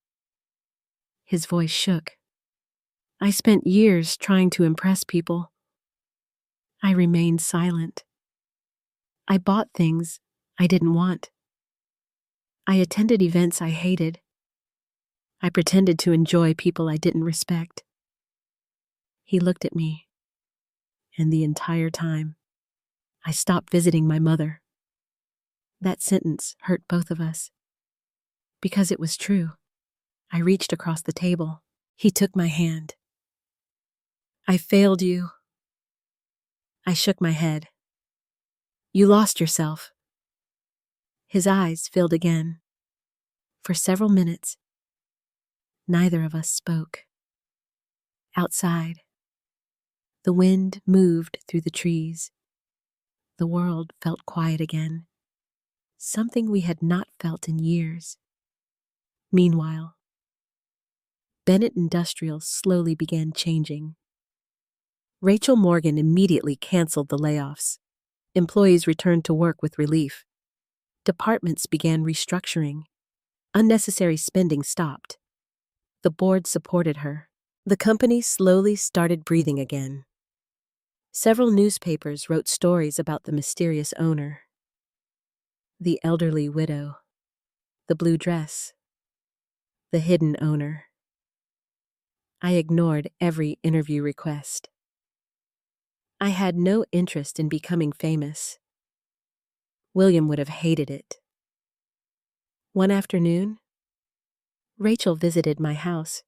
His voice shook. I spent years trying to impress people. I remained silent. I bought things I didn't want. I attended events I hated. I pretended to enjoy people I didn't respect. He looked at me, and the entire time, I stopped visiting my mother. That sentence hurt both of us. Because it was true. I reached across the table. He took my hand. I failed you. I shook my head. You lost yourself. His eyes filled again. For several minutes, Neither of us spoke. Outside, the wind moved through the trees. The world felt quiet again, something we had not felt in years. Meanwhile, Bennett Industrial slowly began changing. Rachel Morgan immediately canceled the layoffs. Employees returned to work with relief. Departments began restructuring. Unnecessary spending stopped. The board supported her. The company slowly started breathing again. Several newspapers wrote stories about the mysterious owner. The elderly widow. The blue dress. The hidden owner. I ignored every interview request. I had no interest in becoming famous. William would have hated it. One afternoon, Rachel visited my house.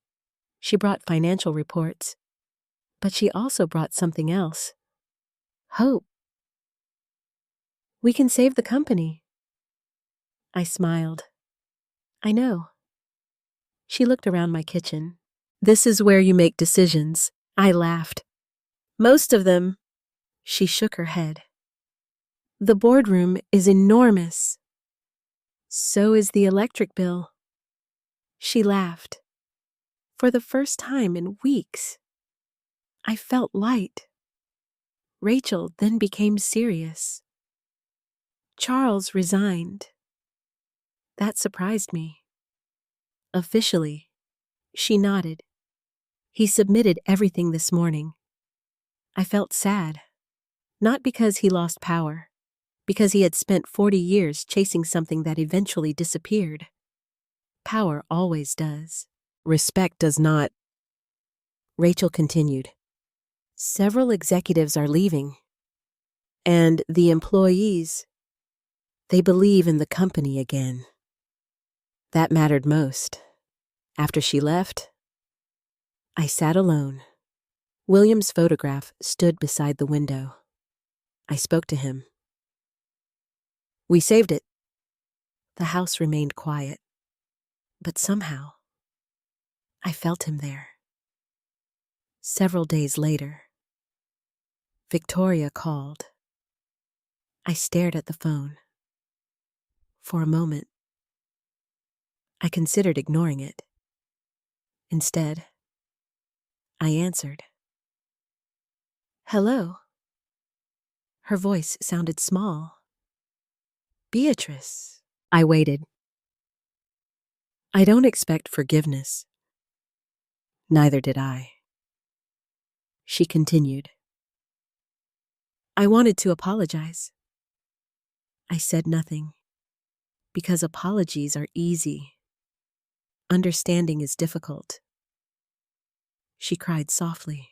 She brought financial reports, but she also brought something else. Hope. We can save the company. I smiled. I know. She looked around my kitchen. This is where you make decisions. I laughed. Most of them. She shook her head. The boardroom is enormous. So is the electric bill. She laughed. For the first time in weeks, I felt light. Rachel then became serious. Charles resigned. That surprised me. Officially, she nodded. He submitted everything this morning. I felt sad. Not because he lost power, because he had spent 40 years chasing something that eventually disappeared. Power always does. Respect does not. Rachel continued. Several executives are leaving. And the employees, they believe in the company again. That mattered most. After she left, I sat alone. William's photograph stood beside the window. I spoke to him. We saved it. The house remained quiet, but somehow, I felt him there. Several days later, Victoria called. I stared at the phone. For a moment, I considered ignoring it. Instead, I answered. Hello. Her voice sounded small. Beatrice. I waited. I don't expect forgiveness. Neither did I. She continued. I wanted to apologize. I said nothing, because apologies are easy. Understanding is difficult. She cried softly.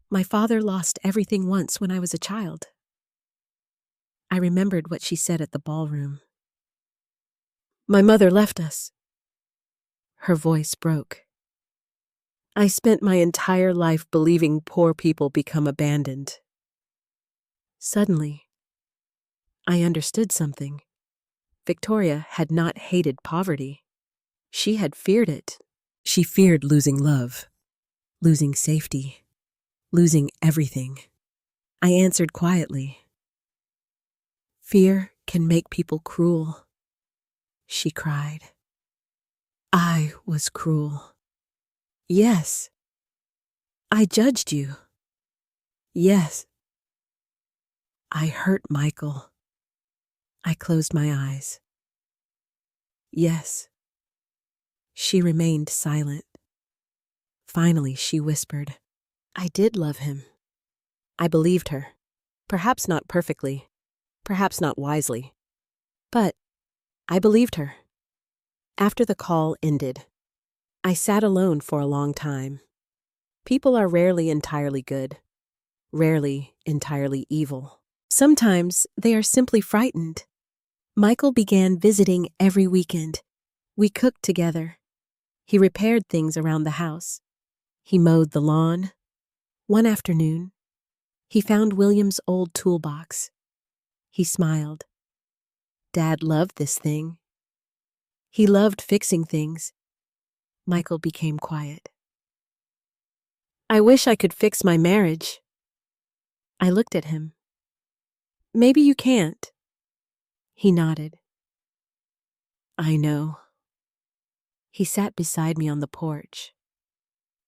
My father lost everything once when I was a child. I remembered what she said at the ballroom. My mother left us. Her voice broke. I spent my entire life believing poor people become abandoned. Suddenly, I understood something. Victoria had not hated poverty. She had feared it. She feared losing love, losing safety, losing everything. I answered quietly. Fear can make people cruel. She cried. I was cruel. Yes. I judged you. Yes. I hurt Michael. I closed my eyes. Yes. She remained silent. Finally, she whispered, I did love him. I believed her. Perhaps not perfectly, perhaps not wisely, but I believed her. After the call ended, I sat alone for a long time. People are rarely entirely good, rarely entirely evil. Sometimes they are simply frightened. Michael began visiting every weekend. We cooked together. He repaired things around the house. He mowed the lawn. One afternoon, he found William's old toolbox. He smiled. Dad loved this thing. He loved fixing things. Michael became quiet. I wish I could fix my marriage. I looked at him. Maybe you can't. He nodded. I know. He sat beside me on the porch.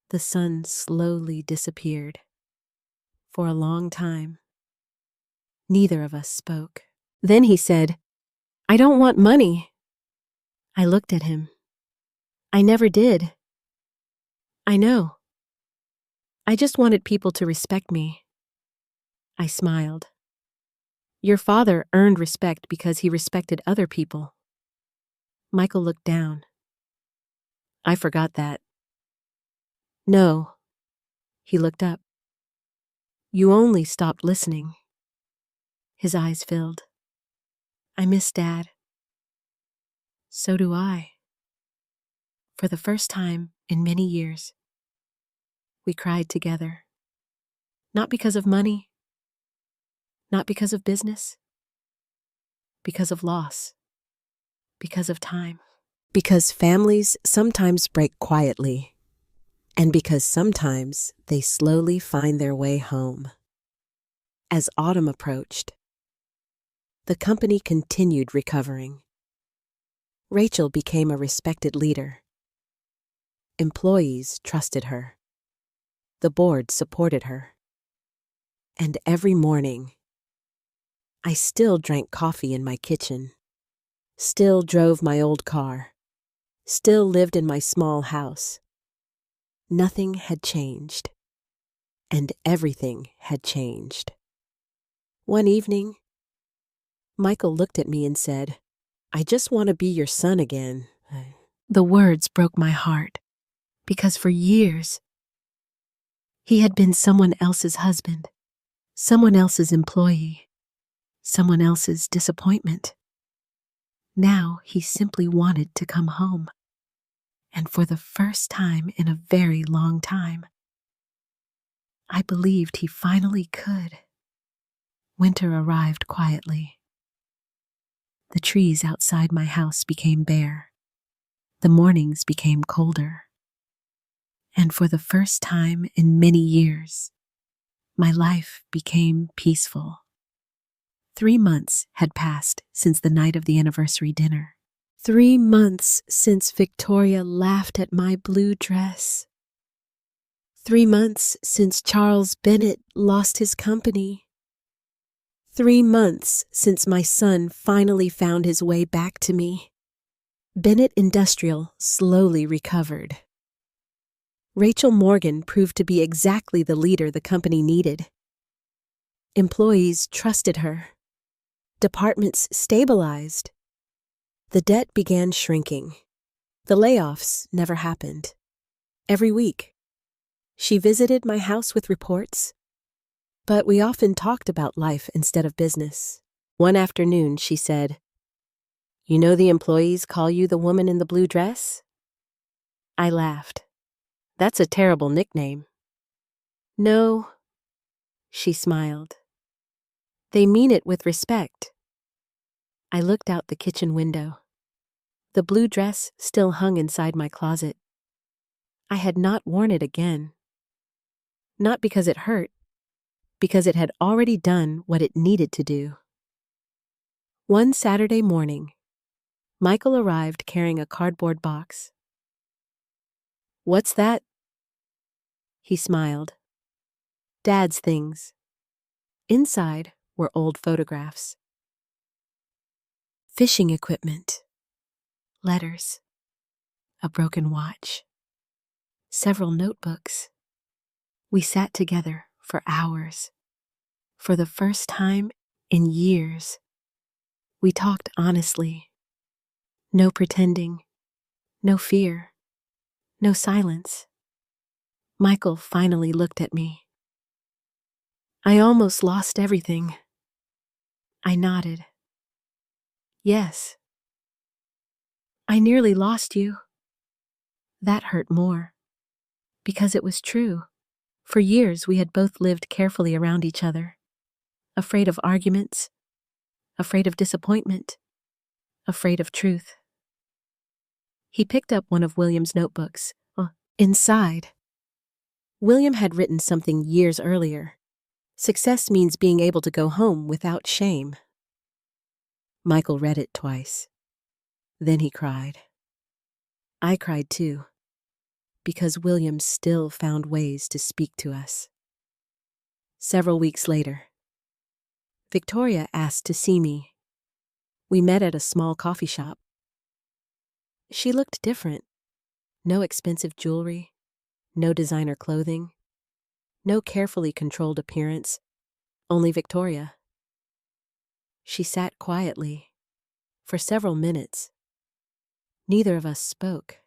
The sun slowly disappeared. For a long time, neither of us spoke. Then he said, I don't want money. I looked at him. I never did. I know. I just wanted people to respect me. I smiled. Your father earned respect because he respected other people. Michael looked down. I forgot that. No. He looked up. You only stopped listening. His eyes filled. I miss Dad. So do I. For the first time in many years, we cried together. Not because of money, not because of business, because of loss, because of time. Because families sometimes break quietly, and because sometimes they slowly find their way home. As autumn approached, the company continued recovering. Rachel became a respected leader. Employees trusted her. The board supported her. And every morning, I still drank coffee in my kitchen, still drove my old car, still lived in my small house. Nothing had changed, and everything had changed. One evening, Michael looked at me and said, I just want to be your son again. The words broke my heart, because for years, he had been someone else's husband, someone else's employee, someone else's disappointment. Now he simply wanted to come home. And for the first time in a very long time, I believed he finally could. Winter arrived quietly. The trees outside my house became bare. The mornings became colder. And for the first time in many years, my life became peaceful. 3 months had passed since the night of the anniversary dinner. 3 months since Victoria laughed at my blue dress. 3 months since Charles Bennett lost his company. 3 months since my son finally found his way back to me. Bennett Industrial slowly recovered. Rachel Morgan proved to be exactly the leader the company needed. Employees trusted her. Departments stabilized. The debt began shrinking. The layoffs never happened. Every week, she visited my house with reports, but we often talked about life instead of business. One afternoon, she said, You know the employees call you the woman in the blue dress? I laughed. That's a terrible nickname. No, she smiled. They mean it with respect. I looked out the kitchen window. The blue dress still hung inside my closet. I had not worn it again. Not because it hurt, because it had already done what it needed to do. One Saturday morning, Michael arrived carrying a cardboard box. What's that? He smiled. Dad's things. Inside were old photographs. Fishing equipment. Letters. A broken watch. Several notebooks. We sat together for hours. For the first time in years, we talked honestly. No pretending. No fear. No silence. Michael finally looked at me. I almost lost everything. I nodded. Yes. I nearly lost you. That hurt more. Because it was true. For years we had both lived carefully around each other. Afraid of arguments. Afraid of disappointment. Afraid of truth. He picked up one of William's notebooks. Inside, William had written something years earlier. Success means being able to go home without shame. Michael read it twice. Then he cried. I cried too, because William still found ways to speak to us. Several weeks later, Victoria asked to see me. We met at a small coffee shop. She looked different. No expensive jewelry, no designer clothing, no carefully controlled appearance, only Victoria. She sat quietly for several minutes. Neither of us spoke.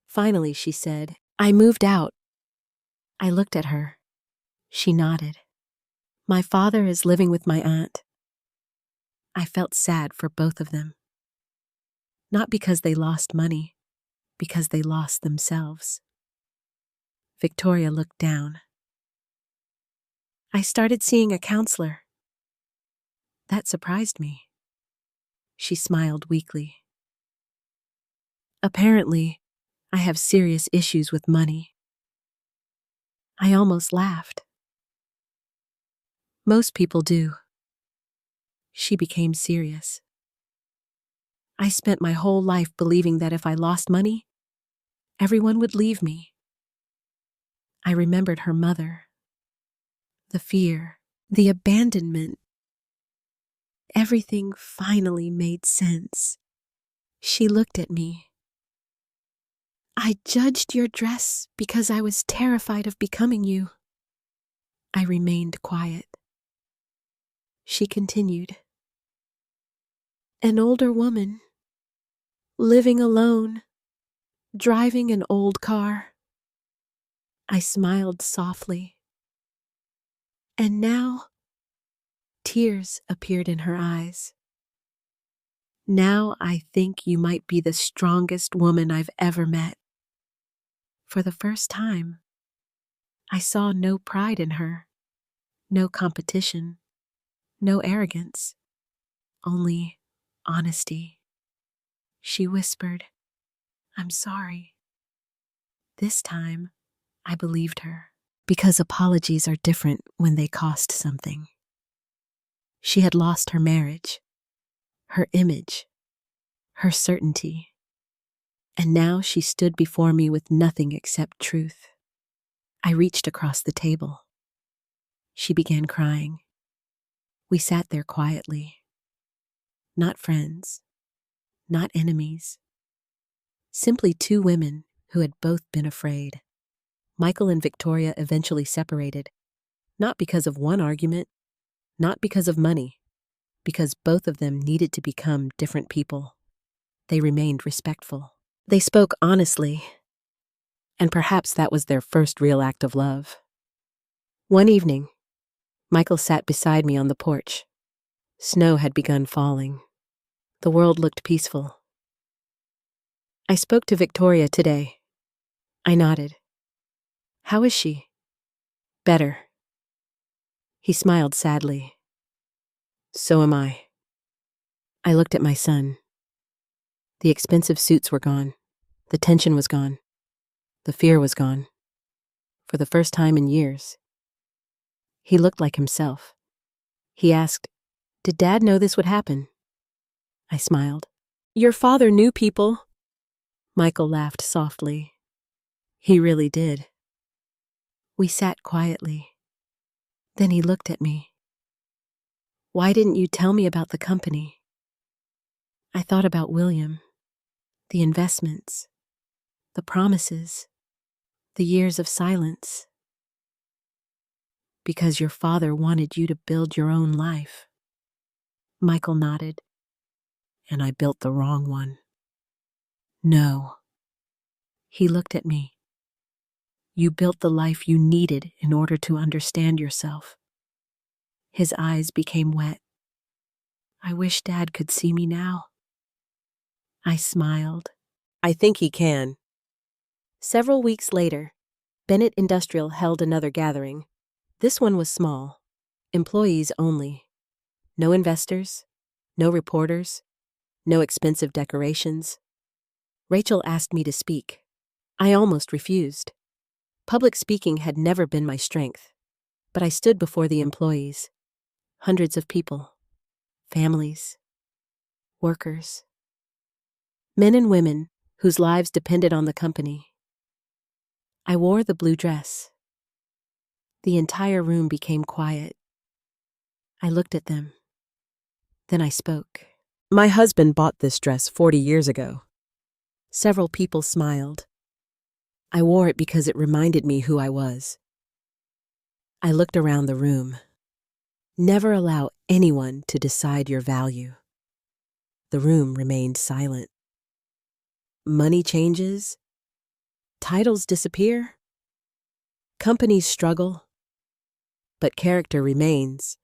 Finally, she said, I moved out. I looked at her. She nodded. My father is living with my aunt. I felt sad for both of them. Not because they lost money, because they lost themselves. Victoria looked down. I started seeing a counselor. That surprised me. She smiled weakly. Apparently, I have serious issues with money. I almost laughed. Most people do. She became serious. I spent my whole life believing that if I lost money, everyone would leave me. I remembered her mother, the fear, the abandonment. Everything finally made sense. She looked at me. I judged your dress because I was terrified of becoming you. I remained quiet. She continued. An older woman, living alone, driving an old car. I smiled softly. And now, tears appeared in her eyes. Now I think you might be the strongest woman I've ever met. For the first time, I saw no pride in her, no competition, no arrogance, only honesty. She whispered, I'm sorry. This time, I believed her, because apologies are different when they cost something. She had lost her marriage, her image, her certainty, and now she stood before me with nothing except truth. I reached across the table. She began crying. We sat there quietly. Not friends, not enemies. Simply two women who had both been afraid. Michael and Victoria eventually separated, not because of one argument, not because of money, because both of them needed to become different people. They remained respectful. They spoke honestly, and perhaps that was their first real act of love. One evening, Michael sat beside me on the porch. Snow had begun falling. The world looked peaceful. I spoke to Victoria today. I nodded. How is she? Better. He smiled sadly. So am I. I looked at my son. The expensive suits were gone. The tension was gone. The fear was gone. For the first time in years. He looked like himself. He asked, Did Dad know this would happen? I smiled. Your father knew people. Michael laughed softly. He really did. We sat quietly. Then he looked at me. Why didn't you tell me about the company? I thought about William, the investments, the promises, the years of silence. Because your father wanted you to build your own life. Michael nodded. And I built the wrong one. No. He looked at me. You built the life you needed in order to understand yourself. His eyes became wet. I wish Dad could see me now. I smiled. I think he can. Several weeks later, Bennett Industrial held another gathering. This one was small. Employees only. No investors, no reporters, no expensive decorations. Rachel asked me to speak. I almost refused. Public speaking had never been my strength, but I stood before the employees, hundreds of people, families, workers, men and women whose lives depended on the company. I wore the blue dress. The entire room became quiet. I looked at them. Then I spoke. My husband bought this dress 40 years ago. Several people smiled. I wore it because it reminded me who I was. I looked around the room. Never allow anyone to decide your value. The room remained silent. Money changes. Titles disappear. Companies struggle. But character remains.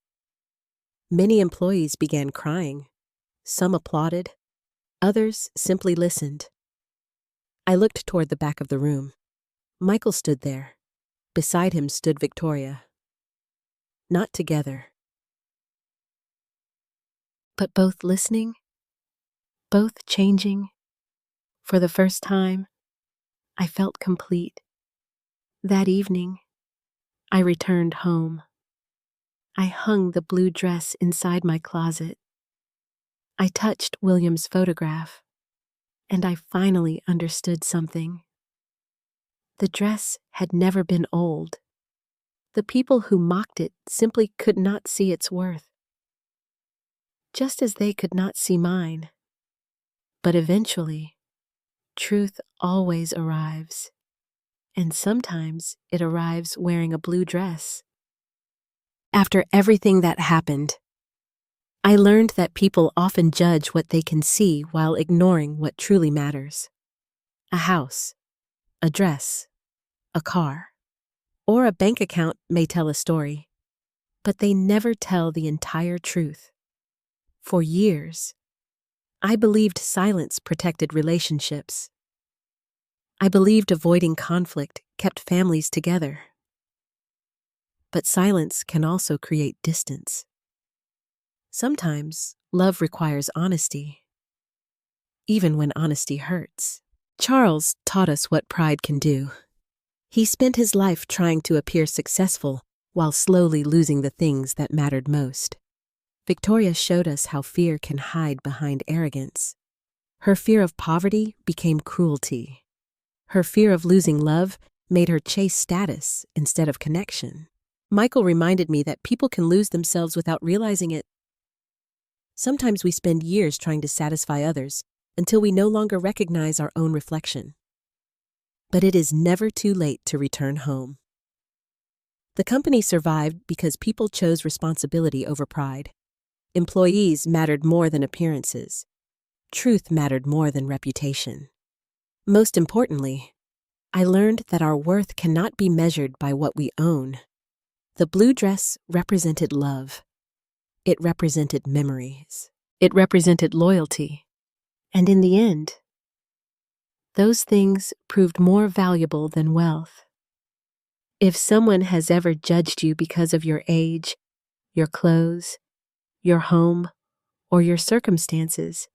Many employees began crying. Some applauded. Others simply listened. I looked toward the back of the room. Michael stood there. Beside him stood Victoria. Not together, but both listening, both changing. For the first time, I felt complete. That evening, I returned home. I hung the blue dress inside my closet. I touched William's photograph, and I finally understood something. The dress had never been old. The people who mocked it simply could not see its worth, just as they could not see mine. But eventually, truth always arrives, and sometimes it arrives wearing a blue dress. After everything that happened, I learned that people often judge what they can see while ignoring what truly matters. A house, a dress, a car, or a bank account may tell a story, but they never tell the entire truth. For years, I believed silence protected relationships. I believed avoiding conflict kept families together. But silence can also create distance. Sometimes love requires honesty, even when honesty hurts. Charles taught us what pride can do. He spent his life trying to appear successful while slowly losing the things that mattered most. Victoria showed us how fear can hide behind arrogance. Her fear of poverty became cruelty. Her fear of losing love made her chase status instead of connection. Michael reminded me that people can lose themselves without realizing it. Sometimes we spend years trying to satisfy others until we no longer recognize our own reflection. But it is never too late to return home. The company survived because people chose responsibility over pride. Employees mattered more than appearances. Truth mattered more than reputation. Most importantly, I learned that our worth cannot be measured by what we own. The blue dress represented love. It represented memories. It represented loyalty. And in the end, those things proved more valuable than wealth. If someone has ever judged you because of your age, your clothes, your home, or your circumstances,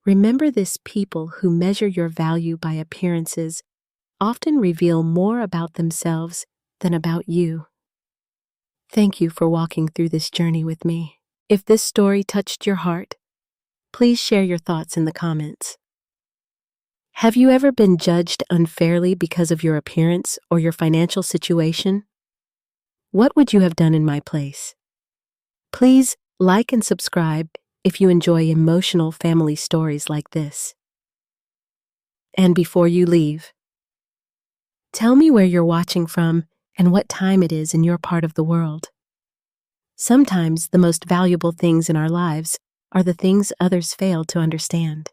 remember this: people who measure your value by appearances often reveal more about themselves than about you. Thank you for walking through this journey with me. If this story touched your heart, please share your thoughts in the comments. Have you ever been judged unfairly because of your appearance or your financial situation? What would you have done in my place? Please like and subscribe if you enjoy emotional family stories like this. And before you leave, tell me where you're watching from and what time it is in your part of the world. Sometimes the most valuable things in our lives are the things others fail to understand.